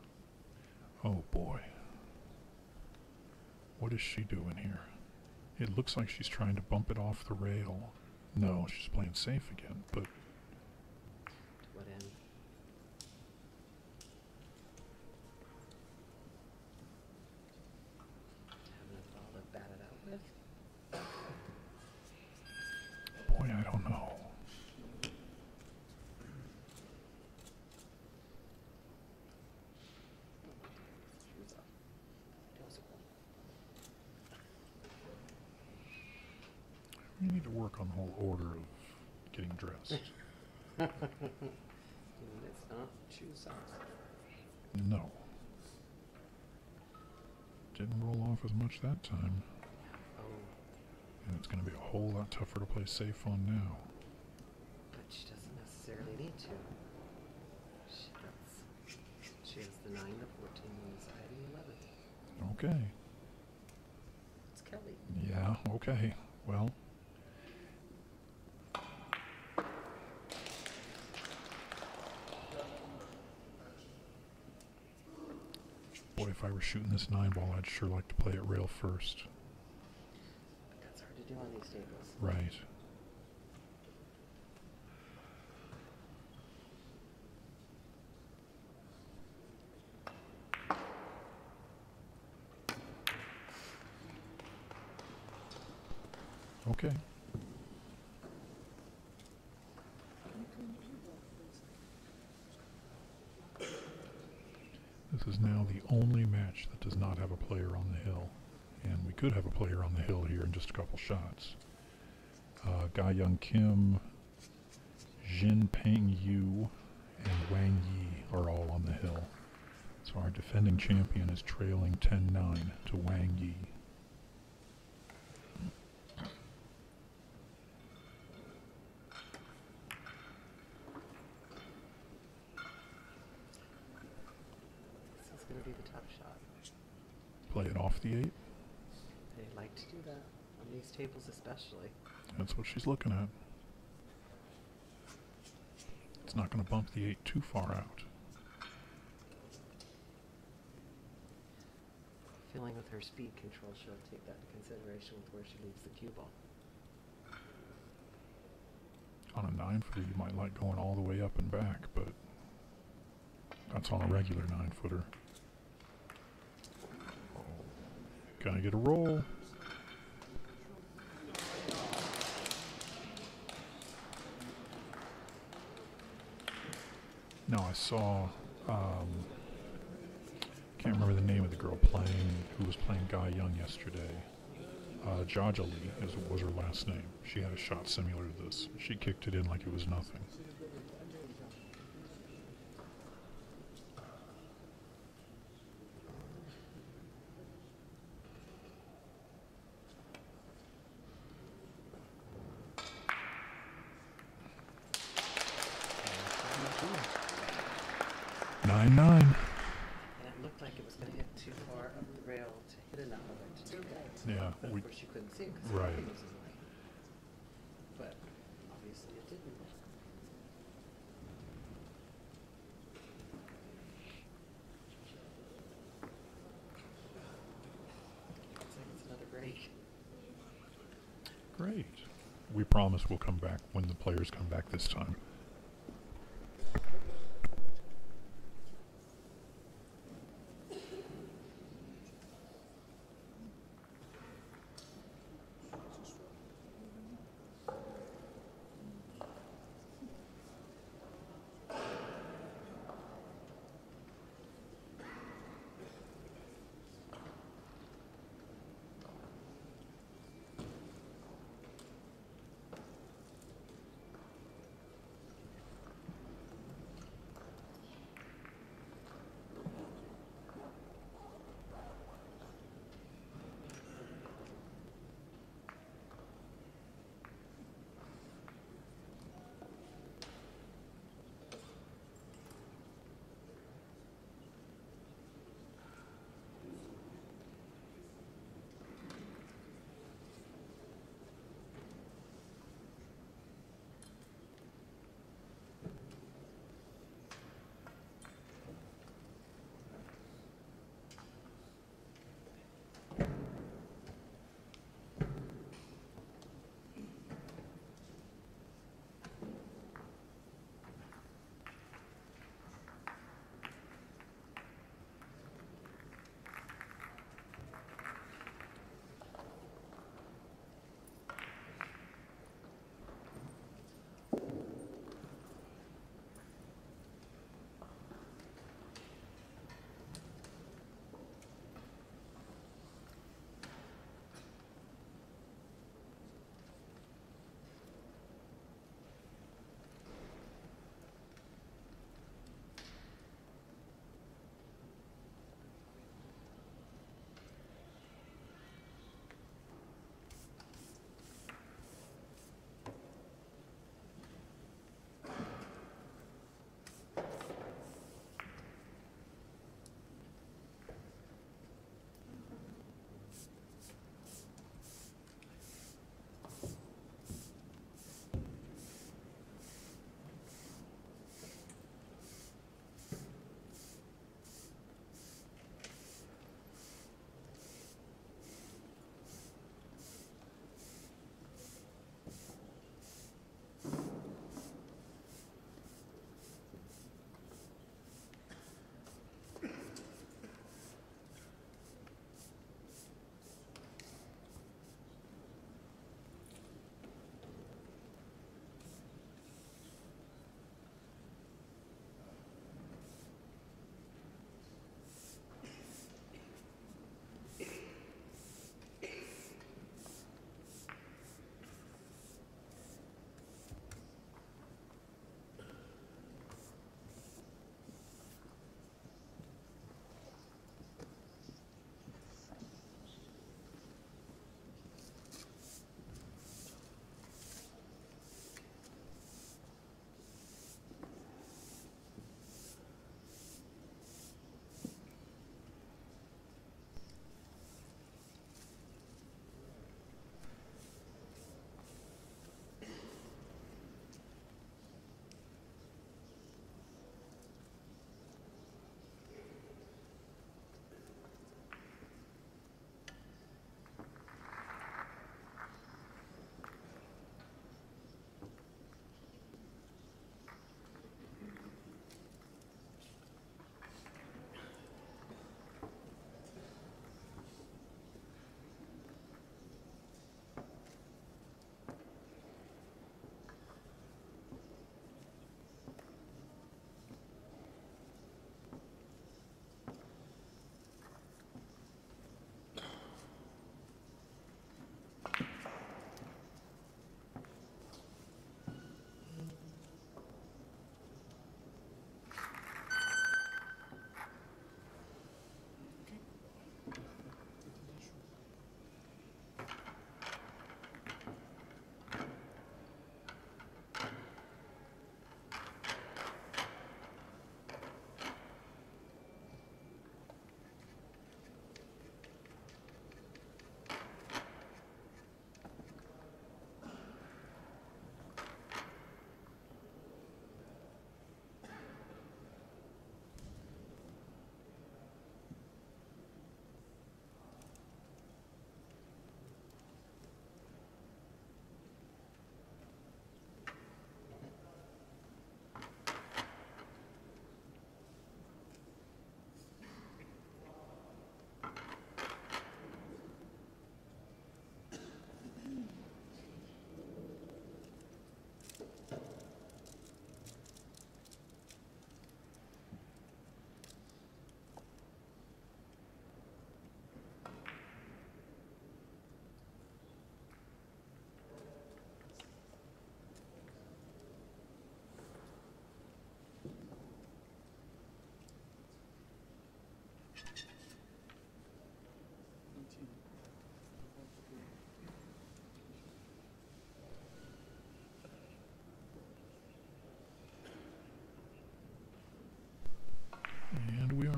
Oh boy. What is she doing here? It looks like she's trying to bump it off the rail. No, she's playing safe again, but... To what end? Having a ball to bat it out with? Boy, I don't know. Shoes off. Toes We need to work on the whole order of getting dressed. it's not shoe socks. No. Didn't roll off as much that time. Oh, And it's going to be a whole lot tougher to play safe on now. but she doesn't necessarily need to. She has the 9, the 14 on the side, and the 11. Okay. It's Kelly. Yeah, okay. Well. Boy, if I were shooting this 9 ball, I'd sure like to play it rail first. But that's hard to do on these tables. Right. Okay. This is now the only match that does not have a player on the hill. And we could have a player on the hill here in just a couple shots. Ga Young Kim, Jin Peng Yu, and Wang Yi are all on the hill. So our defending champion is trailing 10-9 to Wang Yi. This is going to be the tough shot. Play it off the 8. They like to do that, on these tables especially. That's what she's looking at. It's not going to bump the 8 too far out. Feeling with her speed control, she'll take that into consideration with where she leaves the cue ball. On a 9-footer, you might like going all the way up and back, but that's on a regular 9-footer. Gotta get a roll. No, I saw, can't remember the name of the girl who was playing Guy Young yesterday. Jajali was her last name. She had a shot similar to this. She kicked it in like it was nothing. Nine. And it looked like it was going to hit too far up the rail to hit enough of it to do that. Yeah, But of course you couldn't see it because right. the was in the way. But obviously it didn't. Looks like it's another break. Great. We promise we'll come back when the players come back this time.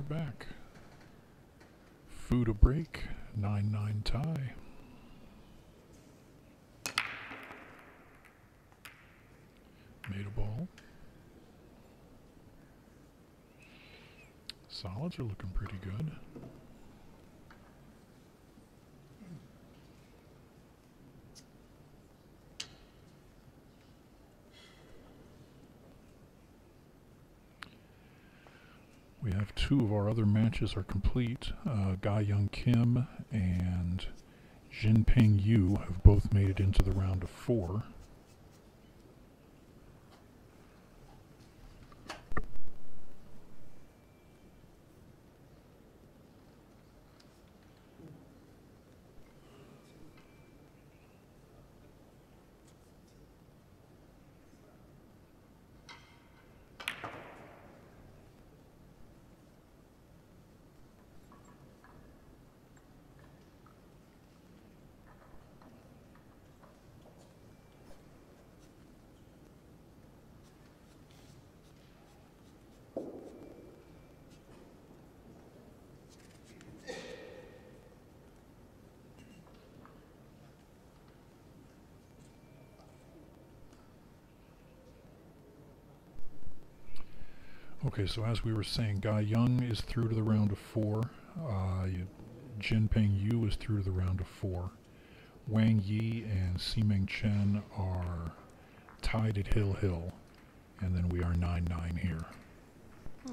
back. Food a break. 9-9 tie. Made a ball. Solids are looking pretty good. We have two of our other matches are complete. Ga Young Kim and Jinping Yu have both made it into the round of 4. Okay, so as we were saying, Ga Young is through to the round of 4. Jinping Yu is through to the round of 4. Wang Yi and Ximeng Chen are tied at Hill. And then we are 9-9 here. I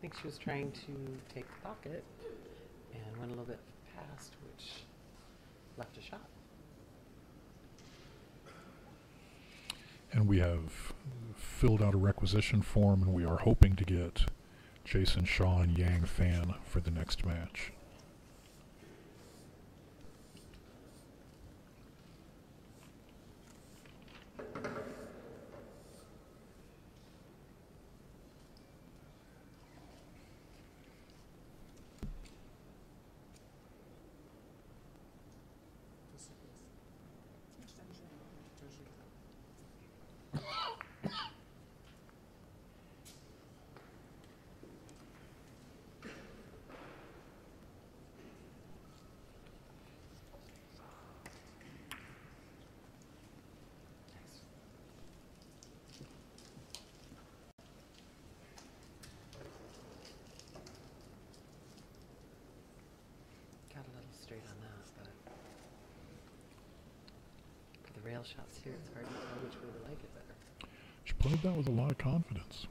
think she was trying to take the pocket and went a little bit past, which left a shot. And we have filled out a requisition form, and we are hoping to get Jason Shaw and Yang Fan for the next match. Got a little straight on that, but for the rail shots here, it's hard to tell which way to like it better. She played that with a lot of confidence.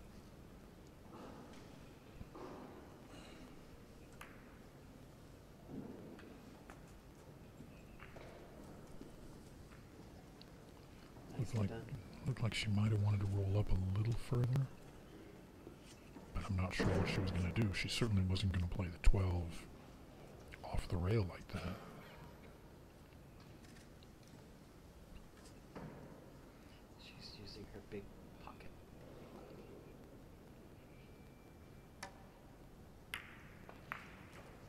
Looked like she might have wanted to roll up a little further, but I'm not sure what she was going to do. She certainly wasn't going to play the 12 off the rail like that. She's using her big pocket.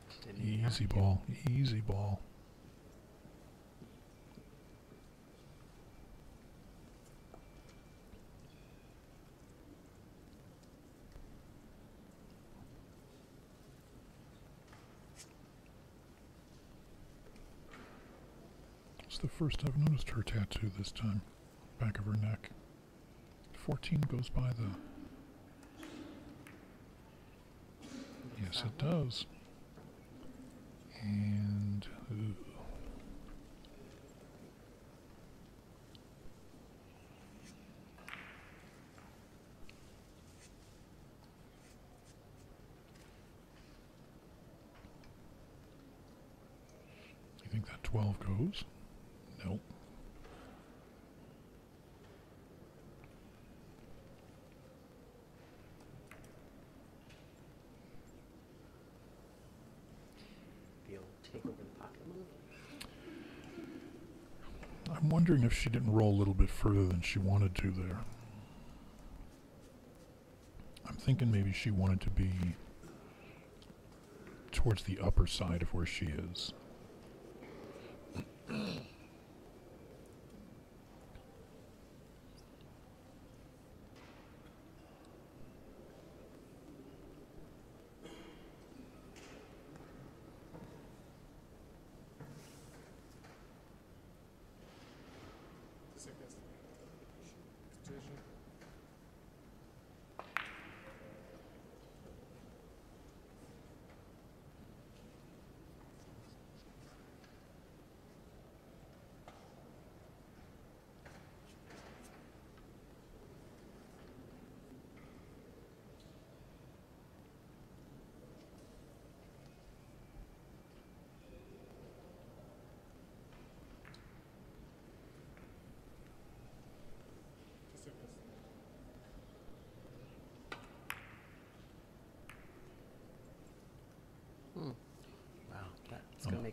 She didn't even Easy have to. ball, easy ball. It's the first I've noticed her tattoo this time. Back of her neck. 14 goes by the... Yes, it does. And... Ooh. You think that 12 goes? Nope. The old take over the pocket move. I'm wondering if she didn't roll a little bit further than she wanted to there. I'm thinking maybe she wanted to be towards the upper side of where she is.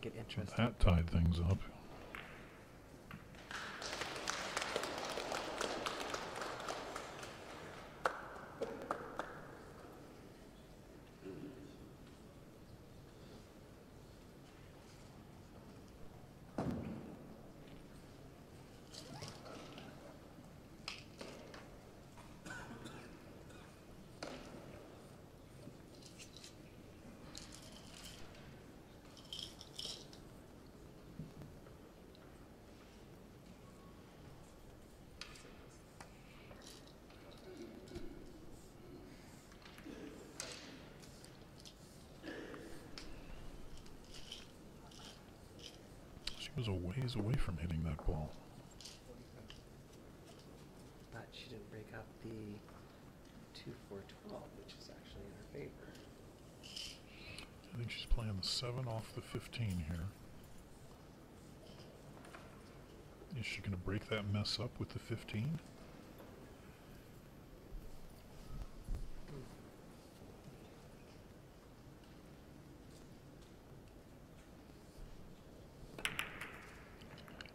make it interesting. That tied things up. Was a ways away from hitting that ball. But she didn't break up the 2-4-12, which is actually in her favor. I think she's playing the 7 off the 15 here. Is she going to break that mess up with the 15?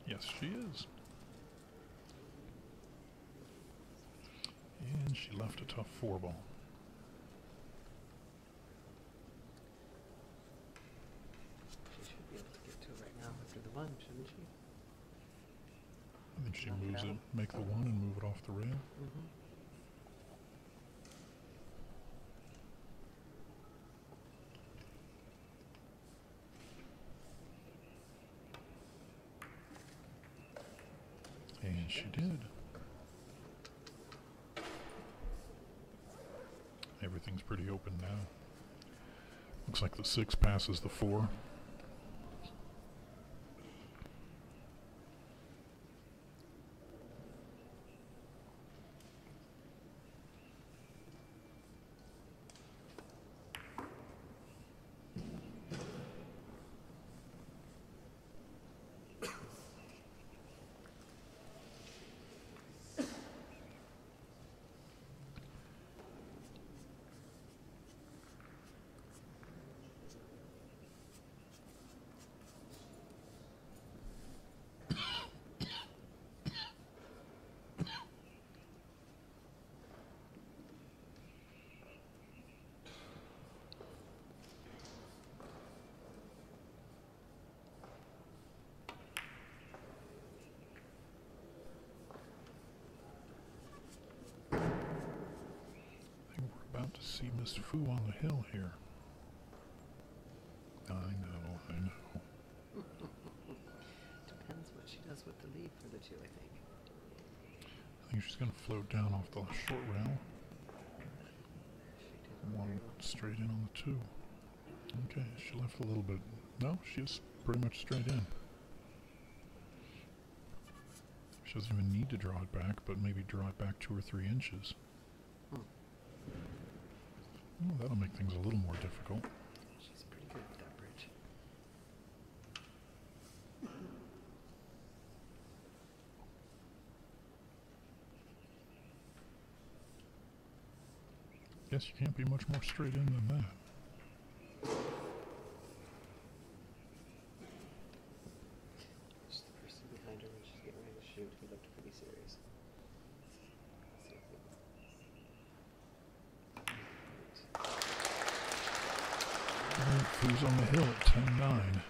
Yes, she is. And she left a tough 4 ball. She should be able to get to it right now after the 1, shouldn't she? I think she Knock it moves it, out. make the 1 and move it off the rail. Mm-hmm. And she did. Everything's pretty open now. Looks like the 6 passes the 4. About to see Miss Fu on the hill here. I know. Depends what she does with the lead for the 2, I think. I think she's going to float down off the short rail. She did 1 very well. straight in on the 2. Okay, she left a little bit. No, she's pretty much straight in. She doesn't even need to draw it back, but maybe draw it back 2 or 3 inches. Oh, that'll make things a little more difficult. She's pretty good with that bridge. Guess you can't be much more straight in than that. Just the person behind her when she's getting ready to shoot, he looked pretty serious. Alright, Fu's on the hill at 10-9.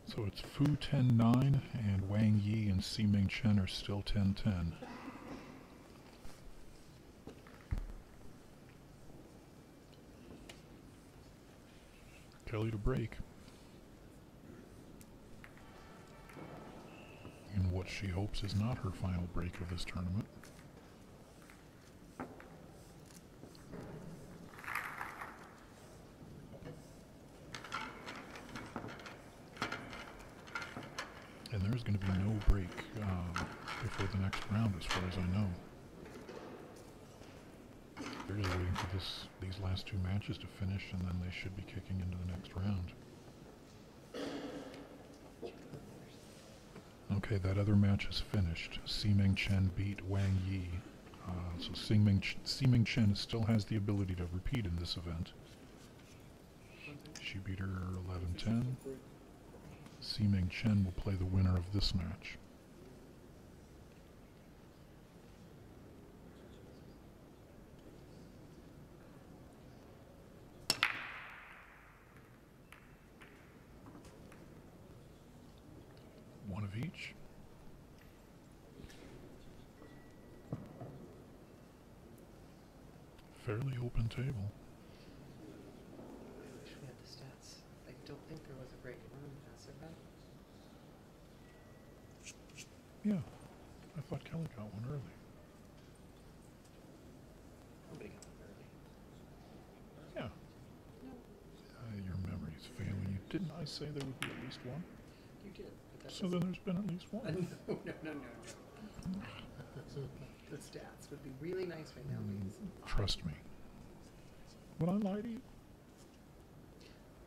So it's Fu 10-9, and Wang Yi and Ximing Chen are still 10-10. Kelly to break. In what she hopes is not her final break of this tournament. And there's going to be no break before the next round, as far as I know. They're just waiting for these last 2 matches to finish, and then they should be kicking into the next round. Okay, that other match is finished. Ximing Chen beat Wang Yi So Ximing Chen still has the ability to repeat in this event. She beat her 11-10. Ximing Chen will play the winner of this match. One of each. Fairly open table. I wish we had the stats. I don't think there was a break run pass or that. Yeah, I thought Kelly got one early. Nobody got one early. Yeah. No, Your memory's failing you. Didn't I say there would be at least one? you did. But that So then there's been at least one. no. The stats would be really nice right now, please. Trust me. Would I lie to you?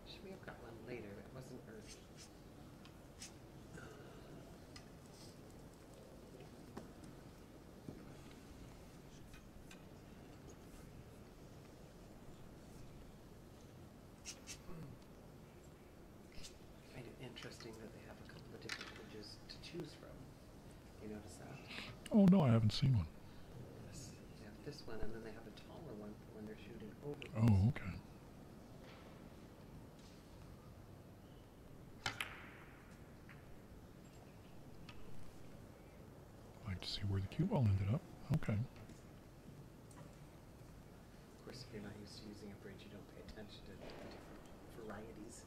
She may have got one later, but it wasn't early. I find it interesting that they have a couple of different bridges to choose from. You notice that? Oh no, I haven't seen one. Yes. They have this one, and then they have a taller one for when they're shooting over. Oh, okay. Like to see where the cue ball ended up. Okay. Of course, if you're not used to using a bridge, you don't pay attention to different varieties.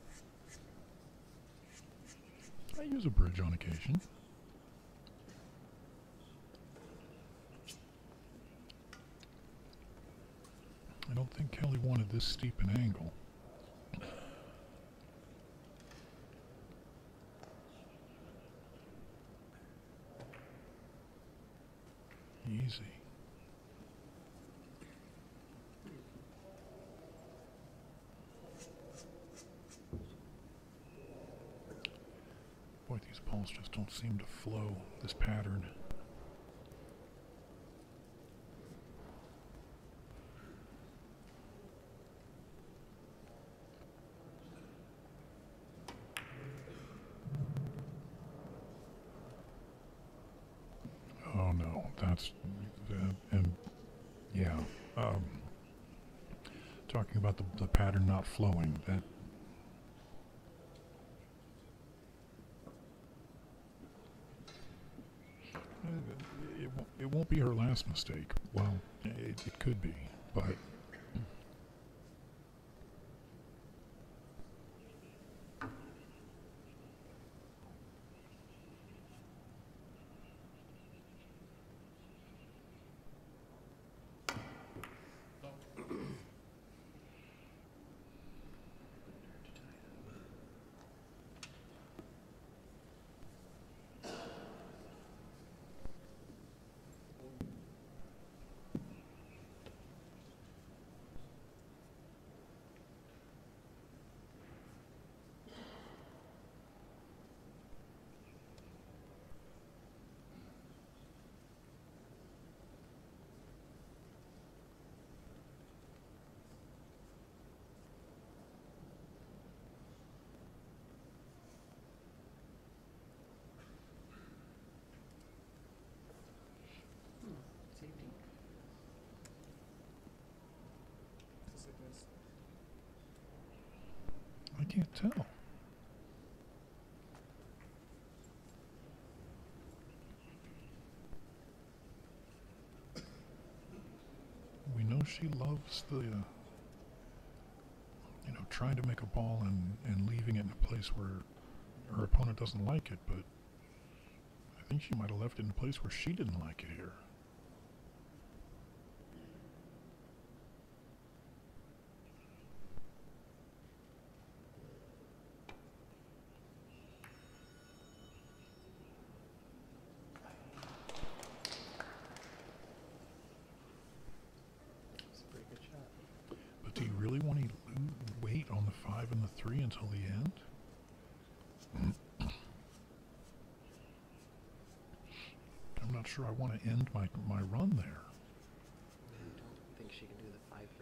I use a bridge on occasion. I don't think Kelly wanted this steep an angle. Easy. Boy, these balls just don't seem to flow, this pattern. Oh no, that's, and yeah, talking about the pattern not flowing, that, it won't be her last mistake. Well, it could be, but Safety. I can't tell. We know she loves the, trying to make a ball and leaving it in a place where her opponent doesn't like it, but I think she might have left it in a place where she didn't like it here. It's a pretty good shot. But do you really want to wait on the 5 and the 3 until the end? I'm not sure I want to end my run there.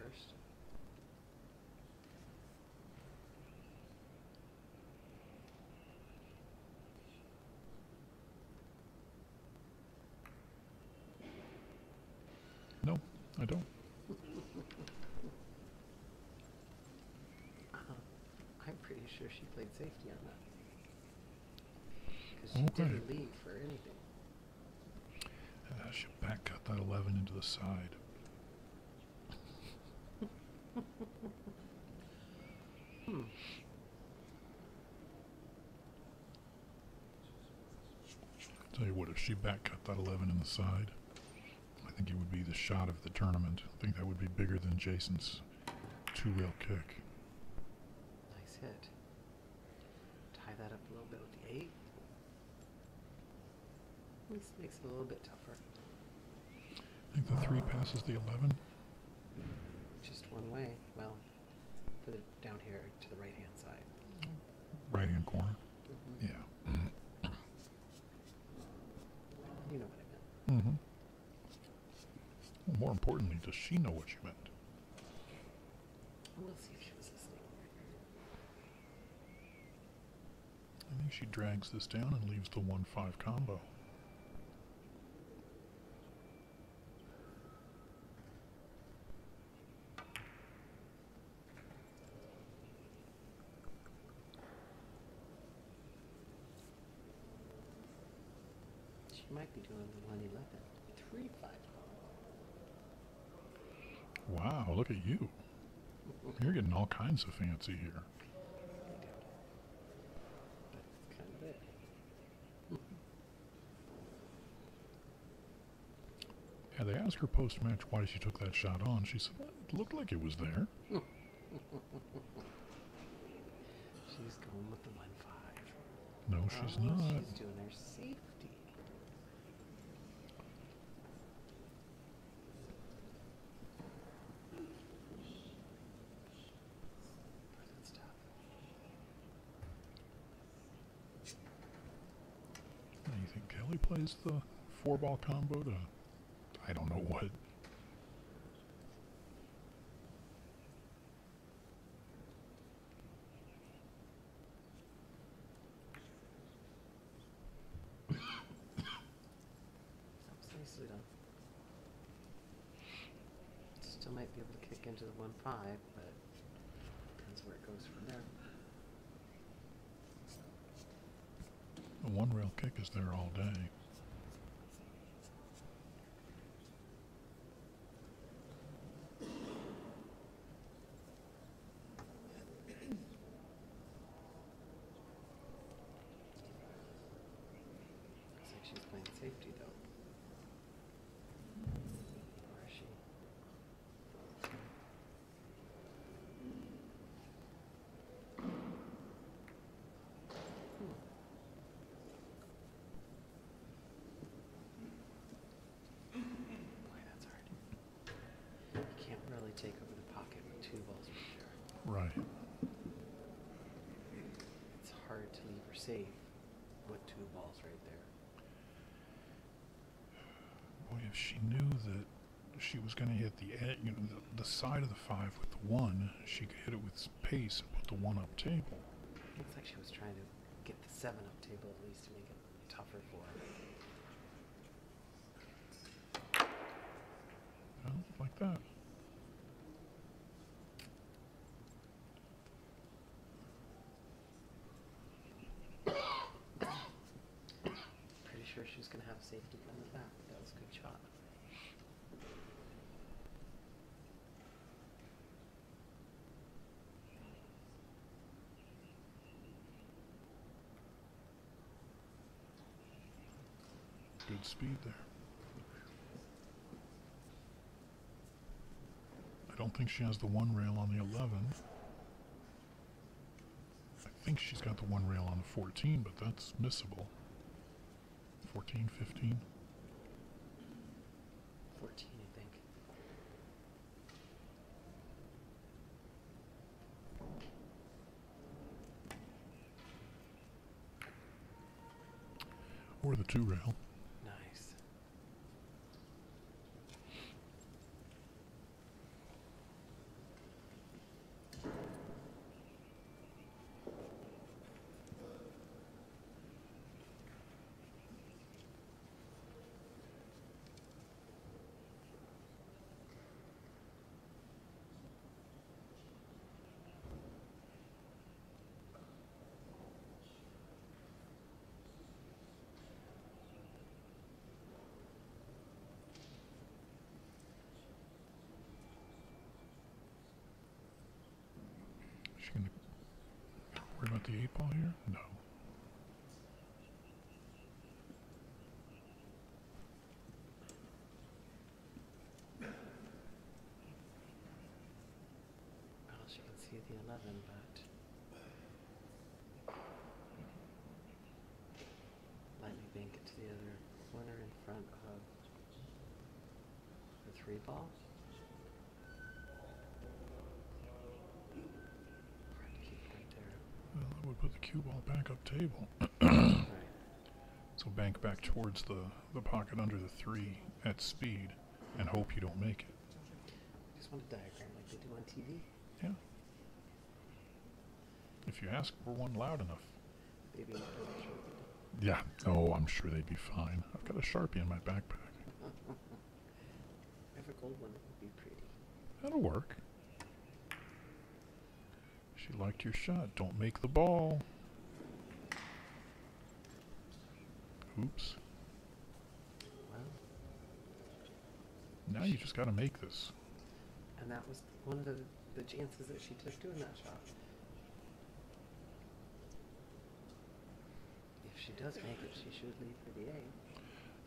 first. No, I don't. I'm pretty sure she played safety on that. Because she didn't leave for anything. She back cut that 11 into the side. Tell you what, if she back cut that 11 in the side, I think it would be the shot of the tournament. I think that would be bigger than Jason's 2-rail kick. Nice hit. Tie that up a little bit with the 8. This makes it a little bit tougher. I think the 3 passes the 11. Just one way. Well, put it down here to the right-hand side. Right-hand corner. Mm-hmm. Yeah. You know what I meant. Mm-hmm. Well, more importantly, does she know what you meant? We'll see if she was listening. I think she drags this down and leaves the 1-5 combo. She might be doing the 111. 3-5. Wow, look at you. You're getting all kinds of fancy here. I doubt it. But it's kind of it. Yeah, they asked her post-match why she took that shot on. She said, well, it looked like it was there. She's going with the 1-5. No, she's not. She's doing her safety. That's tough. Now, you think Kelly plays the 4-ball combo to, I don't know what. Sounds nicely done. Still might be able to kick into the 1-5, but depends where it goes from there. The 1-rail kick is there all day. Looks like she's playing safety though. Or is she? Boy, that's hard. You can't really take over the pocket with 2 balls right there. Right. It's hard to leave her safe with 2 balls right there. Boy, if she knew that she was going to hit the the side of the 5 with the 1, she could hit it with pace and put the 1 up table. Looks like she was trying to get the 7 up table at least to make it tougher for her. Well, like that. Pretty sure she was going to have safety from the back. That was a good shot. Good speed there. I don't think she has the 1-rail on the 11. I think she's got the 1-rail on the 14, but that's missable. 14, 15. 14, I think. Or the 2-rail. Nice. gonna worry about the 8 ball here? No. Well, she can see the 11, but lightly bank it to the other corner in front of the 3 ball. Hard to keep right there. Well, that would put the cue ball back up table. Right. So bank back towards the pocket under the 3 at speed and hope you don't make it. Just want a diagram like they do on TV. Yeah. If you ask for one loud enough. Maybe not sure. Yeah. Oh, I'm sure they'd be fine. I've got a Sharpie in my backpack. I have a gold one that would be pretty. That'll work. She liked your shot. Don't make the ball. Oops. Well, Now you just got to make this. and that was one of the chances that she took doing that shot. If she does make it, she should leave for the A.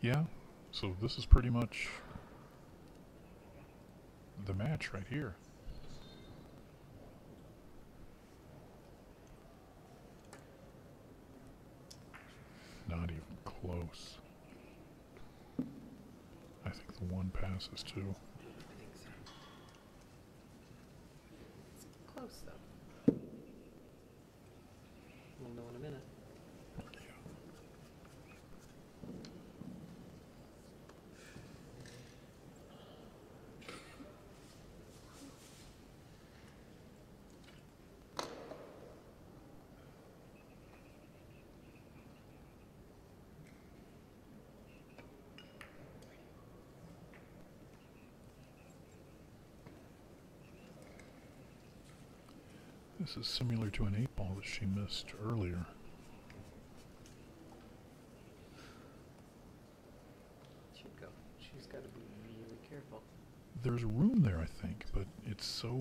Yeah. So this is pretty much the match right here. Not even close. I think the 1 passes too. I think so. It's close though. We'll know in a minute. This is similar to an 8 ball that she missed earlier. Should go. She's got to be really careful. There's room there, I think, but it's so,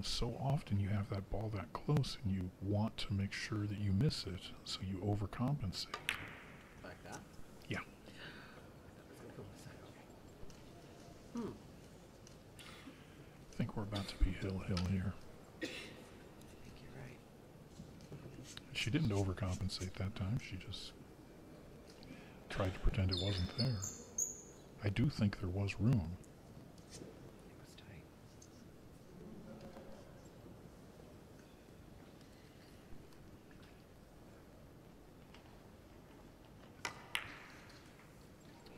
so often you have that ball that close and you want to make sure that you miss it, so you overcompensate. Like that? Yeah. I think we're about to be hill here. I think you're right. She didn't overcompensate that time. She just tried to pretend it wasn't there. I do think there was room. It was tight.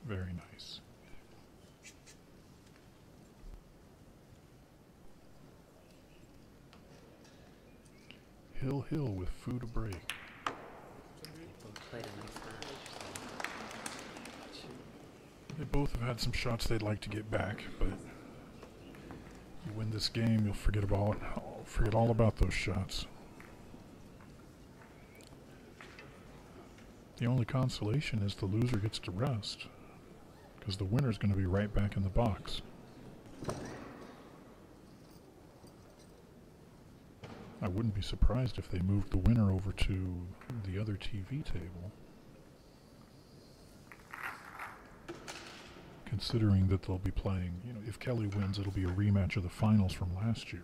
Very nice. Hill with food a break. Both played a nice match. They both have had some shots they'd like to get back, but you win this game, you'll forget all about those shots. The only consolation is the loser gets to rest, because the winner's going to be right back in the box. I wouldn't be surprised if they moved the winner over to the other TV table. Considering that they'll be playing, if Kelly wins, it'll be a rematch of the finals from last year.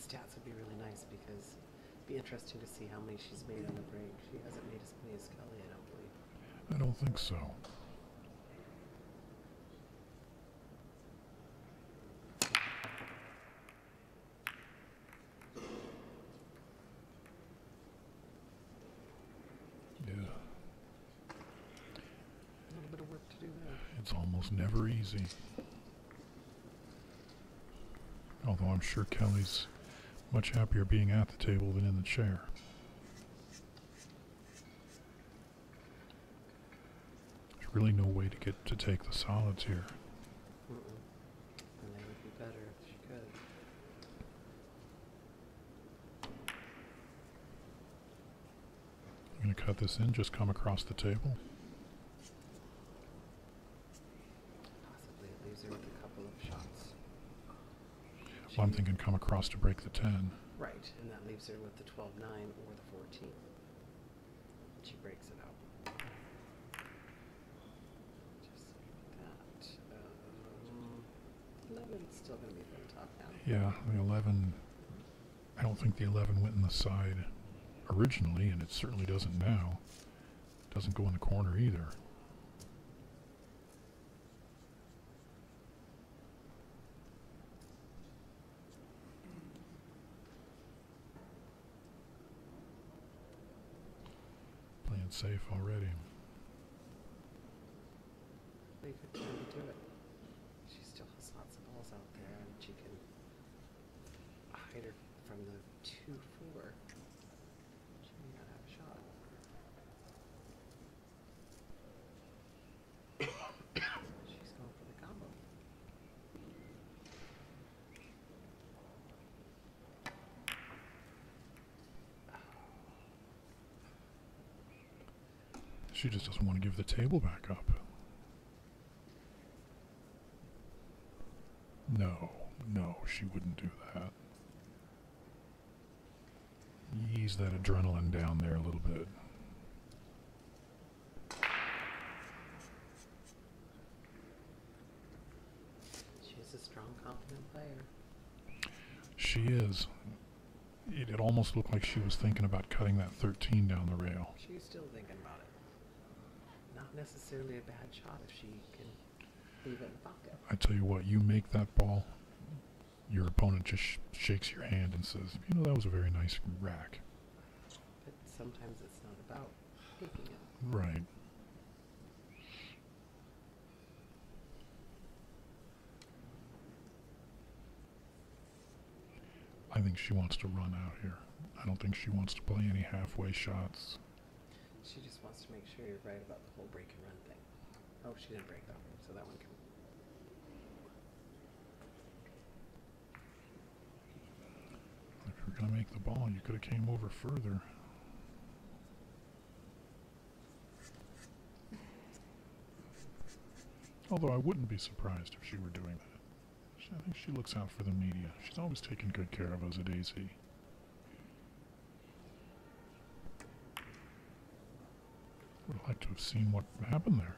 Stats would be really nice because it'd be interesting to see how many she's made on the break. She hasn't made as many as Kelly, I don't believe. I don't think so. It's almost never easy. Although I'm sure Kelly's much happier being at the table than in the chair. There's really no way to get to take the solids here. And they would be better if she could. I'm going to cut this in, just come across the table. Possibly it leaves her with a couple of shots. Well, I'm thinking come across to break the 10. Right, and that leaves her with the 12-9 or the 14. She breaks it out. Just like that. 11's still going to be the top now. Yeah, the 11, I don't think the 11 went in the side originally, and it certainly doesn't now. It doesn't go in the corner either. Playing safe already. Pretty good time to do it. She still has lots of balls out there, and she can hide her from the 2-4. She may not have a shot. She's going for the combo. She just doesn't want to give the table back up. No, no, she wouldn't do that. Ease that adrenaline down there a little bit. She's a strong, confident player. She is. It almost looked like she was thinking about cutting that 13 down the rail. She's still thinking about it. Not necessarily a bad shot if she can leave it in pocket. I tell you what, you make that ball, your opponent just shakes your hand and says, you know, that was a very nice rack. But sometimes it's not about taking it. Right. I think she wants to run out here. I don't think she wants to play any halfway shots. She just wants to make sure you're right about the whole break and run thing. Oh, she didn't break that one, so that one can... If you're going to make the ball, you could have came over further. Although I wouldn't be surprised if she were doing that. I think she looks out for the media. She's always taken good care of us at AZ. Would have liked to have seen what happened there.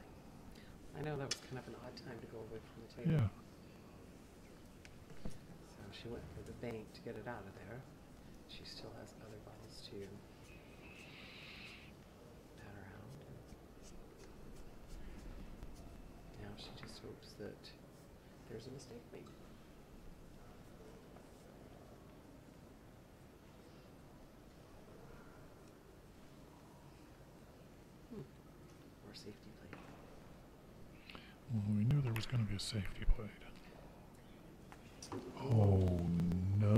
I know that was kind of an odd time to go away from the table. Yeah. So she went for the bank to get it out of there. She still has other balls to pat around. Now she just hopes that there's a mistake made. Or safety plate. Well, we knew there was going to be a safety plate. Oh, no. I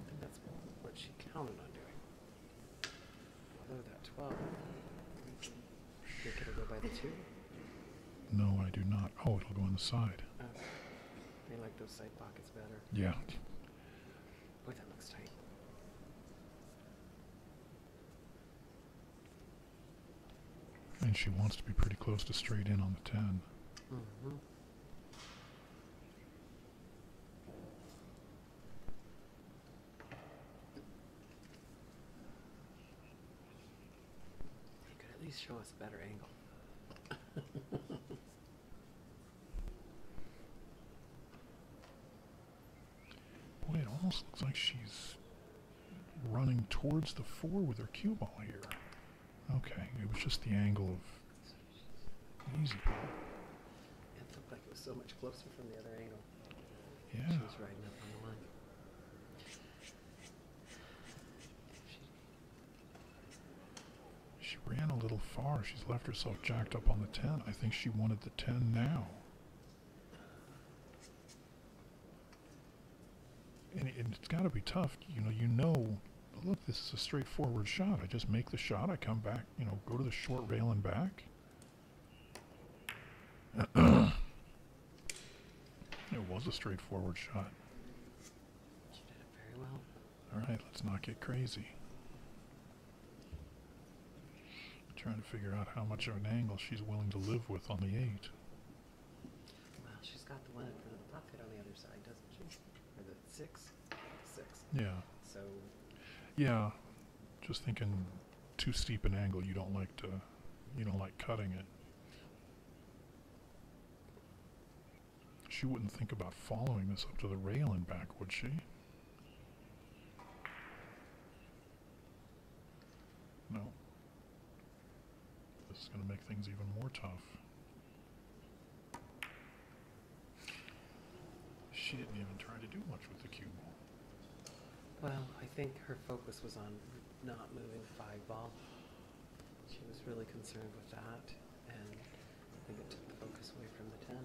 think that's what she counted on doing. Although that 12, think it'll go by the 2? No, I do not. Oh, it'll go on the side. I like those side pockets better. Yeah. Boy, that looks tight. And she wants to be pretty close to straight in on the 10. Mm-hmm. You could at least show us a better angle. Boy, it almost looks like she's running towards the 4 with her cue ball here. Okay, it was just the angle of easy ball. It looked like it was so much closer from the other angle. Yeah. She was riding up on the line. She ran a little far. She's left herself jacked up on the 10. I think she wanted the 10 now. And it's got to be tough. You know, look, this is a straightforward shot. I just make the shot. I come back, go to the short rail and back. It was a straightforward shot. She did it very well. All right, let's not get crazy. Trying to figure out how much of an angle she's willing to live with on the 8. Well, she's got the one in front of the pocket on the other side, doesn't she? Or the 6? 6. Yeah. So. Yeah. Just thinking too steep an angle, you don't like cutting it. She wouldn't think about following this up to the rail and back, would she? No. This is going to make things even more tough. She didn't even try to do much with the cue ball. Well, I think her focus was on not moving the 5 ball. She was really concerned with that, and I think it took the focus away from the 10.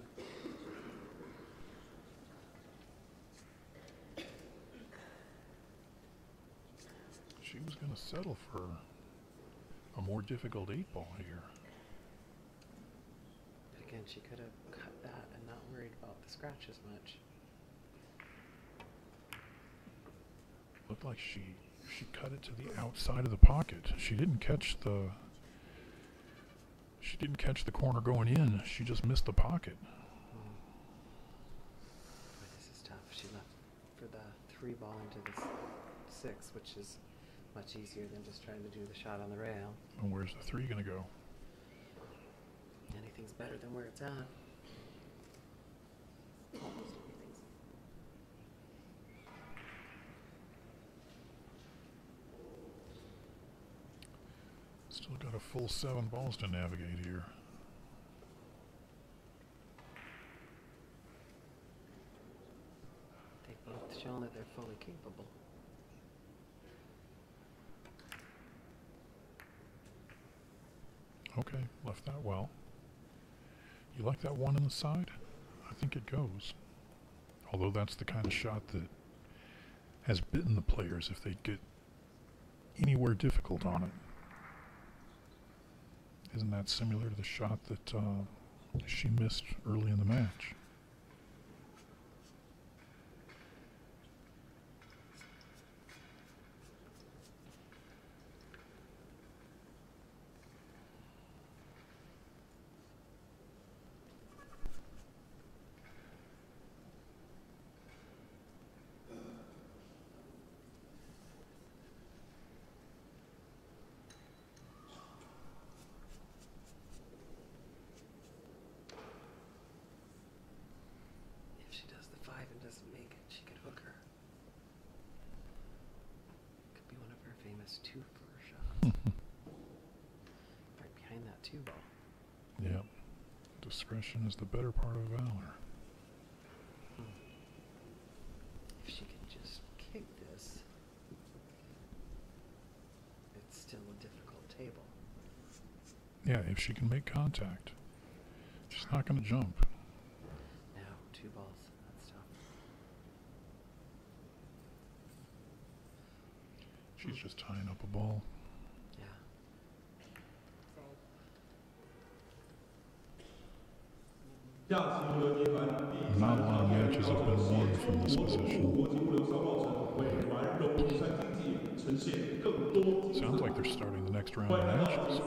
She was going to settle for a more difficult 8 ball here. But again, she could have cut that and not worried about the scratch as much. Looked like she cut it to the outside of the pocket. She didn't catch the corner going in. She just missed the pocket. Boy, this is tough. She left for the 3 ball into the 6, which is much easier than just trying to do the shot on the rail. And where's the 3 going to go? Anything's better than where it's at. Almost anything's. Still got a full 7 balls to navigate here. They've both shown that they're fully capable. Okay, left that well. You like that 1 on the side? I think it goes. Although that's the kind of shot that has bitten the players if they get anywhere difficult on it. Isn't that similar to the shot that she missed early in the match? Doesn't make it, she could hook her. Could be one of her famous 2-footer shots. Right behind that 2 ball. Yep. Discretion is the better part of valor. If she can just kick this, it's still a difficult table. Yeah, if she can make contact. She's not going to jump. No, 2 balls. She's just tying up a ball. Yeah. Not a lot of matches have been won from this position. Sounds like they're starting the next round of matches.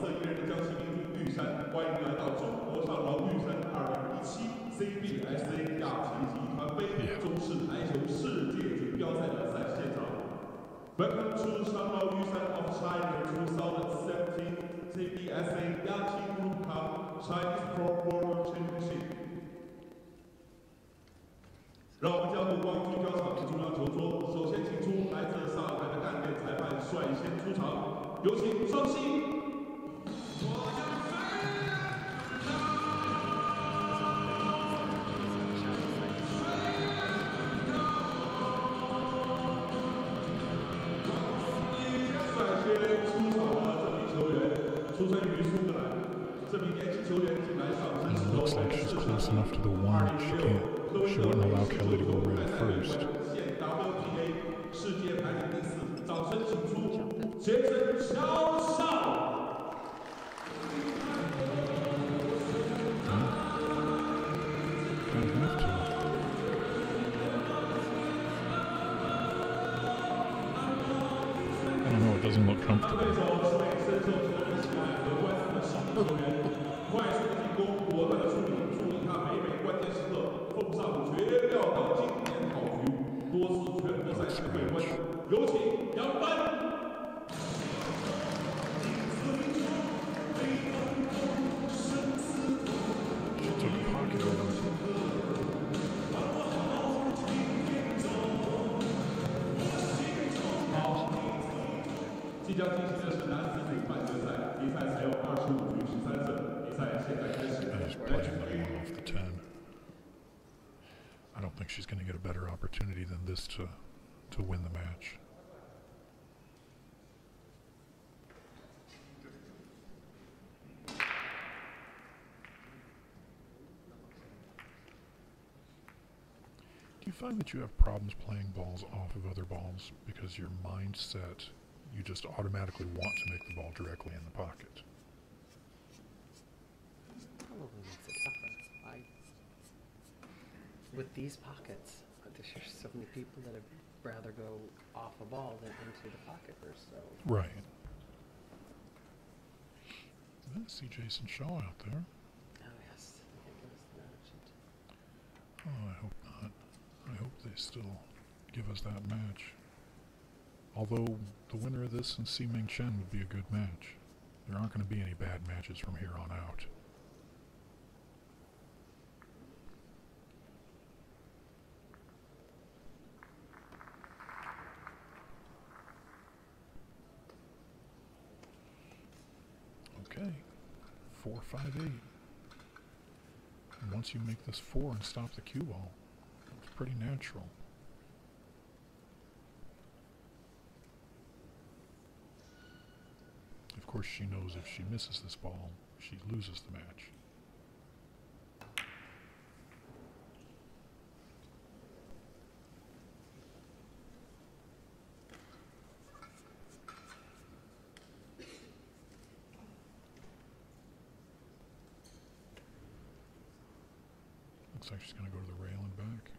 Welcome to Shanghai Yusan of China 2017 CBSA Yaqing Group Cup Chinese Pro World Championship。让我们将目光聚焦场的中央球桌，首先请出来自上海的干练裁判率先出场，有请双喜。 出场的这名球员， it looks like she's close enough to the one that she wouldn't allow Kelly to go red first. I don't know, it doesn't look comfortable. I don't think she's going to get a better opportunity than this to win the match. Do you find that you have problems playing balls off of other balls because your mindset, you just automatically want to make the ball directly in the pocket? Probably makes it tougher. With these pockets, there's so many people that would rather go off a ball than into the pocket first. So. Right. I see Jason Shaw out there. Oh yes, I think it was the match. Oh, I hope not. I hope they still give us that match. Although the winner of this and Si-Ming Chen would be a good match. There aren't going to be any bad matches from here on out. Okay, 4-5-8. And once you make this 4 and stop the cue ball, it's pretty natural. Of course, she knows if she misses this ball, she loses the match. Looks like she's going to go to the rail and back.